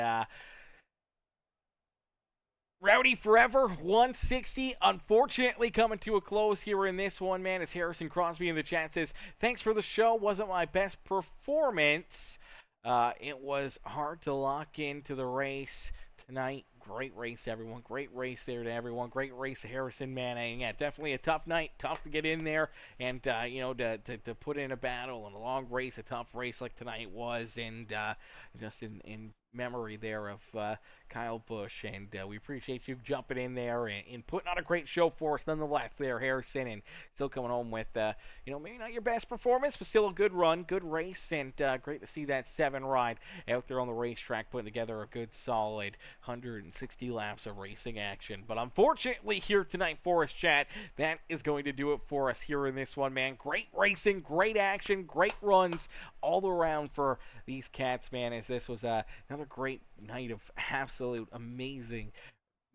Rowdy Forever 160 unfortunately coming to a close here in this one, man. As Harrison Crosby in the chat says, thanks for the show. Wasn't my best performance. It was hard to lock into the race tonight. Great race, everyone. Great race there to everyone. Great race to Harrison, man. And yeah, definitely a tough night. Tough to get in there and, to put in a battle and a long race, a tough race like tonight was. And just in memory there of Kyle Busch, and we appreciate you jumping in there and putting on a great show for us nonetheless there, Harrison, and still coming home with, maybe not your best performance, but still a good run, good race, and great to see that 7 ride out there on the racetrack putting together a good solid 160 laps of racing action. But unfortunately here tonight for us, chat, that is going to do it for us here in this one, man. Great racing, great action, great runs all around for these cats, man, as this was another great night of absolute amazing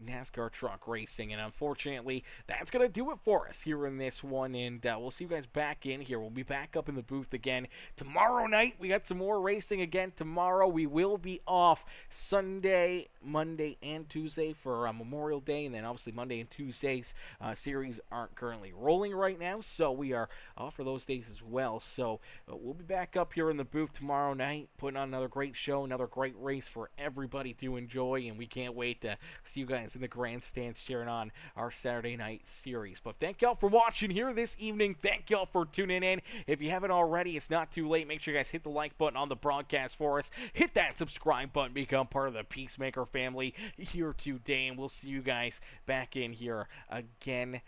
NASCAR truck racing, and unfortunately that's gonna do it for us here in this one, and we'll see you guys back in here. We'll be back up in the booth again tomorrow night. We got some more racing again tomorrow. We will be off Sunday, Monday, and Tuesday for Memorial Day, and then obviously Monday and Tuesdays series aren't currently rolling right now, so we are off for those days as well. So we'll be back up here in the booth tomorrow night, putting on another great show, another great race for everybody to enjoy, and we can't wait to see you guys in the grandstands cheering on our Saturday night series. But thank y'all for watching here this evening. Thank y'all for tuning in. If you haven't already, it's not too late. Make sure you guys hit the like button on the broadcast for us. Hit that subscribe button. Become part of the Peacemaker family here today. And we'll see you guys back in here again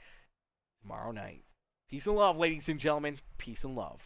tomorrow night. Peace and love, ladies and gentlemen. Peace and love.